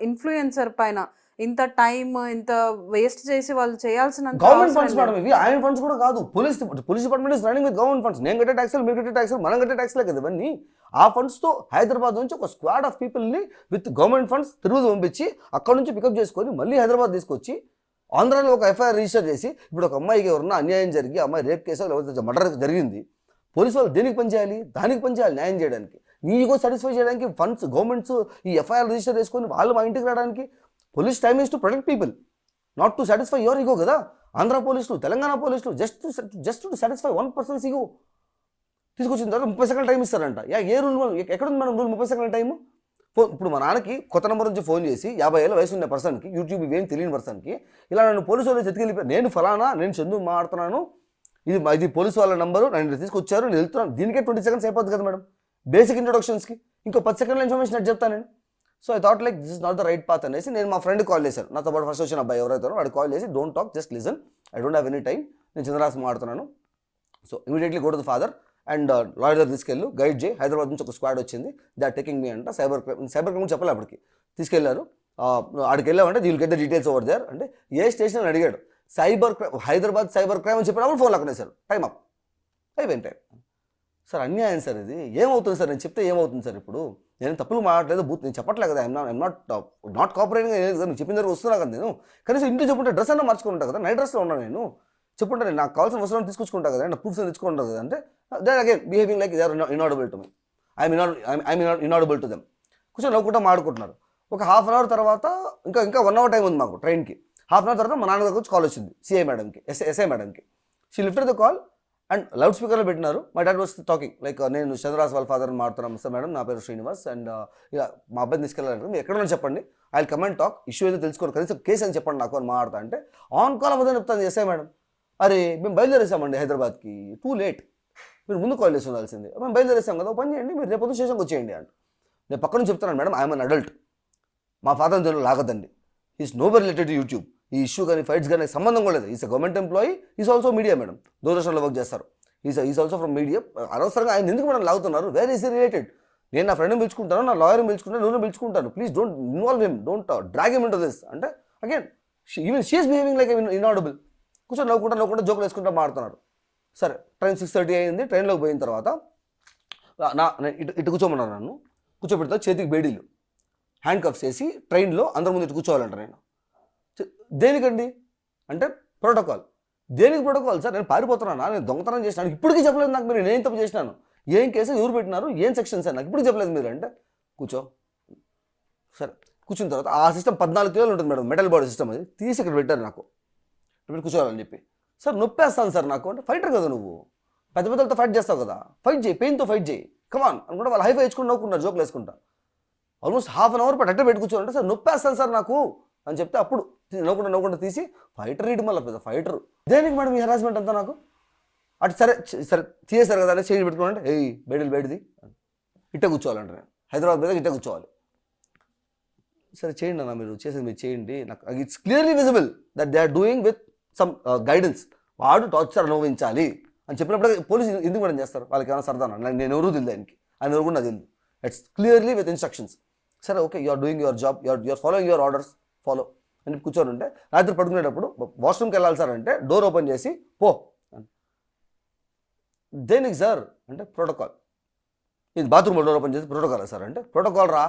ఇన్ఫ్లుయెన్సర్ పైన ఇంత టైం ఇంత వేస్ట్ చేసి వాళ్ళు చేయాల్సిన గవర్నమెంట్ ఫండ్స్ మేడం ఇవి, ఆయన ఫండ్స్ కూడా కాదు. Police department is running with government funds. నేను కట్టే ట్యాక్స్లు, మీరు కట్టే ట్యాక్స్లు, మనం కట్టే ట్యాక్స్లే కదా ఇవన్నీ. ఆ ఫండ్స్తో హైదరాబాద్ నుంచి ఒక స్క్వాడ్ ఆఫ్ పీపుల్ని విత్ గవర్నమెంట్ ఫండ్స్ తిరుపతి పంపించి అక్కడ నుంచి పికప్ చేసుకొని మళ్ళీ హైదరాబాద్ తీసుకొచ్చి ఆంధ్రాలో ఒక ఎఫ్ఐఆర్ రిజిస్టర్ చేసి, ఇప్పుడు ఒక అమ్మాయికి ఎవరన్నా అన్యాయం జరిగి అమ్మాయి రేప్ కేసు లేకపోతే మర్డర్ జరిగింది, పోలీసు వాళ్ళు దేనికి పనిచేయాలి? దానికి పనిచేయాలి న్యాయం చేయడానికి. నీకో సాటిస్ఫై చేయడానికి ఫండ్స్ గవర్నమెంట్స్ ఈ ఎఫ్ఐఆర్ రిజిస్టర్ చేసుకొని వాళ్ళు మా ఇంటికి రావడానికి. Police time is to protect people, not to satisfy your ego కదా. ఆంధ్ర పోలీసులు, తెలంగాణ పోలీసులు జస్ట్ టు సాటిస్ఫై 1% ఈగో. తీసుకొచ్చిన తర్వాత 30 seconds టైం ఇస్తారంట. ఏ రూల్? ఎక్కడుంది మనం రూల్ 30 seconds టైము? ఇప్పుడు మా నాన్నకి కొత్త నెంబర్ నుంచి ఫోన్ చేసి 50 ఏళ్ళ వయసు ఉన్న పర్సన్కి, యూట్యూబ్ ఇవేం తెలియని పర్సన్కి ఇలా నన్ను పోలీసు వాళ్ళు ఎత్తుకెళ్ళిపోయారు, నేను ఫలానా, నేను చందు మాట్లాడుతున్నాను, ఇది పోలీసు వాళ్ళ నెంబరు, నన్ను తీసుకొచ్చారు, నేను వెళ్తున్నాను, దీనికే 20 seconds అయిపోతుంది కదా మేడం బేసిక్ ఇంట్రొడక్షన్స్కి. ఇంకో 10 seconds ఇన్ఫర్మేషన్ అది చెప్తాను నేను. So I thought like this is not the right path అనేసి నేను మా ఫ్రెండ్ కాల్ చేశాను, నాతో పాటు ఫస్ట్ వచ్చిన అబ్బాయి ఎవరైతే వాడు కాల్ చేసి, don't talk, just listen, I don't have any time, నేను చంద్రరాజ్ మాట్లాడుతున్నాను. So immediately go to the father and lawyer దగ్గర తీసుకెళ్ళు, గైడ్ చేయి. హైదరాబాద్ నుంచి ఒక స్క్వాడ్ వచ్చింది, దే ఆర్ టేకింగ్ మీ అంట. సైబర్ క్రైమ్ చెప్పలే అప్పటికి. తీసుకెళ్లారు, ఆడికి వెళ్ళామంటే దీనికి get the details over there అంటే ఏ స్టేషన్ అని అడిగాడు. హైదరాబాద్ సైబర్ క్రైమ్ అని చెప్పినప్పుడు ఫోన్ లాక్కునేశారు. టైం అప్ అయిపోయింది. టైం సార్ అన్యాయం సార్, ఇది ఏమవుతుంది సార్? నేను చెప్తే ఏమవుతుంది సార్? ఇప్పుడు నేను తప్పులు మాట్లాడలేదు, నేను చెప్పట్లేదు కదా, ఐఎమ్ నాట్ కోఆపరేటింగ్ లేదు కదా, నేను చెప్పిన దగ్గర వస్తున్నా కదా. నేను కనీసం ఇంట్లో చెప్పుంటే డ్రెస్ అన్నా మార్చుకుంటా కదా, నైట్ డ్రెస్లో ఉన్నాను నేను. చెప్పుంటే నాకు కావాల్సిన వస్తువులను తీసుకొచ్చుకుంటా కదా, నా ప్రూఫ్స్ తెచ్చుకుంటారు కదా. అంటే they again behaving like they are inaudible to me, I'm inaudible to them. కొంచెం నవ్వుకుంటా మాడుకుంటున్నారు. ఒక హాఫ్ అన్ అవర్ తర్వాత ఇంకా 1 hour టైం ఉంది మాకు ట్రైన్కి. హాఫ్ అన్ అవర్ తర్వాత మా నాన్న దగ్గర వచ్చి కాల్ వచ్చింది, సిఐ మేడంకి, ఎస్ఐ మేడంకి. She lifted the call and loud స్పీకర్లో పెట్టినారు. My dad was talking like, నేను చంద్రరాజ్ వాళ్ళ ఫాదర్ని మాట్లాడుతున్నాను సార్ మేడం, నా పేరు శ్రీనివాస్ అండ్ ఇలా మా అబ్బాయిని తీసుకెళ్ళాలంటే మీరు ఎక్కడన్నా చెప్పండి, I will come and talk, issue ఏదో తెలుసుకోండి, కనీసం కేసు అని చెప్పండి నాకు అని మాట్లాడతా అంటే ఆన్ కాల్ అవ్వదని చెప్తాను ఎస్ఐ మేడం. అరే మేము బయలుదేరేసామండి హైదరాబాద్కి, టూ లేట్, మీరు ముందు కాల్ చేసి ఉండాల్సింది, మేము బయలుదేరేసాం కదా, పని చేయండి, మీరు రేపు స్టేషన్కి వచ్చేయండి అంట. నేను పక్కన నుంచి చెప్తున్నాను మేడం, ఐఎమ్ అన్ అడల్ట్, మా ఫాదర్ దీనిలో లాగదండి, is nowhere related to YouTube, ఈ ఇష్యూ కానీ ఫైట్స్ కానీ సంబంధం కూడా లేదు. Is a government employee, is also media madam, దూరదర్శన్లో వర్క్ చేస్తారు, ఈస్ ఆల్సో ఫ్రమ్ మీడియా. అనవసరంగా ఆయన ఎందుకు మేడం లాగుతున్నారు? Where is related? నేను నా ఫ్రెండ్ని పిలుచుకుంటాను, నా లాయర్ని పిలుచుకుంటాను, నువ్వు పిలుచుకుంటాను, please don't involve him, don't drag him into this అంటే again even she is behaving like inaudible. కూర్చొని నవ్వుకుంటా జోకులు వేసుకుంటా మాడుతున్నారు. సరే ట్రైన్ 6:30 అయింది. ట్రైన్లోకి పోయిన తర్వాత ఇటు కూర్చోమన్నారు నన్ను. కూర్చోబెడతా చేతికి బేడీలు, హ్యాండ్ కప్స్ వేసి ట్రైన్లో అందరి ముందు ఇటు కూర్చోవాలంట నేను. దేనికండి అంటే ప్రోటోకాల్. దేనికి ప్రోటోకాల్ సార్? నేను పారిపోతున్నానా, నేను దొంగతనం చేసినాను, ఇప్పటికీ చెప్పలేదు నాకు మీరు నేను తప్పు చేసినాను, ఏం కేసు ఎవరు పెట్టినారు, ఏం సెక్షన్ సార్ నాకు ఇప్పటికీ చెప్పలేదు మీరు అంటే. కూర్చో. సరే కూర్చున్న తర్వాత ఆ సిస్టమ్ 14 కిలోలు ఉంటుంది మేడం, మెటల్ బాడీ సిస్టమ్. అది తీసి ఇక్కడ పెట్టారు నాకు, ఇక్కడ కూర్చోవాలని చెప్పి. సార్ నొప్పేస్తాను సార్ నాకు అంటే. ఫైటర్ కదా నువ్వు, పెద్ద పెద్దలతో ఫైట్ చేస్తావు కదా, ఫైట్ చేయి, పెయిన్తో ఫైట్ చేయి, కమాన్ అనుకుంటే వాళ్ళు హైఫై ఇచ్చుకుని నవ్వుకున్నారు, జోకులు వేసుకుంటా. ఆల్మోస్ట్ హాఫ్ అన్ అవర్ పాటు అట్టే పెట్టి కూర్చోవాలంటే సార్ నొప్పేస్తాను సార్ నాకు అని చెప్తే అప్పుడు నవ్వకుండా తీసి ఫైటర్ రీడ్ మళ్ళీ పెద్ద ఫైటర్. దేనికి మేడం ఈ హెరాస్మెంట్ అంతా నాకు? అటు సరే సరే తీసేశారు కదా అని చేయి పెట్టుకోవాలంటే ఏయ్ బేడిది ఇట్టే కూర్చోవాలంటే నేను హైదరాబాద్ మీద ఇట్టే కూర్చోవాలి. సరే చేయండి అన్న, మీరు చేసేది మీరు చేయండి, నాకు it's clearly visible that they are doing with some guidance. వాడు టార్చర్ అనుభవించాలి అని చెప్పినప్పుడు పోలీసు ఎందుకు మేడం చేస్తారు? వాళ్ళకి ఏమైనా సరదానా? నేను ఎవరూ తెలియదు ఆయనకి, ఆయన ఎవరు కూడా నాకు తెలియదు. It's clearly with instructions. సరే okay, you are doing your job, you're following your orders, follow అని కూర్చొని ఉంటే రాత్రి పడుకునేటప్పుడు వాష్రూమ్కి వెళ్ళాలి సార్ అంటే డోర్ ఓపెన్ చేసి పో. దేనికి సార్ అంటే ప్రోటోకాల్. ఇది బాత్రూమ్ డోర్ ఓపెన్ చేసి ప్రోటోకాల్ సార్ అంటే ప్రోటోకాల్ రా,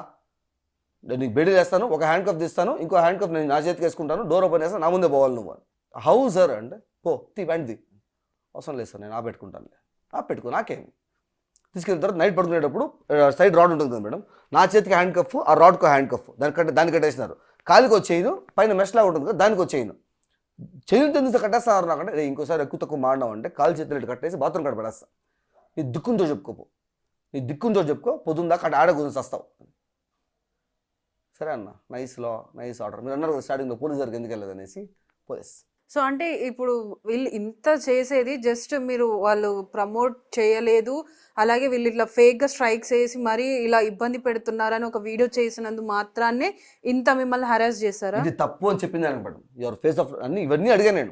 నేను నీకు బెడ్ వేస్తాను, ఒక హ్యాండ్ కప్ తీస్తాను, ఇంకో హ్యాండ్ కప్ నేను నా చేతికి వేసుకుంటాను, డోర్ ఓపెన్ చేస్తాను, నా ముందే పోవాలి నువ్వు. హౌ సార్ అంటే పో ప్యాంట్ తీ. అవసరం లేదు సార్, నేను పెట్టుకుంటాను, పెట్టుకో, నాకేమి. తీసుకెళ్ళిన తర్వాత నైట్ పడుకునేటప్పుడు సైడ్ రాడ్ ఉంటుంది కదా మేడం, నా చేతికి హ్యాండ్ కఫ్, ఆ రాడ్కు హ్యాండ్ కఫ్, దాన్ని కట్టేసినారు. కాలికి వచ్చేయను, పైన మెష్లా ఉంటుంది కదా దానికి వచ్చేయను. చెయ్యి తెలిస్తే కట్టేస్తున్నారు నాకంటే ఇంకోసారి ఎక్కువ తక్కువ మాడినావు అంటే కాలు చేతులు ఇటు కట్టేసి బాత్రూమ్ కట్ట పెడేస్తా. నీ దిక్కుంతో చెప్పుకోపో, నీ దిక్కుంతో చెప్పుకో, పొద్దుందా కట్ట ఆడ గురించి వస్తావు. సరే అన్న, నైస్ లా, నైస్ ఆర్డర్. మీరు అన్నారు కదా స్టార్టింగ్లో పోలీస్ దగ్గరికి ఎందుకు వెళ్ళలేదు అనేసి. పోలీస్ సో అంటే ఇప్పుడు వీళ్ళు ఇంత చేసేది జస్ట్ మీరు వాళ్ళు ప్రమోట్ చేయలేదు, అలాగే వీళ్ళు ఇట్లా ఫేక్గా స్ట్రైక్స్ వేసి మరీ ఇలా ఇబ్బంది పెడుతున్నారని ఒక వీడియో చేసినందు మాత్రాన్నే ఇంత మిమ్మల్ని హరాస్ చేస్తారా? ఇది తప్పు అని చెప్పింది అనమాట. యువర్ ఫేస్ ఆఫ్ అన్ని ఇవన్నీ అడిగాను నేను.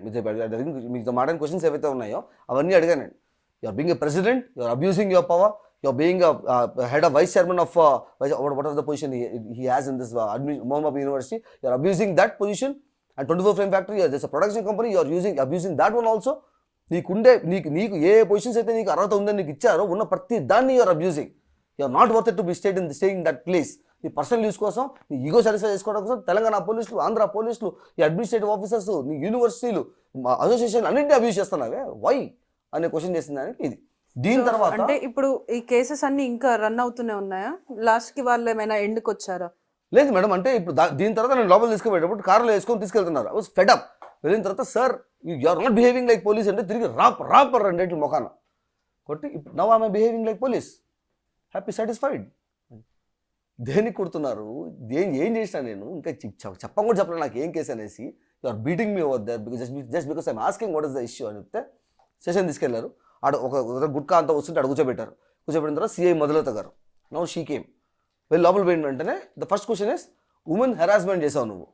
మీకు మాట్లాడిన క్వశ్చన్స్ ఏవైతే ఉన్నాయో అవన్నీ అడిగాను నేను. Your being a president, your abusing your power, your being head of vice chairman of what are the position he has in this Mohammed university, your abusing that position. And 24 Frame Factory, there's a production company, you are abusing that one also. నీకు ఏ positions అయితే నీకు అర్హత ఉందని నీకు ఇచ్చారో ఉన్న ప్రతి దాన్ని you're abusing. You're not worth to be staying that place. నీ పర్సనల్ యూస్ కోసం, నీ ఈగో సాటిస్ఫై చేసుకోవడం కోసం తెలంగాణ పోలీసులు, ఆంధ్ర పోలీసులు, ఈ అడ్మినిస్ట్రేటివ్ ఆఫీసర్స్, నీ యూనివర్సిటీలు, అసోసియేషన్ అన్నింటినీ అబ్యూజ్ చేస్తున్నావే, వై అనే క్వశ్చన్ చేసిన దానికి ఇది. దీని తర్వాత అంటే ఇప్పుడు ఈ కేసెస్ అన్ని ఇంకా రన్ అవుతూనే ఉన్నాయా? లాస్ట్కి వాళ్ళు ఏమైనా ఎండ్కి వచ్చారా? లేదు మేడం, అంటే ఇప్పుడు దీని తర్వాత నేను లోపల తీసుకుపోయేటప్పుడు కార్లో వేసుకొని తీసుకెళ్తున్నారు. I was fed up. వెళ్ళిన తర్వాత sir you are not behaving like police అంటే తిరిగి రాపర్ రెండేట్లు మొఖాన కొట్టి ఇప్పుడు now I'm behaving like police, happy satisfied. దేనికి కొడుతున్నారు? ఏం చేసినా నేను ఇంకా చెప్పం కూడా చెప్పలేదు నాకు ఏం కేసు అనేసి. You are beating me over there just because I'm asking what is the issue అని చెప్తే స్టేషన్ తీసుకెళ్లారు. ఆడ ఒక గుట్కా అంతా వస్తుంటే అక్కడ కూర్చోబెట్టారు. కూర్చోబెట్టిన తర్వాత సిఐ మధులత గారు, నౌ షీ కేమ్. వెళ్ళి లోపల పోయిన వెంటనే the first question is, women harassment చేసావు నువ్వు,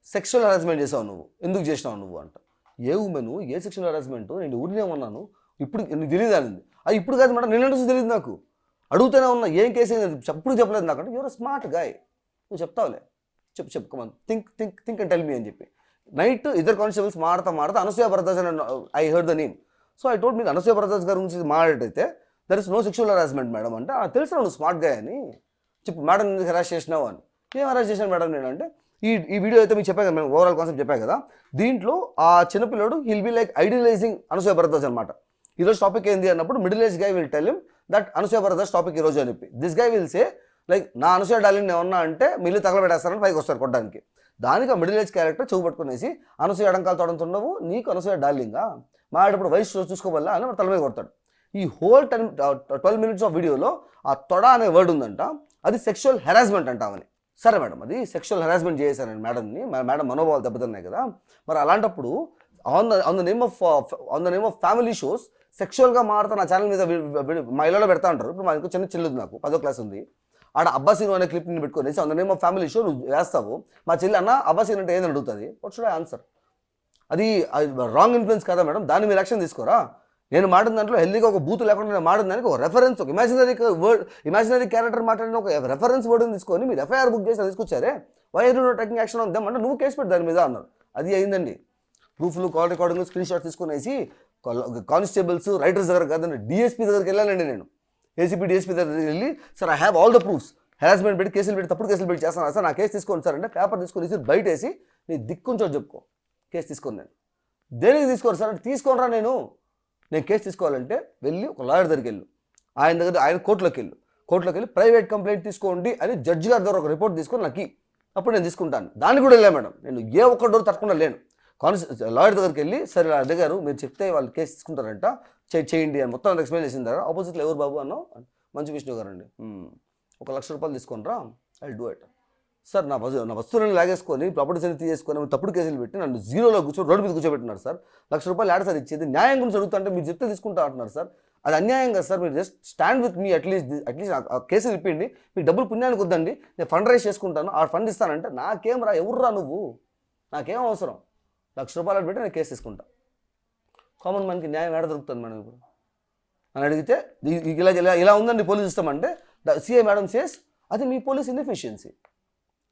సెక్షువల్ హెరాస్మెంట్ చేసావు నువ్వు, ఎందుకు చేసినావు నువ్వు అంట. ఏ ఉమెన్, ఏ సెక్షువల్ హెరాస్మెంట్, నేను ఊరినే ఉన్నాను, ఇప్పుడు నీకు తెలియదు అనింది. అది ఇప్పుడు కాదు మేడం, నిన్న నుంచి తెలియదు నాకు, అడుగుతూనే ఉన్నా ఏం కేసు ఎప్పుడు చెప్పలేదు నాకంటే. యువర్ స్మార్ట్ గాయ్, నువ్వు చెప్తావులే, చెప్పు come on think and tell me అని చెప్పి. నైట్ ఇద్దరు కానిస్టేబుల్స్ మాడతా అనసూయ భరద్వాజ్ అని I heard the name. So I told మీకు అనసూయ భరద్వాజ్ గారి గురించి మాట్లాడైతే there is no sexual harassment madam అంటే, తెలుసు నువ్వు స్మార్ట్ గాయ్ అని చెప్పు. మేడం ఎందుకు హెరాస్ చేసినావు అని. ఏం హెరాస్ చేశాను మేడం నేను అంటే, ఈ వీడియో అయితే మీకు చెప్పాను కదా, మేము ఓవరాల్ కాన్సెప్ట్ చెప్పాను కదా, దీంట్లో ఆ చిన్నపిల్లడు he'll be like idealising Anasuya Bharadwaj అనమాట. ఈరోజు టాపిక్ ఏంది అన్నప్పుడు middle age guy will tell him that Anasuya Bharadwaj topic ఈరోజు అని చెప్పి, this guy will say like నా అనసూయ డార్లింగ్ ఏమన్నా అంటే మిల్లు తగలబెట్టేస్తారని పైకి వస్తారు కొట్టడానికి. దానికి ఆ మిడిల్ ఏజ్ క్యారెక్టర్ చెవు పట్టుకునేసి అనసూయ అడంకాలు తోడంతుండవు, నీకు అనసూయ డార్లింగా మాడేటప్పుడు వయసు చూసుకోవల్ల అని తల మీద కొడతాడు. ఈ హోల్ 12 minutes ఆఫ్ వీడియోలో ఆ తొడ అనే వర్డ్ ఉందంట, అది సెక్షువల్ హెరాస్మెంట్ అంటామని. సరే మేడం, అది సెక్షువల్ హెరాస్మెంట్ చేశానండి మేడంని, మేడం మనోభావాలు దెబ్బతిన్నాయి కదా. మరి అలాంటప్పుడు on the name of family shows సెక్షువల్గా మారుతా నా ఛానల్ మీద మా ఇళ్ళలో పెడతా ఉంటారు. ఇప్పుడు మా ఇంకో చిన్న చెల్లి నాకు 10వ క్లాస్ ఉంది, ఆడ అబ్బాసీను అనే క్లిప్ని పెట్టుకునేసి on the name of family show నువ్వు వేస్తావు. మా చెల్లి అన్న అబ్బాసీన్ అంటే ఏదని అడుగుతుంది, వాట్ షుడ్ ఐ ఆన్సర్? అది రాంగ్ ఇన్ఫ్లుయెన్స్ కదా మేడం, దాన్ని మీరు యాక్షన్ తీసుకోరా? నేను మాట్లాడిన దాంట్లో హెల్దీగా ఒక బూత్ లేకుండా నేను మాట్లాడిన దానికి ఒక రెఫరెన్స్, ఒక ఇమాజినరీ క్యారెక్టర్ మాట్లాడిన ఒక రెఫరెన్స్ వర్డ్ని తీసుకొని మీరు ఎఫ్ఐఆర్ బుక్ చేసి తీసుకొచ్చారే, why are you not taking action on them అంటే నువ్వు కేసు పెట్టి దాని మీద అన్నారు. అది అయిందండి. ప్రూఫ్లు, కాల్ రికార్డింగ్, స్క్రీన్ షాట్ తీసుకునేసి కానిస్టేబుల్స్ రైటర్స్ దగ్గర కాదండి, డిఎస్పీ దగ్గరికి వెళ్ళానండి నేను. ఏసీపీ డిఎస్పీ దగ్గరికి వెళ్ళి sir I have all the proofs, harassment పెట్టి కేసులు పెట్టి తప్పుడు కేసులు పెట్టి చేస్తాను సార్, నా కేసు తీసుకోండి సార్ అంటే పేపర్ తీసుకొని బయట వేసి నీ దిక్కుంచో చెప్పుకో కేసు తీసుకోండి. నేను దేనికి తీసుకోరు సార్ అంటే తీసుకోనరా, నేను కేసు తీసుకోవాలంటే వెళ్ళి ఒక లాయర్ దగ్గరికి వెళ్ళు, ఆయన కోర్టులోకి వెళ్ళి ప్రైవేట్ కంప్లైంట్ తీసుకోండి అని జడ్జి గారి ద్వారా ఒక రిపోర్ట్ తీసుకొని నాకు అప్పుడు నేను తీసుకుంటాను. దాన్ని కూడా వెళ్ళా మేడం, నేను ఏ ఒక్క డోర్ తప్పకుండా లేను. లాయర్ దగ్గరికి వెళ్ళి సరే అడిగారు, మీరు చెప్తే వాళ్ళు కేసు తీసుకుంటారంట, చేయండి అని మొత్తం ఎక్స్ప్లెయిన్ చేసిన తర్వాత ఆపోజిట్లో ఎవరు బాబు అన్నావు, మంచి విష్ణు గారు అండి, 1,00,000 రూపాయలు తీసుకొని రా, ఐ డూ ఇట్ సార్. నా వస్తువులను లాగేసుకొని ప్రాపర్టీస్ అన్ని తీసేసుకొని తప్పుడు కేసులు పెట్టి నన్ను జీరోలో రోడ్డు మీద కూర్చోబెట్టినారు సార్. 1,00,000 రూపాయలు యాడ్ సార్ ఇచ్చేది, న్యాయం గురించి అడుగుతుంటే మీరు చెప్తే తీసుకుంటా అంటున్నారు సార్. అది అన్యాయం కదా సార్, మీరు just stand with me at least ఆ కేసు ఇప్పిండి, మీకు డబ్బులు పుణ్యానికి వద్దండి, నేను ఫండ్ రైజ్ చేసుకుంటాను, ఆ ఫండ్ ఇస్తానంటే నాకేం రా, ఎవర్రా నువ్వు, నాకేం అవసరం, 1,00,000 రూపాయలు పెట్టి నేను కేసు తీసుకుంటా. కామన్ మనకి న్యాయం ఏడ దొరుకుతుంది మేడం ఇప్పుడు అని అడిగితే ఇలా ఉందండి పోలీస్ సిస్టమ్ అంటే సిఐ మేడం సేస్ అది మీ పోలీస్ ఇన్ఎఫిషియన్సీ.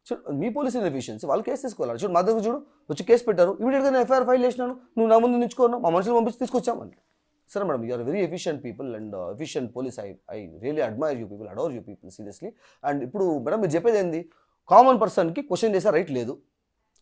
చూడు మీ పోలీస్ ఇన్ఎఫిషియన్సీ, వాళ్ళు కేసు తీసుకోవాలి. చూడు మా దగ్గర చూడు వచ్చి కేసు పెట్టారు, ఇమీడియట్గా నేను ఎఫ్ఐఆర్ ఫైల్ చేసినాను, నువ్వు నా ముందు నిల్చుకోను, మా మనుషులు పంపించి తీసుకొచ్చామని. సరే madam, you are very efficient people and efficient police, I really admire you people, adore you people seriously. And ఇప్పుడు మేడం మీరు చెప్పేది ఏంది, కామన్ పర్సన్కి క్వశ్చన్ చేసే రైట్ లేదు.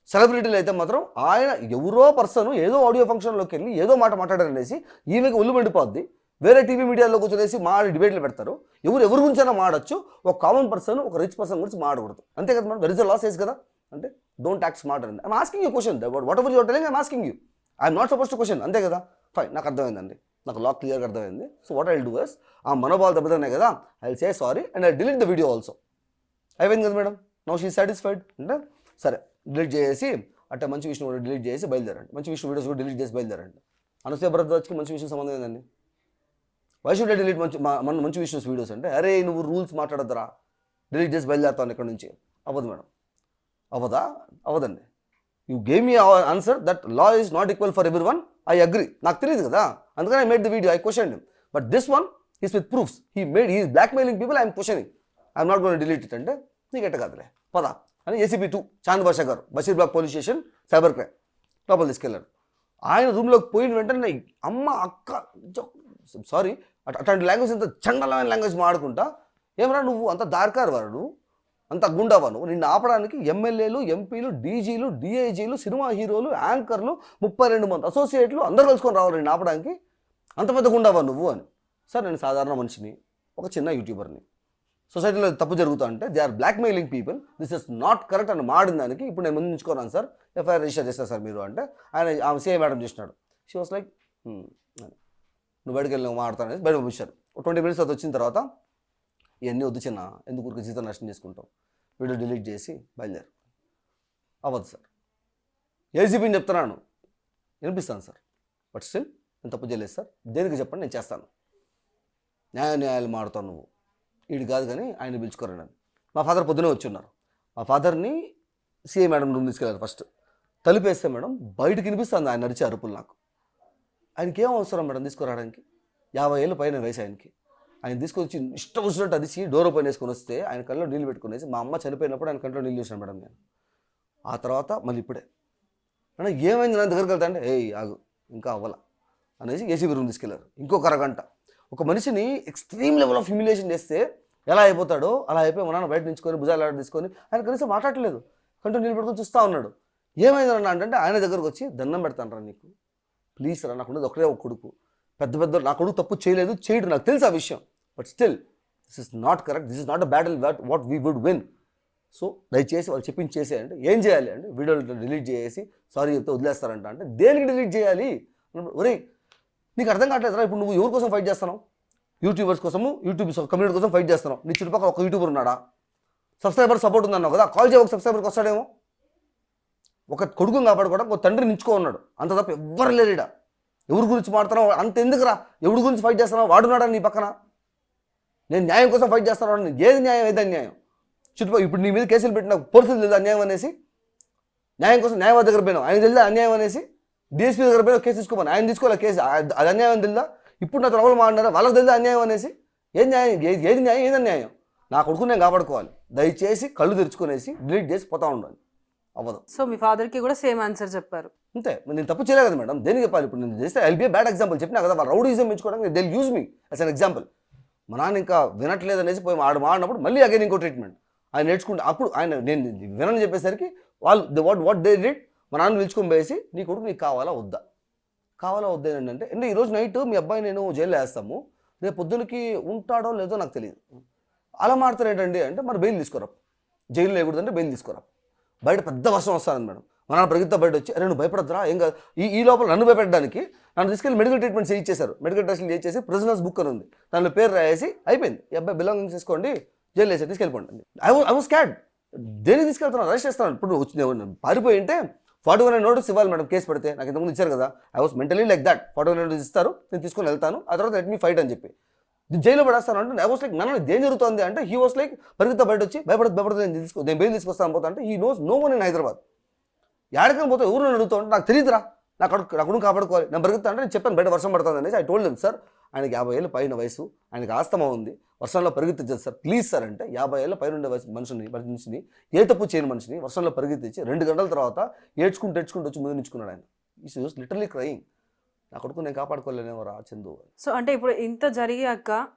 సెలబ్రిటీలు అయితే మాత్రం ఆయన ఎవరో పర్సన్ ఏదో ఆడియో ఫంక్షన్లోకి వెళ్ళి ఏదో మాట మాట్లాడారనేసి ఈమెకి ఒళ్ళు మండిపోద్ది, వేరే టీవీ మీడియాలో కూర్చొనేసి డిబేట్లు పెడతారు. ఎవరి గురించైనా మాడచ్చు, ఒక కామన్ పర్సన్ ఒక రిచ్ పర్సన్ గురించి మాడకూడదు, అంతే కదా madam. There is a laws కదా, అంటే డోంట్ యాక్ట్ స్మార్ట్ అండి. I'm asking you question, whatever your telling I'm asking you, I'm not suppose to question, అంతే కదా. ఫైన్, నాకు అర్థమైందండి, నాకు లా క్లియర్గా అర్థమైంది. So what I will do is, ఆ మనోభావాలు దెబ్బతున్నాయి కదా, I will say sorry and I delete the video also. అయిపోయింది కదా మేడం, నౌ షీ సాటిస్ఫైడ్ అంటే సరే డిలీట్ చేసి అంటే మంచి విషయం కూడా డిలీట్ చేసి బయలుదేరండి, మంచి విషయం వీడియోస్ కూడా డిలీట్ చేసి బయలుదేరండి. అనసూయ భరద్వాజ్కి మంచి విషయం సంబంధం ఏందండి, వై షుడ్ ఐ డిలీట్ మంచి విషయం వీడియోస్ అంటే, అరే నువ్వు రూల్స్ మాట్లాడద్దురా, డిలీట్ చేసి బయలుదేరుతాను ఇక్కడ నుంచి. అవ్వదు మేడం, అవ్వదండి. You gave me answer that law is not equal for every one, I agree, నాకు తెలియదు కదా, అందుకని I made the video, I question him, but this one is with proofs, he blackmailing people, I'm questioning, I'm not gonna delete it అంటే నీకు ఎట్ట కాదులే పద అని ఏసీపీ 2 చాంద్ బాషా గారు Basheerbagh police station cyber crime లోపల తీసుకెళ్లారు. ఆయన రూమ్లోకి పోయిన వెంటనే అమ్మ అక్క సారీ అట్లాంటి లాంగ్వేజ్ అంత చండలమైన లాంగ్వేజ్ మాడుకుంటా, ఏమరా నువ్వు అంత దార్కారు వాడు, అంత గుండావా నువ్వు, నిన్ను ఆపడానికి ఎమ్మెల్యేలు, ఎంపీలు, డీజీలు, డిఐజీలు, సినిమా హీరోలు, యాంకర్లు, 32 మంది అసోసియేట్లు అందరూ కలుసుకొని రావాలి నిన్ను ఆపడానికి, అంత పెద్ద గుండావా నువ్వు అని. సార్ నేను సాధారణ మనిషిని, ఒక చిన్న యూట్యూబర్ని, సొసైటీలో తప్పు జరుగుతా అంటే they are blackmailing people, this is not correct అని మాడిన దానికి ఇప్పుడు నేను ముందు ఉంచుకున్నాను సార్, ఎఫ్ఐఆర్ రిజిస్టర్ చేస్తారు సార్ మీరు అంటే ఆమె సిఐ మేడం చేసినాడు. షీ వాస్ లైక్ నువ్వు బయటకు వెళ్ళి మాడతాను బయట పంపించారు. 20 minutes అది వచ్చిన తర్వాత ఇవన్నీ వద్దు చిన్న, ఎందుకు ఊరికి జీతం నష్టం చేసుకుంటాం, వీడియో డిలీట్ చేసి బయలుదేరు. అవ్వదు సార్, ఏసీపీని చెప్తున్నాను, వినిపిస్తాను సార్, బట్ స్టిల్ నేను తప్పు చేయలేదు సార్, దేనికి చెప్పండి నేను చేస్తాను, న్యాయాలు మాడుతావు నువ్వు, వీడు కాదు కానీ ఆయన పిలుచుకోరండి. మా ఫాదర్ పొద్దునే వచ్చి ఉన్నారు, మా ఫాదర్ని సిఐ మేడం రూమ్ తీసుకెళ్ళారు. ఫస్ట్ తలుపేస్తే మేడం బయటకు వినిపిస్తుంది ఆయన నడిచే అరుపులు. నాకు ఆయనకి ఏం అవసరం మేడం తీసుకురావడానికి, 50 ఏళ్ళ పైన వయసు ఆయనకి. ఆయన తీసుకొచ్చి ఇష్టం వచ్చినట్టు అదిసి డోర్ ఓపెన్ చేసుకొని వస్తే ఆయన కళ్ళలో నీళ్ళు పెట్టుకునేసి మా అమ్మ చనిపోయినప్పుడు ఆయన కంట్లో నీళ్ళు చూసాను మేడం నేను. ఆ తర్వాత మళ్ళీ ఇప్పుడే అంటే ఏమైంది నా దగ్గరికి వెళ్తా అంటే ఆగు ఇంకా అవ్వాల అనేసి ఏసీబీ రూమ్ తీసుకెళ్లారు. ఇంకొక అరగంట ఒక మనిషిని ఎక్స్ట్రీమ్ లెవెల్ ఆఫ్ హ్యూమిలేషన్ చేస్తే ఎలా అయిపోతాడో అలా అయిపోయి మా నాన్న బయట నించుకొని భుజాలు ఆడ తీసుకొని ఆయన కనీసం మాట్లాడలేదు, కంటూ నీళ్ళు పెట్టుకొని చూస్తూ ఉన్నాడు. ఏమైంది అన్న అంటే ఆయన దగ్గరకు వచ్చి దండం పెడతాను రా నీకు, ప్లీజ్ రా, నాకు ఉండేది ఒకటే ఒక కొడుకు, పెద్ద నా కొడుకు తప్పు చేయడు నాకు తెలుసు ఆ విషయం, but still this is not correct, this is not a battle what we would win. So దయచేసి వాళ్ళు చెప్పించి చేసేయండి. ఏం చేయాలి అంటే వీడియోలు డిలీట్ చేసి సారీ చెప్తే వదిలేస్తారంట అంటే దేనికి డిలీట్ చేయాలి? ఒరే నీకు అర్థం కావట్లేదురా, ఇప్పుడు నువ్వు ఎవరి కోసం ఫైట్ చేస్తున్నావు? యూట్యూబర్స్ కోసము, యూట్యూబ్ కమ్యూనిటీ కోసం ఫైట్ చేస్తున్నావు. నీ చుట్టుపక్కల ఒక యూట్యూబర్ ఉన్నాడా? సబ్స్క్రైబర్ సపోర్ట్ ఉందన్నావు కదా, కాల్ చేయ ఒక సబ్స్క్రైబర్కి వస్తాడేమో. ఒక కొడుకుని కాపాడుకోవడం ఒక తండ్రి నించుకో ఉన్నాడు, అంత తప్ప ఎవ్వరు లేరీడా. ఎవరి గురించి మాడుతున్నావు అంత ఎందుకురా? ఎవరి గురించి ఫైట్ చేస్తున్నావు? వాడున్నాడా నీ పక్కన? నేను న్యాయం కోసం ఫైట్ చేస్తున్నాను, ఏది న్యాయం ఏది అన్యాయం? చుట్టుపక్కల ఇప్పుడు నీ మీద కేసులు పెట్టిన పోలీసులు తెలియదు అన్యాయం అనేసి, న్యాయం కోసం న్యాయవాది దగ్గర పోయినావు ఆయన తెలియదా అన్యాయం అనేసి, డిఎస్పీ దగ్గర పోయినా కేసు తీసుకోమని ఆయన తీసుకోవాలి కేసు, అది అన్యాయం తెలియదా? ఇప్పుడు నా త్వరలో మాట్లాడారా వాళ్ళకి తెలియదా అన్యాయం అనేసి? ఏది న్యాయం ఏది న్యాయం ఏది అన్యాయం? నా కొడుకు నేను కాపాడుకోవాలి, దయచేసి కళ్ళు తెరుచుకునేసి డిలీట్ చేసి పోతా ఉండాలి. అవ్వదు. సో మీ ఫాదర్కి కూడా సేమ్ ఆన్సర్ చెప్పారు. అంతే, నేను తప్పు చేయలేదు కదా మేడం, దేనికి చెప్పాలి? ఇప్పుడు నేను చేస్తే ఐల్ బి బ్యాడ్ ఎగ్జాంపుల్ చెప్పినా కదా, వాళ్ళు రౌడీజం పెంచుకోవడానికి they use me as an example. మా నాన్న ఇంకా వినట్లేదు అనేసి పోయి మాడినప్పుడు మళ్ళీ అగైన్ ఇంకో ట్రీట్మెంట్ ఆయన నేర్చుకుంటే, అప్పుడు ఆయన నేను వినని చెప్పేసరికి వాళ్ళు వాట్ దే డిడ్, మా నాన్న పిలుచుకొని పోయేసి నీ కొడుకు నీకు కావాలా వద్దా ఏంటంటే, అంటే ఈరోజు నైట్ మీ అబ్బాయి నేను జైల్లో వేస్తాము, రేపు పొద్దునకి ఉంటాడో లేదో నాకు తెలియదు, అలా మాడతారు ఏంటండి అంటే, మరి బెయిల్ తీసుకోరా, జైలు లేకూడదంటే బెయిల్ తీసుకోరా. బయట పెద్ద వర్షం వస్తుంది మేడం, మా నాన్న పరిగెత్తా బయట వచ్చి, అరే నువ్వు భయపడద్దురా ఏం కాదు, ఈ లోపల నన్ను భయపెట్టడానికి నన్ను తీసుకెళ్ళి మెడికల్ ట్రీట్మెంట్ చేయించేశారు. మెడికల్ టెస్ట్లు చేసేసి ప్రిజనర్స్ బుక్ అని ఉంది, దానిలో పేరు రాయేసి అయిపోయింది, ఈ అబ్బాయి బిలాంగింగ్స్ తీసుకోండి జైలు వేసి తీసుకెళ్ళిపోండి. ఐ వాజ్ స్కాడ్, దేనికి తీసుకెళ్తున్నాను, అరెస్ట్ చేస్తున్నాను. ఇప్పుడు వచ్చి పారిపోయి ఉంటే 41 నోటీస్ ఇవ్వాలి మేడం, కేసు పెడితే నాకు ఇంతకుముందు ఇచ్చారు కదా. I was mentally like that, 41 notice ఇస్తారు, నేను తీసుకొని వెళ్తాను, ఆ తర్వాత లెట్ మీ ఫైట్ అని చెప్పి జైల్లో పడేస్తాను అంటే, ఐ వాస్ లైక్ నన్ను ఏం జరుగుతుంది అంటే, హీ వాస్ లైక్ పరిగెత్తా బయట వచ్చి భయపడదు నేను బెయిల్ తీసుకొస్తాను పోతా అంటే, he knows no one in Hyderabad. ఎక్కడికైనా పోతే ఎవరు నన్ను అడుగుతా అంటే, నాకు తెలియదురా, నా కొడుకు కాపాడుకోవాలి, నేను పరిగెత్తా అంటే నేను చెప్పాను బయట వర్షం పడుతుంది అనేసి. ఐ టోల్డ్ హిమ్ సార్, ఆయనకి 50 ఏళ్ళు పైన వయసు, ఆయనకి ఆస్తమా ఉంది, వర్షంలో పరిగెత్తించదు సార్ ప్లీజ్ సార్ అంటే, 50 ఏళ్ళ పైన ఉండే మనిషిని ఏ తప్పు చేయని మనిషిని వర్షంలో పరిగెత్తించి 2 గంటల తర్వాత ఏడ్చుకుంటూ వచ్చి ముందు నిచ్చుకున్నాడు ఆయన. ఈస్ యూస్ లిటరలీ క్రయింగ్, నా కొడుకు నేను కాపాడుకోలేనేవరా చందు. సో అంటే ఇప్పుడు ఇంత జరిగాక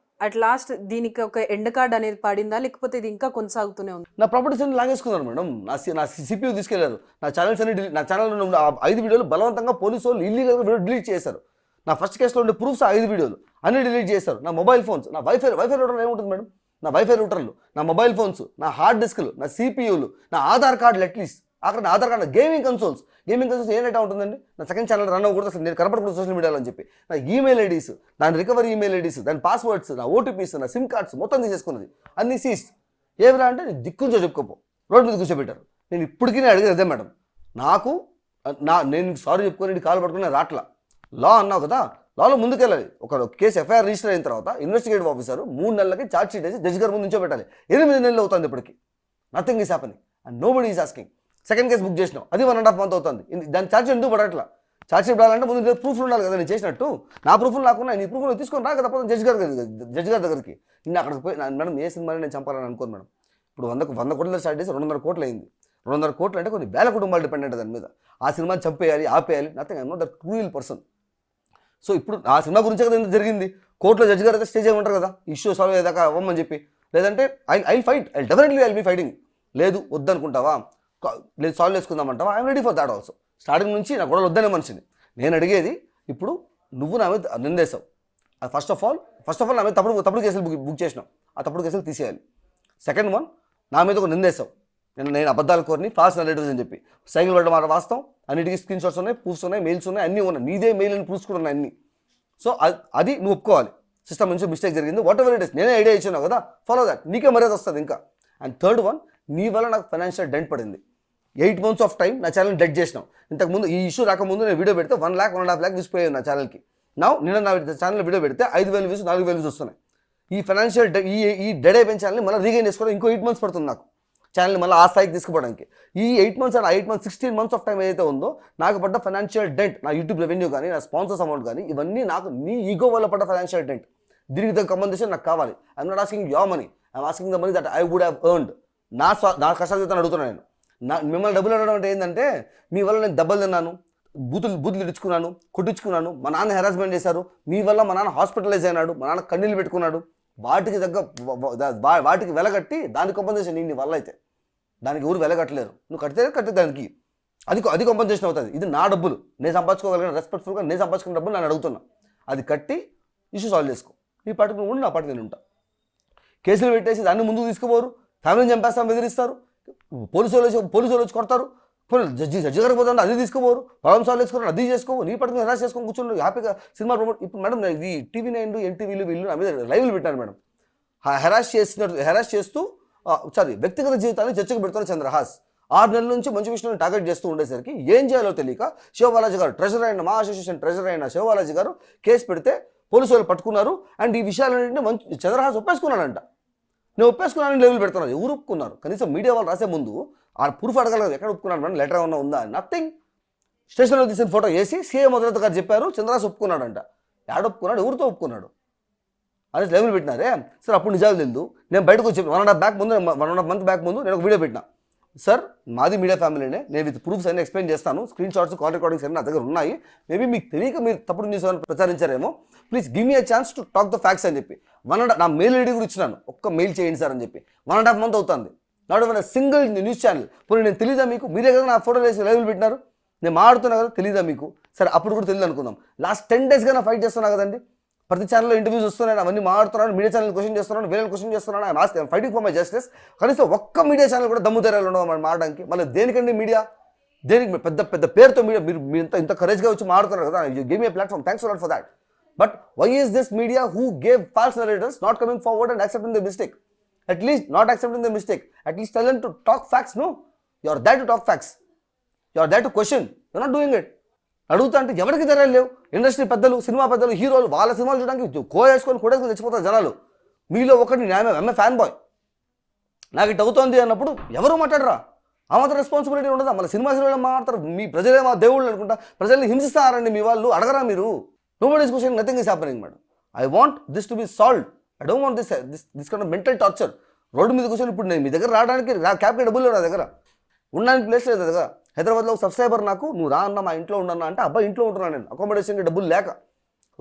అట్ లాస్ట్ దీనికి ఒక ఎండ్ కార్డ్ అనేది పడిందా, లేకపోతే ఇది ఇంకా కొనసాగుతూనే ఉంది? నా ప్రాపర్టీస్ అన్ని లాగేసుకున్నారు మేడం, నా సిపియూ తీసుకెళ్లారు, నా ఛానల్స్ అన్ని నా ఛానల్లో 5 వీడియోలు బలవంతంగా పోలీసు వాళ్ళు ఇల్లీగల్గా వీడియో డిలీట్ చేశారు. నా ఫస్ట్ కేసులో ఉండే ప్రూఫ్స్ 5 వీడియోలు అన్ని డిలీట్ చేశారు. నా మొబైల్ ఫోన్స్, నా వైఫై రూటర్లు ఏముంటుంది మేడం, నా వైఫై రూటర్లు, నా మొబైల్ ఫోన్స్, నా హార్డ్ డిస్క్లు, నా సిపియూలు, నా ఆధార్ కార్డులు, అట్లీస్ట్ అక్కడ నా ఆధార్ కార్డు, గేమింగ్ కన్సోల్స్ ఏ డేటా ఉంటుందండి, నా సెకండ్ ఛానల్ రన్ అవ్వకూడదు అసలు, నేను కనపడకూడదు సోషల్ మీడియాలో అని చెప్పి, నా ఈమెయిల్ ఐడీస్, దాని రికవరీ ఈమెయిల్ ఐడీస్, దాని పాస్వర్డ్స్, నా ఓటీపీస్, నా సిమ్ కార్డ్స్ మొత్తం తీసేసుకున్నది అన్ని సీజ్. ఏమిరా అంటే దిక్కుంచో చెప్పుకోపో, రోడ్డు మీద కూర్చోబెట్టారు. నేను ఇప్పటికీ నేను అడిగేది అదే మేడం, నేను సారీ చెప్పుకొని కాలు పట్టుకుని రాట్లా, లా అన్నావు కదా, లాలో ముందుకెళ్ళాలి. ఒక కేసు ఎఫ్ఐఆర్ రిజిస్టర్ అయిన తర్వాత ఇన్వెస్టిగేటివ్ ఆఫీసర్ 3 నెలలకి ఛార్జ్ షీట్ వేసి జడ్జి గారి ముందు నుంచోబెట్టాలి. 8 నెలలు అవుతుంది ఇప్పటికి, nothing is happening and nobody is asking. Second case book చేసినాం, అది 1.5 మంత్ అవుతుంది. దాని ఛార్జ్ ఎందుకు పడట్లా? ఛార్జ్ షీట్ పడాలంటే ముందు ప్రూఫ్లు ఉండాలి కదా, నేను చేసినట్టు. నా ప్రూఫ్లు లేకుండా నీ ప్రూఫ్లు తీసుకొని రాక తప్పదు జడ్జి గారి దగ్గరికి. నేను అక్కడికి పోయి మేడం ఏ సినిమాని నేను చంపాలని అనుకోను మేడం. ఇప్పుడు 100 కోట్ల స్టార్ట్ చేసి 200 కోట్లు అయింది. 200 కోట్లు అంటే కొన్ని వేల కుటుంబాలు డిపెండెంట్ దాని మీద. ఆ సినిమాని చంపేయాలి, ఆపేయాలి, nothing. I'm not that cruel person. So ఇప్పుడు ఆ సినిమా గురించే కదా ఎందుకు జరిగింది, కోర్టులో జడ్జి గారు అయితే స్టే చేయమంటారు కదా, ఇష్యూ సాల్వ్ అయ్యేదాకా అవ్వమని చెప్పి. లేదంటే I fight, I be fighting. లేదు వద్దనుకుంటావా, లేదు సాల్వ్ చేసుకుందామంటావా, I'm ready for that also. Starting నుంచి నా గొడవలు వద్దనే మనిషిని. నేను అడిగేది, ఇప్పుడు నువ్వు నా మీద నిందేశావు, ఫస్ట్ ఆఫ్ ఆల్ నా మీద తప్పుడు కేసులు బుక్ చేసినావు, ఆ తప్పుడు కేసులు తీసేయాలి. సెకండ్ వన్, నా మీద ఒక నిందేశావు, నేను అబద్ధాలు కోరిని ఫాల్స్ నరేటివ్స్ అని చెప్పి. సైకిల్ పడడం మాట వాస్తవం, అన్నిటికీ స్క్రీన్ షాట్స్ ఉన్నాయి, ప్రూఫ్స్ ఉన్నాయి, మెయిల్స్ ఉన్నాయి, అన్నీ ఉన్నాయి, నీదే మెయిల్ అని ప్రూఫ్స్ కూడా ఉన్నాయి అన్ని. సో అది నువ్వు ఒప్పుకోవాలి, సిస్టమ్ నుంచి మిస్టేక్ జరిగింది, వాట్ ఎవర్ ఇట్ ఇస్, నేనే ఐడియా ఇచ్చాను కదా, ఫాలో దాట్, నీకే మర్యాద వస్తుంది ఇంకా. అండ్ థర్డ్ వన్, నీ వల్ల నాకు ఫైనాన్షియల్ డెంట్ పడింది. 8 months ఆఫ్ టైం నా ఛానల్ డెడ్ చేసినావు. ఇంతకుముందు ఈ ఇష్యూ రాకముందు నేను వీడియో పెడితే 1 lakh 1.5 lakh వ్యూస్ పోయాయి నా ఛానల్కి. నా ఛానల్ వీడియో పెడితే 5,000 వ్యూస్ 4,000 వ్యూస్ వస్తున్నాయి. ఈ ఫైనాన్షియల్ ఈ డెడ్ అయిపోయిన ఛానల్ని మళ్ళీ రీగైన్ చేసుకోవడం ఇంకో 8 months పడుతుంది నాకు, ఛానల్ని మళ్ళీ ఆ స్థాయికి తీసుకుపోవడానికి. ఈ 8 months and 8 months 16 months of time ఏదైతే ఉందో, నాకు పడ్డ ఫైనాన్షియల్ డెంట్, నా యూట్యూబ్ రెవెన్యూ కానీ, నా స్పాన్సర్స్ అమౌంట్ కానీ, ఇవన్నీ నాకు నీ ఈగో వల్ల పడ్డ ఫైనాన్షియల్ డెంట్. దీనికి తగ్గ కంపెన్సేషన్ నాకు కావాలి. I'm not asking your money, I'm asking the money that I would have earned. నా కష్టాలు అడుగుతున్నాను నేను. మిమ్మల్ని డబ్బులు అడగడం అంటే ఏంటంటే, మీ వల్ల నేను దెబ్బలు తిన్నాను, బూతులు ఇచ్చుకున్నాను, కొట్టించుకున్నాను, మా నాన్న హెరాస్మెంట్ చేశారు, మీ వల్ల మా నాన్న హాస్పిటలైజ్ అయినాడు, మా నాన్న కన్నీళ్ళు పెట్టుకున్నాడు, వాటికి వెలగట్టి దాని కంపెన్సేషన్ నీ వల్ల అయితే. దానికి ఎవరు వెలగట్టలేరు, నువ్వు కట్టే దానికి అది కంపెన్సేషన్ అవుతుంది. ఇది నా డబ్బులు, నేను సంపాదించుకోగలిగిన, రెస్పెక్ట్ఫుల్గా నేను సంపాదించుకున్న డబ్బులు నేను అడుగుతున్నా. అది కట్టి ఇష్యూ సాల్వ్ చేసుకో. నీ పాటికి నువ్వు ఉండి, నా పాటికి నేను ఉంటా. కేసులు పెట్టేసి దాన్ని ముందుకు తీసుకుపోరు, ఫ్యామిలీని చంపేస్తాం బెదిరిస్తారు, పోలీసు వాళ్ళు వచ్చి కొడతారు, జడ్జి గారికి పోతుంటే అది తీసుకుపోరు, ప్రాబ్లమ్ సాల్వ్ చేసుకోరు, అది చేసుకోవు, నీ పట్టుకుని హెరాస్ చేసుకొని కూర్చొని హ్యాపీగా సినిమా ప్రమోట్. ఇప్పుడు మేడం ఇది TV9 ఎన్టీవీలు వీళ్ళు నా మీద లైవ్లు పెట్టారు మేడం, హెరాస్ చేస్తూ వ్యక్తిగత జీవితాన్ని చర్చకు పెడుతున్న చంద్రహాస్. 6 నెలల నుంచి మంచు విష్ణుని టార్గెట్ చేస్తూ ఉండేసరికి ఏం చేయాలో తెలియక శివబాలాజీ గారు, ట్రెజరర్ అయిన మా అసోసియేషన్ ట్రెజరర్ అయిన శివబాలాజీ గారు కేసు పెడితే పోలీసు వాళ్ళు పట్టుకున్నారు. అండ్ ఈ విషయాలన్నింటినీ చంద్రహాస్ ఒప్పేసుకున్నాడంట. నేను ఒప్పేసుకున్నాను లెవెల్ పెడుతున్నాను. ఎవరు ఒప్పుకున్నారు? కనీసం మీడియా వాళ్ళు రాసే ముందు ఆ ప్రూఫ్ అడగలేదు, ఎక్కడ ఒప్పుకున్నాను మేడం, లెటర్ ఏమన్నా ఉందా? నథింగ్. స్టేషన్లో తీసిన ఫోటో వేసి సీఎం మొదలత గారు చెప్పారు చంద్రహాస్ ఒప్పుకున్నాడంట. యాడ ఒప్పుకున్నాడు, ఎవరితో ఒప్పుకున్నాడు అని లెవెల్ పెట్టినారే సార్. అప్పుడు నిజాలు తెలియదు. నేను బయటకు వచ్చి 1.5 month బ్యాక్ ముందు నేను ఒక వీడియో పెట్టినా, సార్ మాది మీడియా ఫ్యామిలీనే, నేను విత్ ప్రూఫ్స్ అన్ని ఎక్స్ప్లెయిన్ చేస్తాను, స్క్రీన్ షాట్స్ కాల్ రికార్డింగ్స్ అన్ని నా దగ్గర ఉన్నాయి, మేబీ మీకు తెలియక మీరు తప్పుడు న్యూస్ అని ప్రచారించారేమో, please give me a chance to talk the facts అని చెప్పి నా మెయిల్ ఐడి కూడా ఇచ్చినాను, ఒక్క మెయిల్ చేయండి సార్ అని చెప్పి 1.5 month అవుతుంది, not even single news channel. పోనీ నేను తెలీదా మీకు, మీరే కదా నా ఫోటో వేసి లైవ్లు పెట్టినారు, నేను మాడుతున్నా కదా, తెలీదా మీకు? సరే అప్పుడు కూడా తెలియదు అనుకుందాం, లాస్ట్ 10 daysగా నా ఫైట్ చేస్తున్నా కదండి, ప్రతి ఛానల్లో ఇంటర్వ్యూస్ వస్తున్నాను, అవన్నీ మాడుతున్నాను, మీడియా ఛానల్ క్వశ్చన్ చేస్తున్నాను, వేరే క్వశ్చన్ చేస్తున్నాను, I'm fighting for my justice. కనీసం ఒక్క మీడియా ఛానల్ కూడా దమ్ము ధైర్యాలు ఉండవు మనం మాడడానికి. మళ్ళీ దేనికండి మీడియా, దేనికి పెద్ద పెద్ద పేరుతో మీడియా, మీరు ఇంత కరేజ్గా వచ్చి మాడుతున్నారు కదా, you give me a platform, thanks lot for that. But why is this media who gave false narrators not coming forward and accepting the mistake? At least not accepting the mistake, at least tell them to talk facts. No, you are there to talk facts, you are there to question, you are not doing it. అడుగుతా అంటే ఎవరికి ధైర్యాలు లేవు. Industry పెద్దలు, cinema పెద్దలు, హీరోలు వాళ్ళ సినిమాలు చూడడానికి కోయేసుకొని తెచ్చిపోతారు జనాలు. మీలో ఒకటి నేను ఫ్యాన్ బాయ్, నాకు ఇటు అవుతోంది అన్నప్పుడు ఎవరు మాట్లాడరా? ఆ మాత్రం రెస్పాన్సిబిలిటీ ఉండదా? మళ్ళీ సినిమా హీరోలు మాట్లాడతారు, మీ ప్రజలే మా దేవుళ్ళు అనుకుంటా, ప్రజల్ని హింసిస్తారండి మీ వాళ్ళు, అడగరా మీరు? Nobody is questioning, nothing is happening madam. I want this to be solved. I don't want this kind of mental torture. Road మీద కూర్చొని ఇప్పుడు నేను మీ దగ్గర రావడానికి క్యాబ్కి డబ్బులు లేవు నా దగ్గర, ఉండడానికి ప్లేస్ లేదు నా దగ్గర. హైదరాబాద్లో ఒక సబ్స్క్రైబర్ నాకు, నువ్వు రా అన్న మా ఇంట్లో ఉండన్నా అంటే, అబ్బాయి ఇంట్లో ఉంటున్నాను నేను, అకామిడేషన్కి డబ్బులు లేక,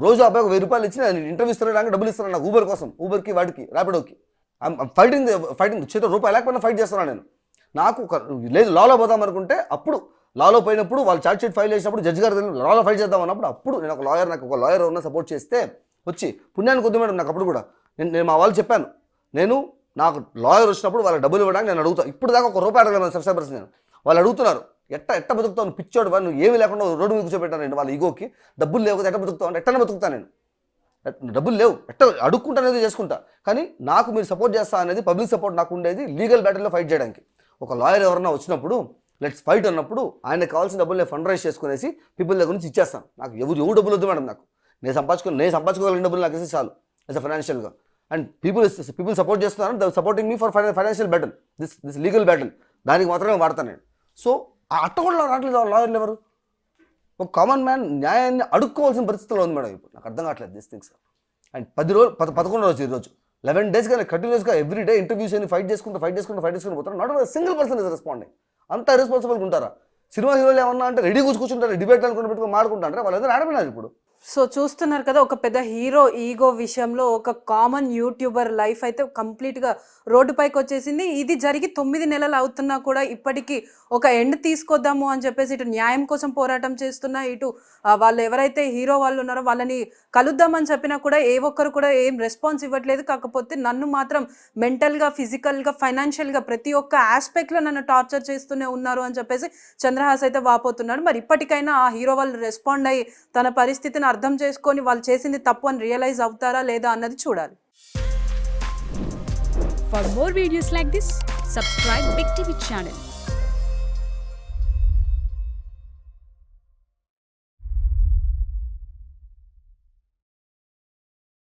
రోజు అబ్బాయి 1000 రూపాయలు ఇచ్చి నేను ఇంటర్వ్యూ ఇస్తున్నాను, డబ్బులు ఇస్తున్నాను నాకు ఊబర్ కోసం, ఊబర్కి వాడికి ర్యాపిడోకి. ఫైటింగ్ చేతిలో రూపాయి లేకపోయినా ఫైట్ చేస్తున్నాను నేను. నాకు లేదు లాలో పోదాం అనుకుంటే, అప్పుడు లాలో పోయినప్పుడు వాళ్ళు ఛార్జ్ షీట్ ఫైల్ చేసినప్పుడు జడ్జి గారు లాలో ఫైట్ చేద్దాం అన్నప్పుడు, అప్పుడు నేను నాకు ఒక లాయర్ ఉన్న సపోర్ట్ చేస్తే వచ్చి పుణ్యానికి వద్దు మేడం. నాకు అప్పుడు కూడా నేను మా వాళ్ళు చెప్పాను, నాకు లాయర్ వచ్చినప్పుడు వాళ్ళకి డబ్బులు ఇవ్వడానికి నేను అడుగుతాను. ఇప్పుడు దాకా ఒక రూపాయి అడగలేదు సబ్స్క్రైబర్స్. నేను వాళ్ళు అడుగుతున్నారు, ఎట్ట బతుకుతావు నువ్వు, పిచ్చోడు వాడు, నువ్వు ఏమీ లేకుండా రోడ్డు మీద కూర్చోబెట్టాను నేను వాళ్ళ ఈగోకి. డబ్బులు లేవు కదా ఎట్ట బతుకుతావు అంటే, ఎట్టనే బతుకుతాను నేను, డబ్బులు లేవు ఎట్ట అడుక్కుంటా అనేది చేసుకుంటా. కానీ నాకు మీరు సపోర్ట్ చేస్తా అనేది పబ్లిక్ సపోర్ట్ నాకు ఉండేది లీగల్ బ్యాటిల్లో ఫైట్ చేయడానికి. ఒక లాయర్ ఎవరన్నా వచ్చినప్పుడు లెట్స్ ఫైట్ అన్నప్పుడు ఆయనకు కావాల్సిన డబ్బులు నేను ఫండ్ రైజ్ చేసుకునేసి పీపుల్ దగ్గర నుంచి ఇచ్చేస్తాను. నాకు ఎవరు డబ్బులు వద్దు మేడం, నాకు నేను సంపాదించుకోగలిగిన డబ్బులు నాకు ఇస్తే చాలు యాజ్ అ ఫైనాన్షియల్గా. అండ్ పీపుల్ సపోర్ట్ చేస్తున్నారు, the supporting me for financial battle, this legal battle, దానికి మాత్రమే వాడతాను నేను. సో ఆ అట్ట కూడా రావట్లేదు లాయర్లు ఎవరు. ఒక కామన్ మ్యాన్ న్యాయాన్ని అడుక్కోవాల్సిన పరిస్థితిలో ఉంది మేడం ఇప్పుడు. నాకు అర్థం కావట్లేదు దిస్ థింగ్స్. అండ్ 11 రోజు ఈరోజు 11 days కానీ కంటిన్యూస్గా ఎవ్రీ డే ఇంటర్వ్యూస్ అని ఫైట్ చేసుకుంటూ పోతారు. నాట్ ఒక సింగిల్ పర్సన్ ఇస్ రెస్పాండింగ్. అంత రెస్పాన్సిబుల్గా ఉంటారా? సినిమా హీరోలు ఏమన్నా అంటే రెడీ కూర్చుంటారు, డిబేట్ అనుకుని పెట్టుకుని మాడుకుంటారు, వాళ్ళందరూ ఆడపోయినారు ఇప్పుడు. సో చూస్తున్నారు కదా, ఒక పెద్ద హీరో ఈగో విషయంలో ఒక కామన్ యూట్యూబర్ లైఫ్ అయితే కంప్లీట్గా రోడ్డుపైకి వచ్చేసింది. ఇది జరిగి 9 నెలలు అవుతున్నా కూడా ఇప్పటికీ ఒక ఎండ్ తీసుకొద్దాము అని చెప్పేసి ఇటు న్యాయం కోసం పోరాటం చేస్తున్నా, ఇటు వాళ్ళు ఎవరైతే హీరో వాళ్ళు ఉన్నారో వాళ్ళని కలుద్దామని చెప్పినా కూడా ఏ ఒక్కరు కూడా ఏం రెస్పాన్స్ ఇవ్వట్లేదు. కాకపోతే నన్ను మాత్రం మెంటల్గా, ఫిజికల్గా, ఫైనాన్షియల్గా ప్రతి ఒక్క ఆస్పెక్ట్లో నన్ను టార్చర్ చేస్తూనే ఉన్నారు అని చెప్పేసి చంద్రహాస్ అయితే వాపోతున్నాడు. మరి ఇప్పటికైనా ఆ హీరో వాళ్ళు రెస్పాండ్ అయ్యి తన పరిస్థితిని అర్థం చేసుకొని వాళ్ళు చేసింది తప్పు అని రియలైజ్ అవుతారా లేదా అన్నది చూడాలి. For more videos like this, subscribe Big TV channel.